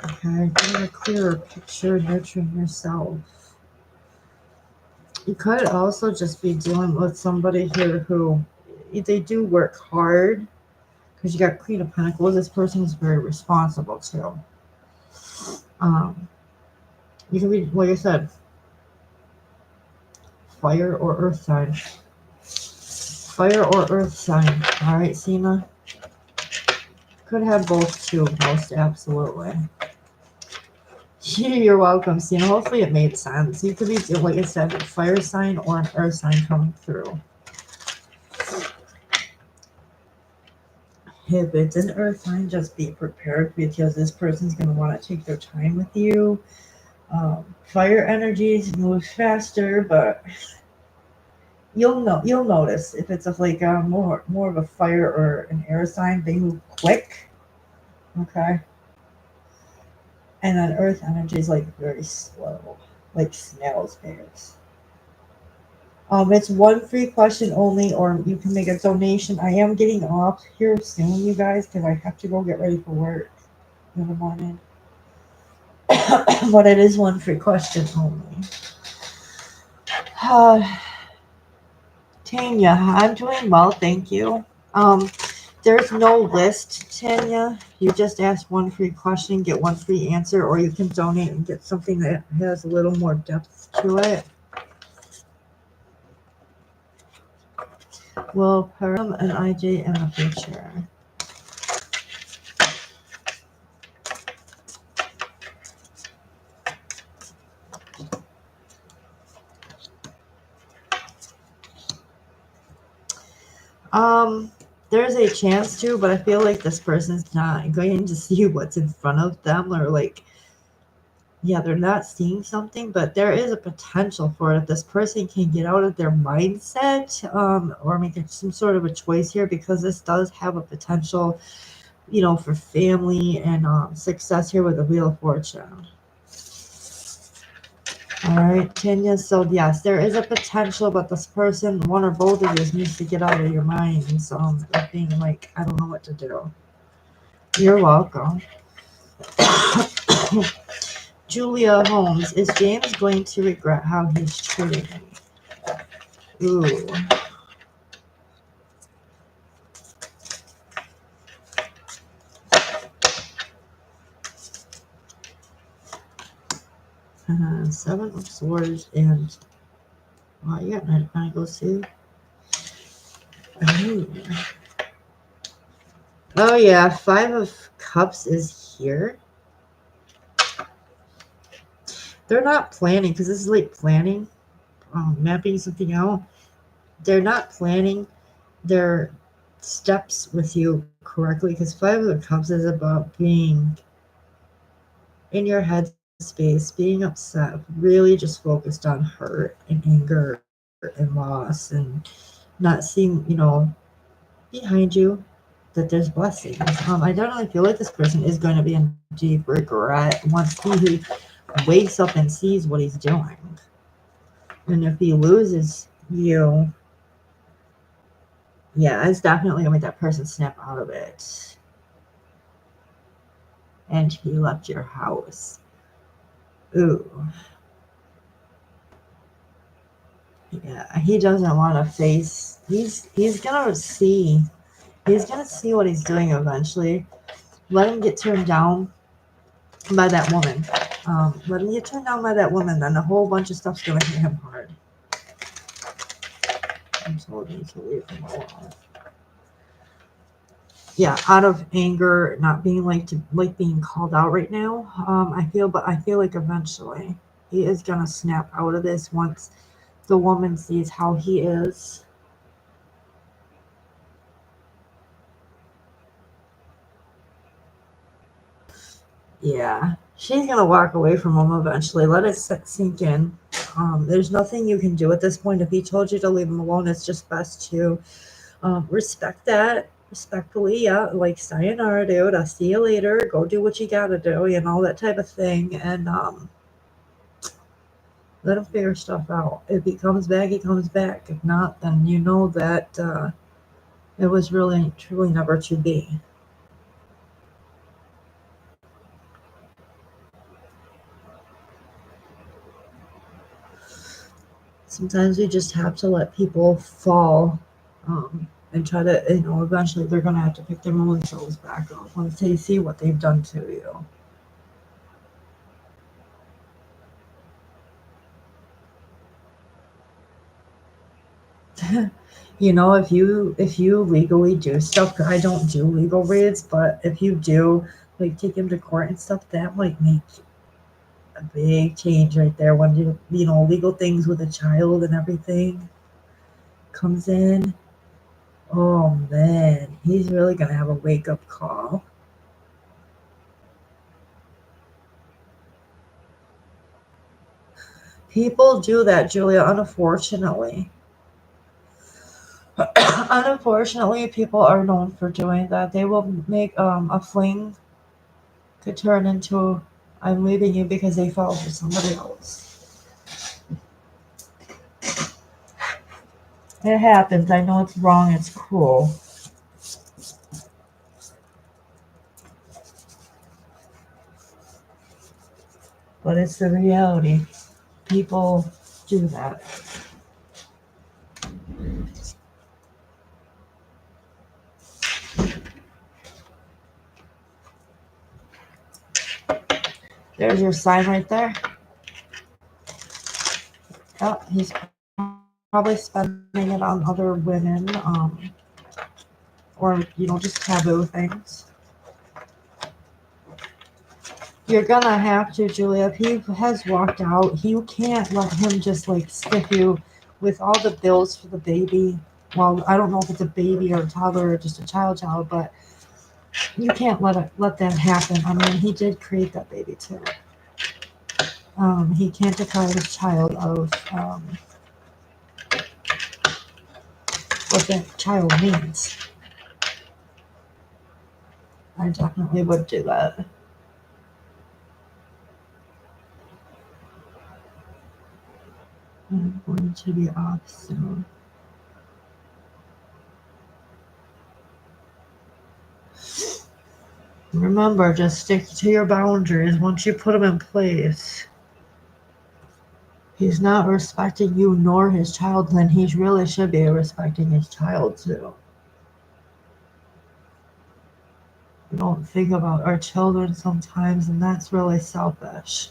Okay, getting a clearer picture, nurturing yourself. You could also just be dealing with somebody here who they do work hard, because you got Queen of Pentacles. This person is very responsible too. You can be, like I said, fire or earth sign. Fire or earth sign. All right, Sina. Could have both too, most absolutely. You're welcome, Cena. Hopefully it made sense. You could be, like I said, a fire sign or an earth sign coming through. If it's an earth sign, just be prepared because this person's going to want to take their time with you. Fire energies move faster, but you'll notice if it's like more of a fire or an air sign, they move quick. Okay. And then earth energy is like very slow, like snail's pace. It's one free question only, or you can make a donation. I am getting off here soon, you guys, because I have to go get ready for work in the morning. But it is one free question only. Tanya, I'm doing well, thank you. There's no list, Tanya. You just ask one free question, get one free answer, or you can donate and get something that has a little more depth to it. Will Param and IJ in the future? There's a chance to, but I feel like this person's not going to see what's in front of them, or like, yeah, they're not seeing something, but there is a potential for it if this person can get out of their mindset, or make some sort of a choice here, because this does have a potential, for family and success here with the Wheel of Fortune. All right, Tanya. So yes, there is a potential, but this person, one or both of you, needs to get out of your minds. Being like, I don't know what to do. You're welcome. Julia Holmes, is James going to regret how he's treating me? Ooh. Seven of Swords and wow, you got Knight of Pentacles too. Ooh. Oh yeah, Five of Cups is here. They're not planning, because this is like planning, mapping something out. They're not planning their steps with you correctly, because Five of the Cups is about being in your head space, being upset, really just focused on hurt and anger and loss, and not seeing, behind you that there's blessings. I definitely feel like this person is going to be in deep regret once he wakes up and sees what he's doing. And if he loses you, yeah, it's definitely going to make that person snap out of it. And he left your house. Ooh. Yeah, he doesn't want to face, he's going to see what he's doing eventually. Let him get turned down by that woman. Let him get turned down by that woman, then a whole bunch of stuff's going to hit him hard. I'm told me to leave him alone. Yeah, out of anger, not being like being called out right now. I feel like eventually he is gonna snap out of this once the woman sees how he is. Yeah, she's gonna walk away from him eventually. Let it sink in. There's nothing you can do at this point. If he told you to leave him alone, it's just best to respect that. Respectfully, yeah, like sayonara, dude. I'll see you later. Go do what you gotta do, that type of thing, and let him figure stuff out. If he comes back, he comes back. If not, then you know that it was really, truly never to be. Sometimes we just have to let people fall, and try to, eventually they're going to have to pick their themselves back up once they see what they've done to you. If you legally do stuff, I don't do legal reads, but if you do, like, take him to court and stuff, that might make a big change right there when legal things with a child and everything comes in. Oh man, he's really gonna have a wake up call. People do that, Julia, unfortunately. Unfortunately, people are known for doing that. They will make a fling could turn into I'm leaving you because they fell for somebody else. It happens. I know it's wrong, it's cruel. But it's the reality. People do that. There's your sign right there. Oh, he's probably spending it on other women, or just taboo things. You're gonna have to, Julia. If he has walked out, you can't let him just like stick you with all the bills for the baby. Well, I don't know if it's a baby or a toddler or just a child, but you can't let that happen. I mean, he did create that baby too. He can't deprive his child of what that child needs. I definitely would do that. I'm going to be off soon. Remember, just stick to your boundaries once you put them in place. He's not respecting you nor his child, then he really should be respecting his child too. We don't think about our children sometimes, and that's really selfish.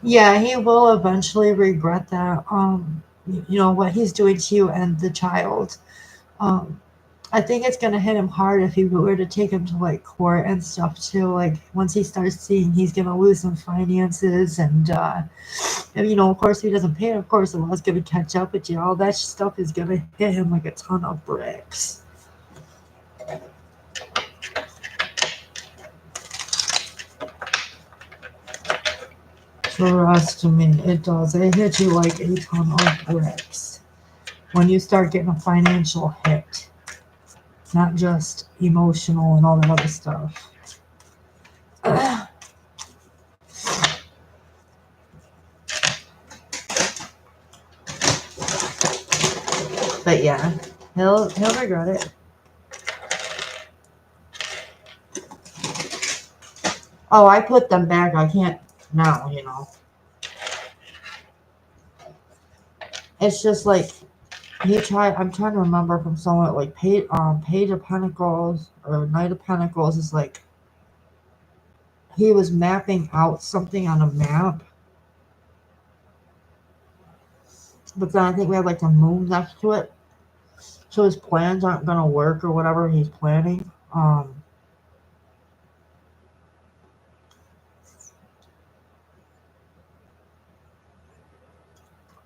Yeah, he will eventually regret that. What he's doing to you and the child. Um, I think it's gonna hit him hard if you were to take him to like court and stuff too. Like once he starts seeing he's gonna lose some finances and of course if he doesn't pay, of course the law's gonna catch up with you. All that stuff is gonna hit him like a ton of bricks. Trust me, it does. It hits you like a ton of bricks when you start getting a financial hit, not just emotional and all that other stuff. But yeah, he'll regret it. Oh, I put them back. I can't now. It's just like I'm trying to remember from someone like Page of Pentacles or Knight of Pentacles is like he was mapping out something on a map. But then I think we have like the moon next to it. So his plans aren't gonna work or whatever he's planning.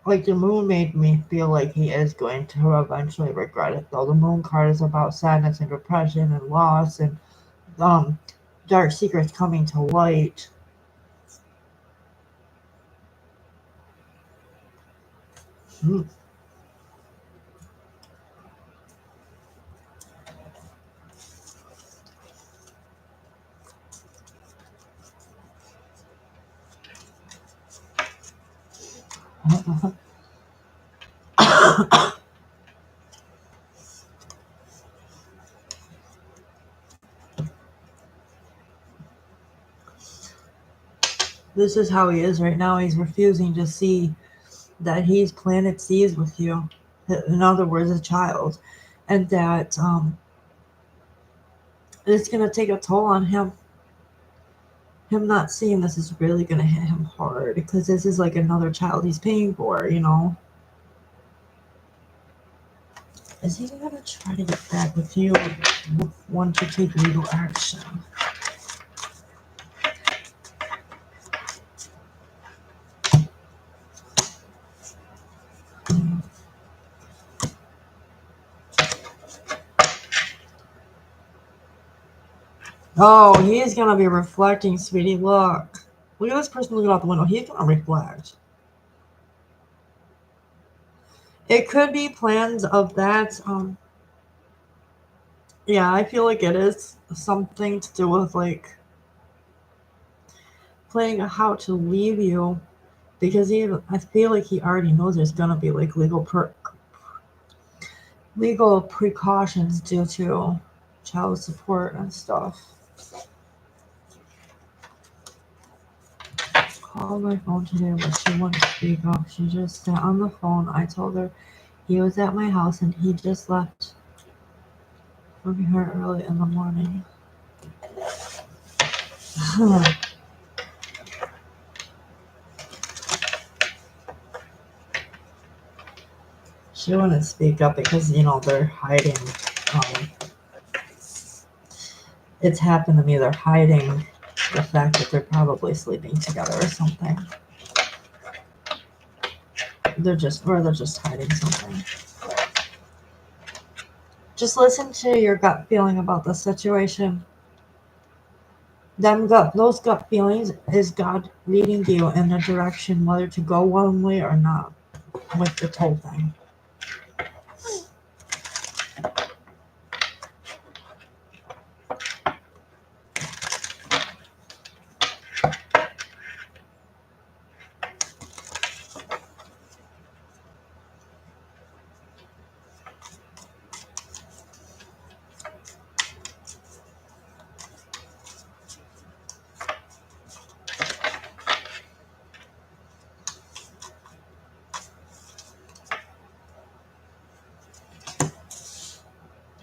Like the moon made me feel like he is going to eventually regret it though. The moon card is about sadness and depression and loss and um dark secrets coming to light. Hmm. This is how he is right now. He's refusing to see that he's planted seeds with you. In other words, a child, and that it's going to take a toll on him. Him not seeing this is really going to hit him hard because this is like another child he's paying for, you know. Is he going to try to get back with you? Want to take legal action? Oh, he's going to be reflecting, sweetie. Look. Look at this person looking out the window. He's going to reflect. It could be plans of that. Yeah, I feel like it is something to do with like planning how to leave you, because I feel like he already knows there's gonna be like legal precautions due to child support and stuff. Called my phone today, but she wouldn't speak up. She just sat on the phone. I told her he was at my house and he just left from here early in the morning. She wouldn't speak up because, you know, they're hiding. It's happened to me. They're hiding the fact that they're probably sleeping together or something. They're just hiding something. Just listen to your gut feeling about the situation. Those gut feelings is God leading you in a direction, whether to go one way or not with this whole thing.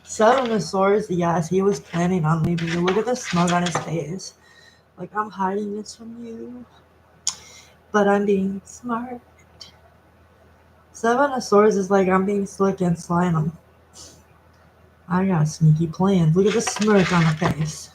Seven of Swords, yes, he was planning on leaving you. Look at the smug on his face. Like, I'm hiding this from you, but I'm being smart. Seven of Swords is like, I'm being slick and slime. I got sneaky plans. Look at the smirk on her face.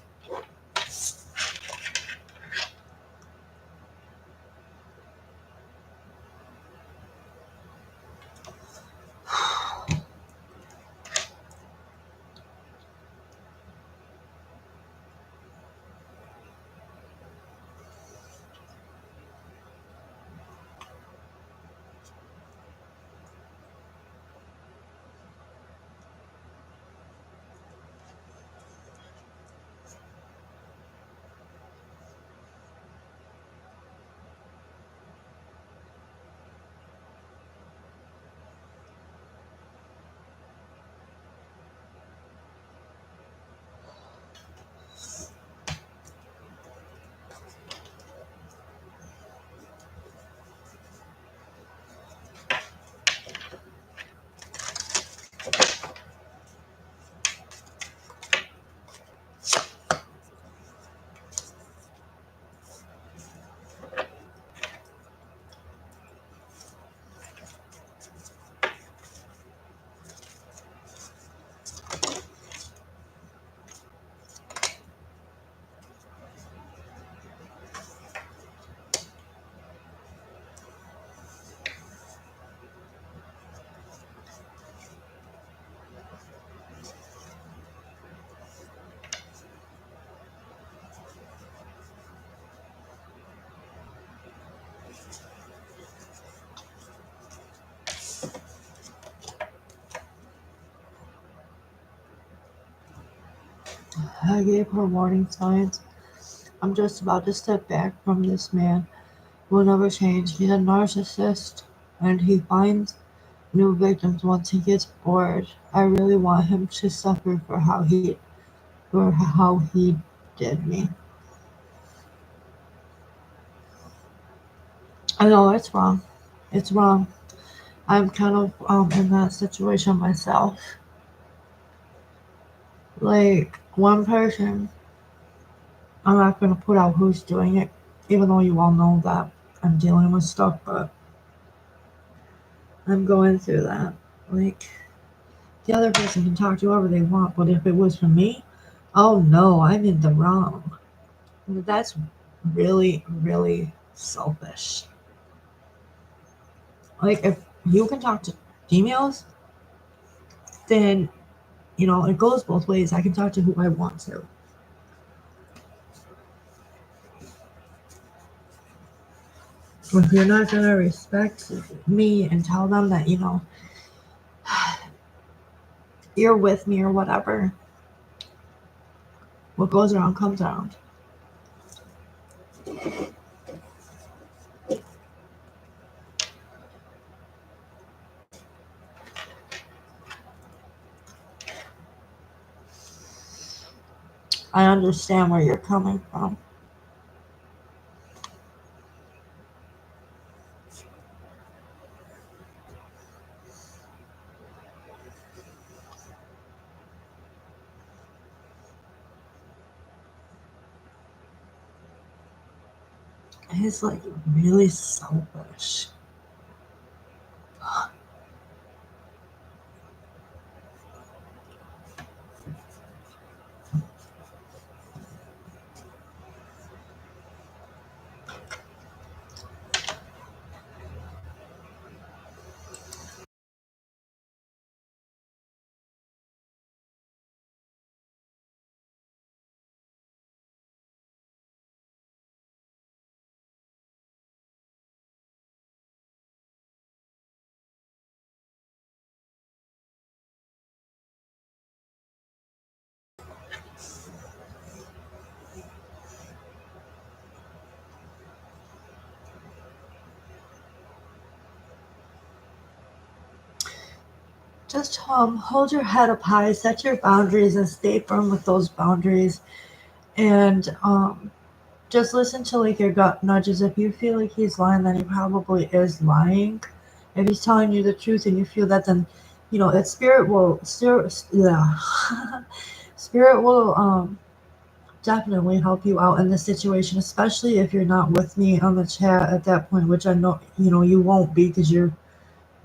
I gave her warning signs. I'm just about to step back from this man. Will never change. He's a narcissist, and he finds new victims once he gets bored. I really want him to suffer for how he did me. I know it's wrong. It's wrong. I'm kind of in that situation myself. Like one person, I'm not gonna put out who's doing it, even though you all know that I'm dealing with stuff, but I'm going through that. Like the other person can talk to whoever they want, but if it was for me, oh no, I'm in the wrong. That's really, really selfish. Like if you can talk to females, then it goes both ways. I can talk to who I want to. If you're not gonna respect me and tell them that you're with me or whatever, what goes around comes around. I understand where you're coming from. It's like really selfish. Just hold your head up high, set your boundaries, and stay firm with those boundaries. And just listen to like your gut nudges. If you feel like he's lying, then he probably is lying. If he's telling you the truth and you feel that, then that yeah, spirit will definitely help you out in this situation, especially if you're not with me on the chat at that point, which I know you won't be because you're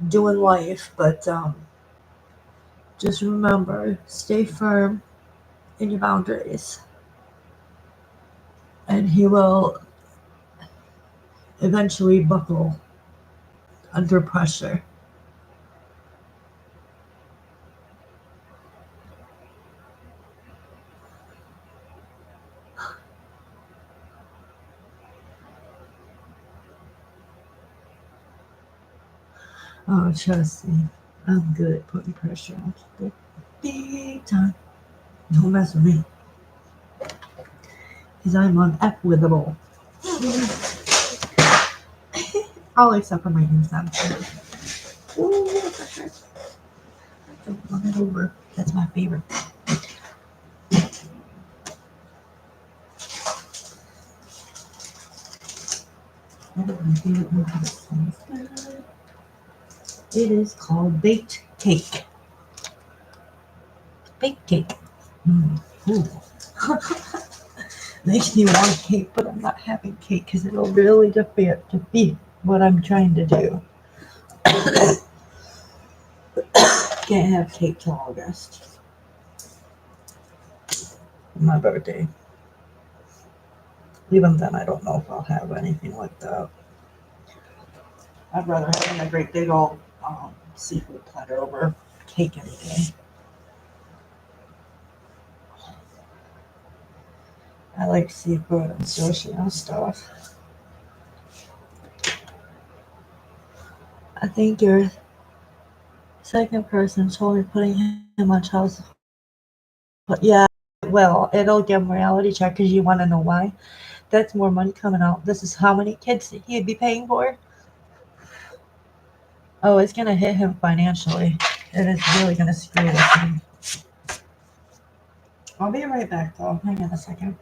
doing life. But just remember, stay firm in your boundaries, and he will eventually buckle under pressure. Oh, trust me, I'm good at putting pressure on people. Big time. Don't mess with me, because I'm unequitable. All except for my incense. Ooh, don't run it over. That's my favorite. It is called baked cake. Baked cake. Ooh. Makes me want cake, but I'm not having cake because it'll really defeat what I'm trying to do. Can't have cake till August. My birthday. Even then, I don't know if I'll have anything like that. I'd rather have a great big old seafood platter over cake any day. I like seafood and sushi and stuff. I think your second person told me putting him on child support. But yeah, well, it'll give him a reality check because you want to know why. That's more money coming out. This is how many kids he'd be paying for. Oh, it's gonna hit him financially. It is really gonna screw with him. I'll be right back though. Hang on a second.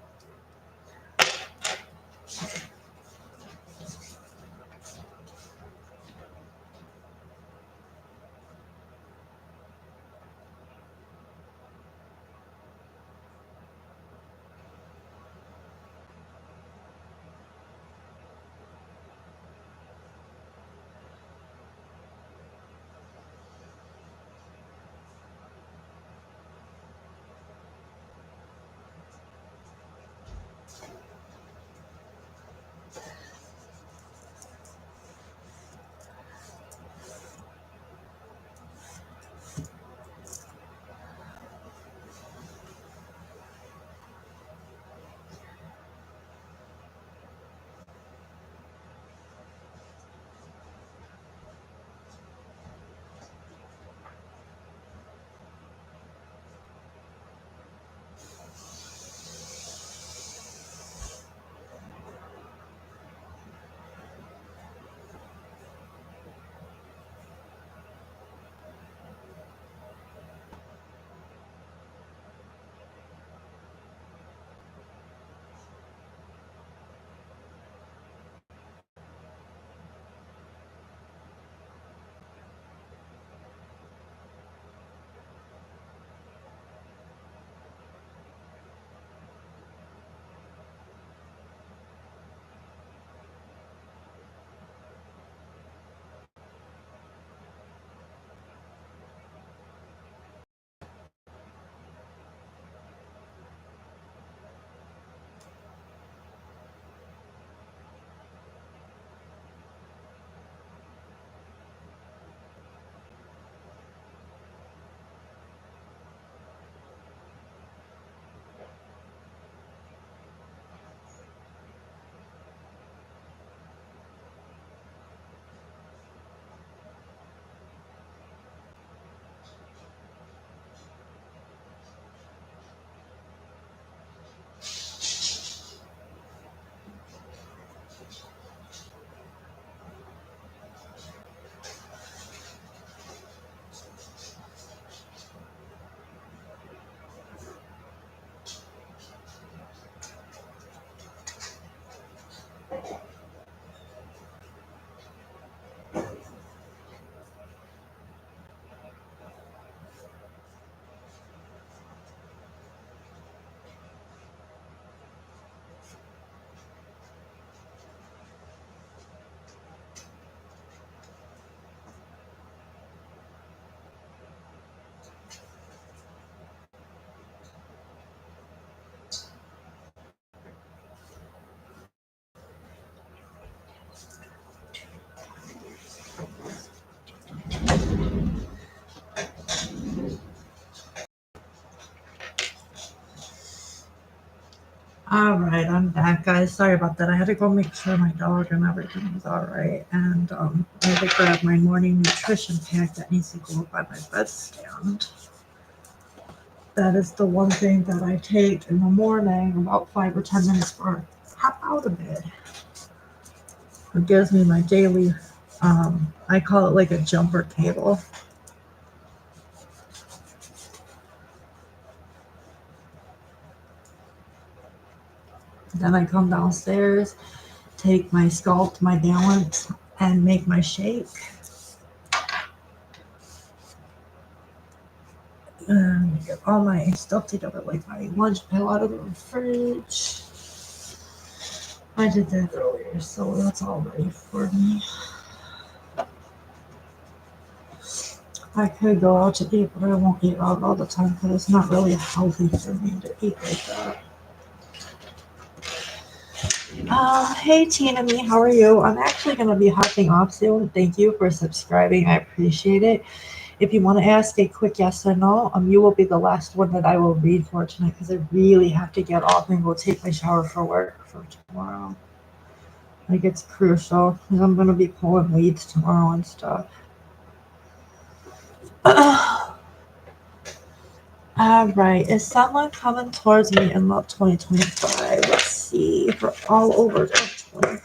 All right, I'm back, guys. Sorry about that. I had to go make sure my dog and everything was all right, and I had to grab my morning nutrition pack that needs to go up by my bedstand. That is the one thing that I take in the morning, about 5 or 10 minutes before I hop out of bed. It gives me my daily. I call it like a jumper cable. Then I come downstairs, take my Sculpt, my Balance, and make my shake. And get all my stuff together, like my lunch pail out of the fridge. I did that earlier, so that's all ready for me. I could go out to eat, but I won't eat out all the time because it's not really healthy for me to eat like that. Hey Tina Me, how are you? I'm actually going to be hopping off soon. Thank you for subscribing. I appreciate it. If you want to ask a quick yes or no, you will be the last one that I will read for tonight because I really have to get off and go take my shower for work for tomorrow. Like it's crucial because I'm going to be pulling weeds tomorrow and stuff. All right, is someone coming towards me in love 2025? Let's see, for all over 2025.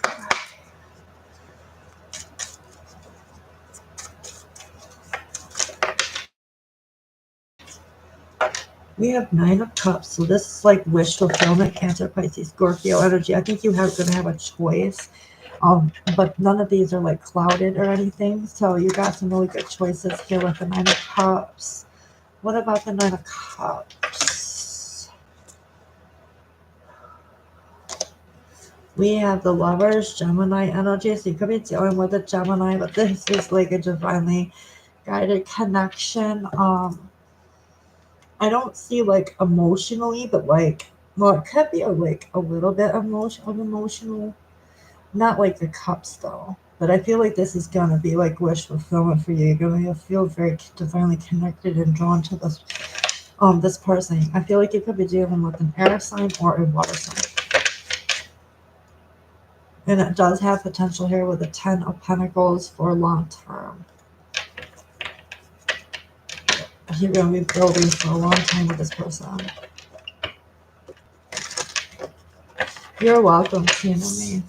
We have 9 of Cups, so this is like wish fulfillment, Cancer, Pisces, Scorpio energy. I think you have going to have a choice, but none of these are like clouded or anything. So you got some really good choices here with the 9 of Cups. What about the 9 of Cups? We have the Lovers, Gemini energy. So you could be dealing with a Gemini, but this is like a divinely guided connection. I don't see like emotionally, but like, well, it could be like a little bit emotional, not like the cups though. But I feel like this is gonna be like wish fulfillment for you. You're gonna feel very divinely connected and drawn to this person. I feel like you could be dealing with an air sign or a water sign. And it does have potential here with the 10 of Pentacles for long term. You're going to be building for a long time with this person. You're welcome, Tina Me.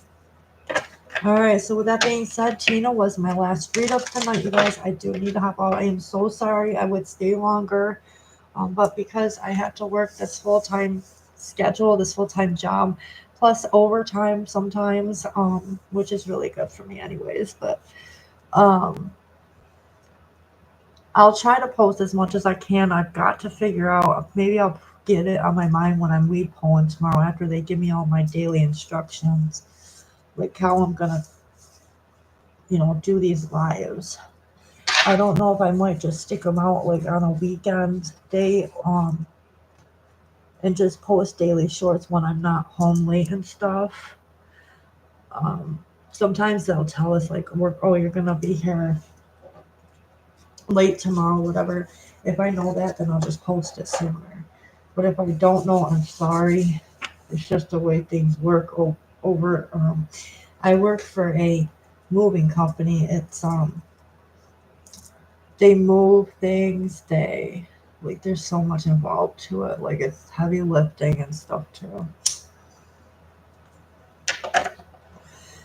All right, so with that being said, Tina was my last read of tonight, you guys. I do need to hop out. I am so sorry. I would stay longer, but because I had to work this full-time schedule, this full-time job, plus overtime sometimes, which is really good for me anyways. But I'll try to post as much as I can. I've got to figure out, maybe I'll get it on my mind when I'm weed pulling tomorrow after they give me all my daily instructions, like how I'm gonna, do these lives. I don't know if I might just stick them out like on a weekend day, and just post daily shorts when I'm not home late and stuff. Sometimes they'll tell us like, you're gonna be here late tomorrow, whatever. If I know that, then I'll just post it sooner. But if I don't know, I'm sorry. It's just the way things work over. I work for a moving company. It's they move things. There's so much involved to it. Like it's heavy lifting and stuff too.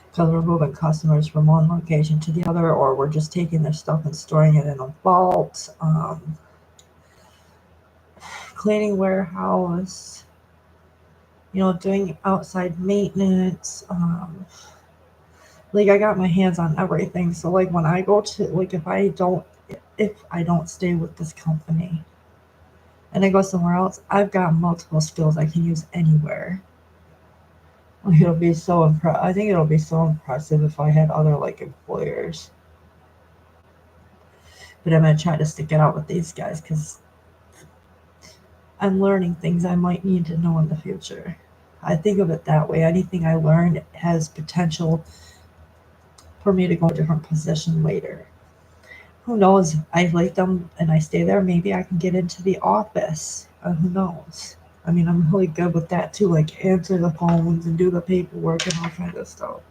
Because we're moving customers from one location to the other, or we're just taking their stuff and storing it in a vault. Cleaning warehouse, doing outside maintenance. Like I got my hands on everything. So like when I go to, like if I don't stay with this company and I go somewhere else, I've got multiple skills I can use anywhere. Like it'll be so I think it'll be so impressive if I had other like employers. But I'm gonna try to stick it out with these guys because I'm learning things I might need to know in the future. I think of it that way. Anything I learn has potential for me to go a different position later. Who knows? I like them and I stay there. Maybe I can get into the office. Who knows? I mean, I'm really good with that too, like answer the phones and do the paperwork and all kinds of stuff.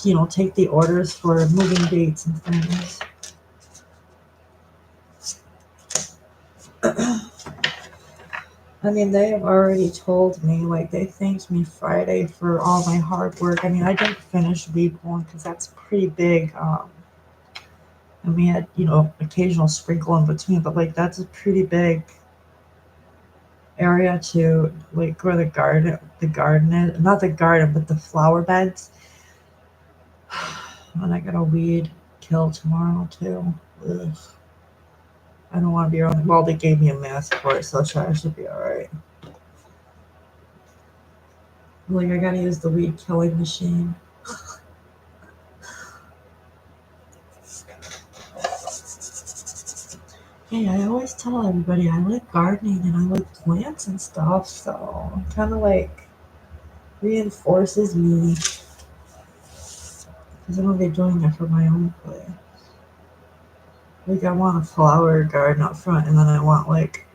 You know, take the orders for moving dates and things. I mean, they have already told me, like, they thanked me Friday for all my hard work. I mean, I didn't finish week one because that's pretty big. And we had, you know, occasional sprinkle in between, but like, that's a pretty big area to, like, where the garden is, not the garden, but the flower beds. And I got a weed kill tomorrow, too. Ugh. I don't want to be around. Well, they gave me a mask for it, so I should be alright. Like, I gotta use the weed killing machine. Hey, I always tell everybody I like gardening and I like plants and stuff, so it kind of like reinforces me because I'm gonna be doing it for my own place. Like, I want a flower garden up front, and then I want like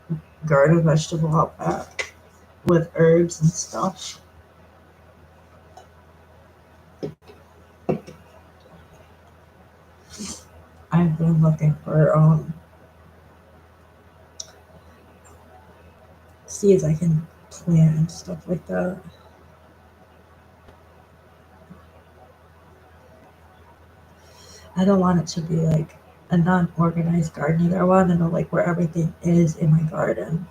garden vegetable out back with herbs and stuff. I've been looking for seeds I can plant and stuff like that. I don't want it to be like a non-organized garden either. I want to know like where everything is in my garden.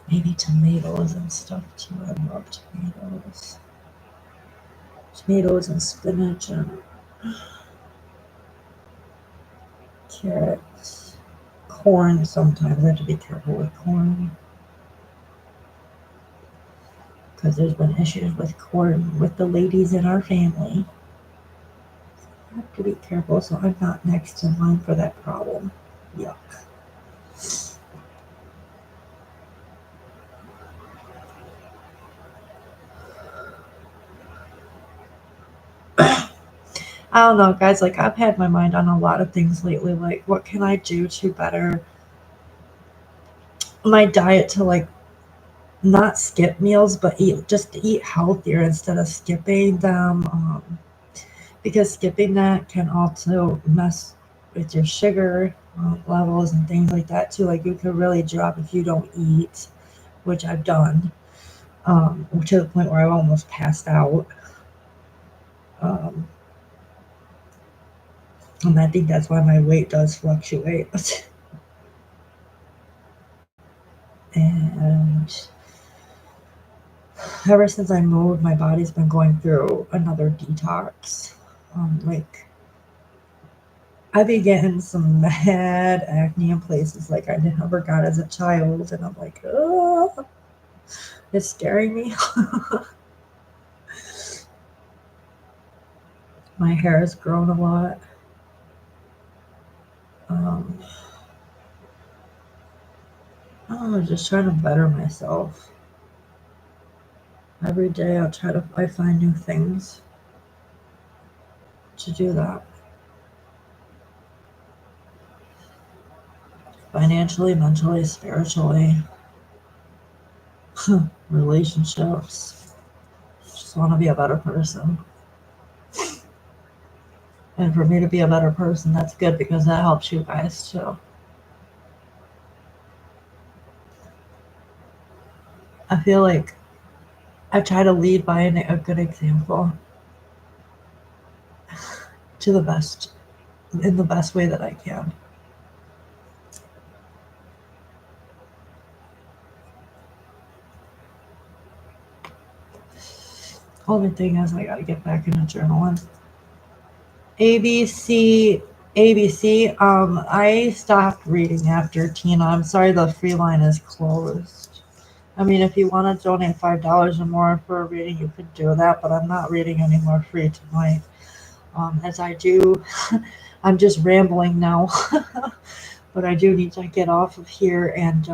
Maybe tomatoes and stuff too. I love tomatoes. Tomatoes and spinach and carrots. Corn sometimes. I have to be careful with corn. Because there's been issues with corn with the ladies in our family. I have to be careful so I'm not next in line for that problem. Yuck. I don't know, guys. Like, I've had my mind on a lot of things lately. Like, what can I do to better my diet to like not skip meals, but eat healthier instead of skipping them. Because skipping that can also mess with your sugar levels and things like that too. Like, you could really drop if you don't eat, which I've done, to the point where I've almost passed out. Um, and I think that's why my weight does fluctuate. And ever since I moved, my body's been going through another detox. Like, I've been getting some mad acne in places like I never got as a child, and I'm like, oh, it's scaring me. My hair has grown a lot. I don't know, just trying to better myself. Every day I find new things to do that. Financially, mentally, spiritually, relationships. Just want to be a better person. And for me to be a better person, that's good because that helps you guys too. I feel like I try to lead by a good example to the best, in the best way that I can. Only thing is, I gotta get back into journaling. ABC, ABC. I stopped reading after Tina. I'm sorry, the free line is closed. I mean, if you want to donate $5 or more for a reading, you could do that. But I'm not reading any more free tonight. As I do, I'm just rambling now. But I do need to get off of here and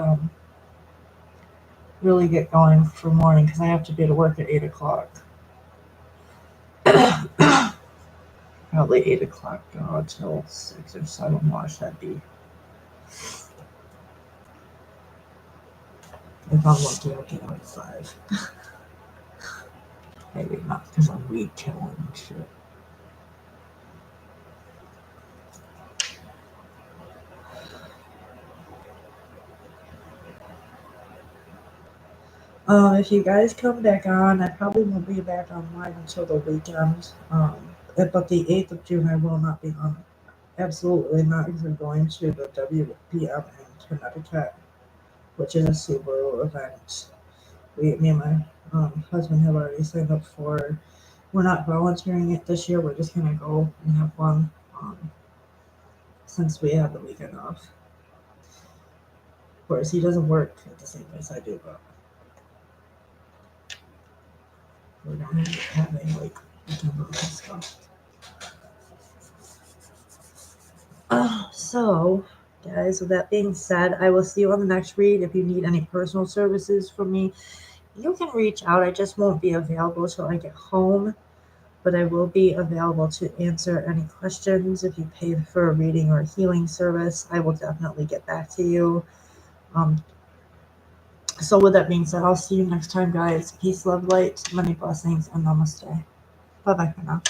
really get going for morning because I have to be to work at 8 o'clock. probably 8 o'clock till 6 or 7. Watch that be. If I'm lucky, I'll get out at 5. Maybe not, because I'm weed killing and shit. If you guys come back on, I probably won't be back online until the weekend. But the 8th of June, I will not be on. Absolutely not, because I'm going to the WPM in Connecticut, which is a Subaru event. Me and my husband have already signed up for. We're not volunteering it this year. We're just gonna go and have fun, since we have the weekend off. Of course, he doesn't work at the same place I do, but we're not having like weekend off and stuff. So, guys, with that being said, I will see you on the next read. If you need any personal services from me, you can reach out. I just won't be available till I get home, but I will be available to answer any questions. If you pay for a reading or a healing service, I will definitely get back to you. So with that being said, I'll see you next time, guys. Peace, love, light, many blessings, and namaste. Bye-bye for now.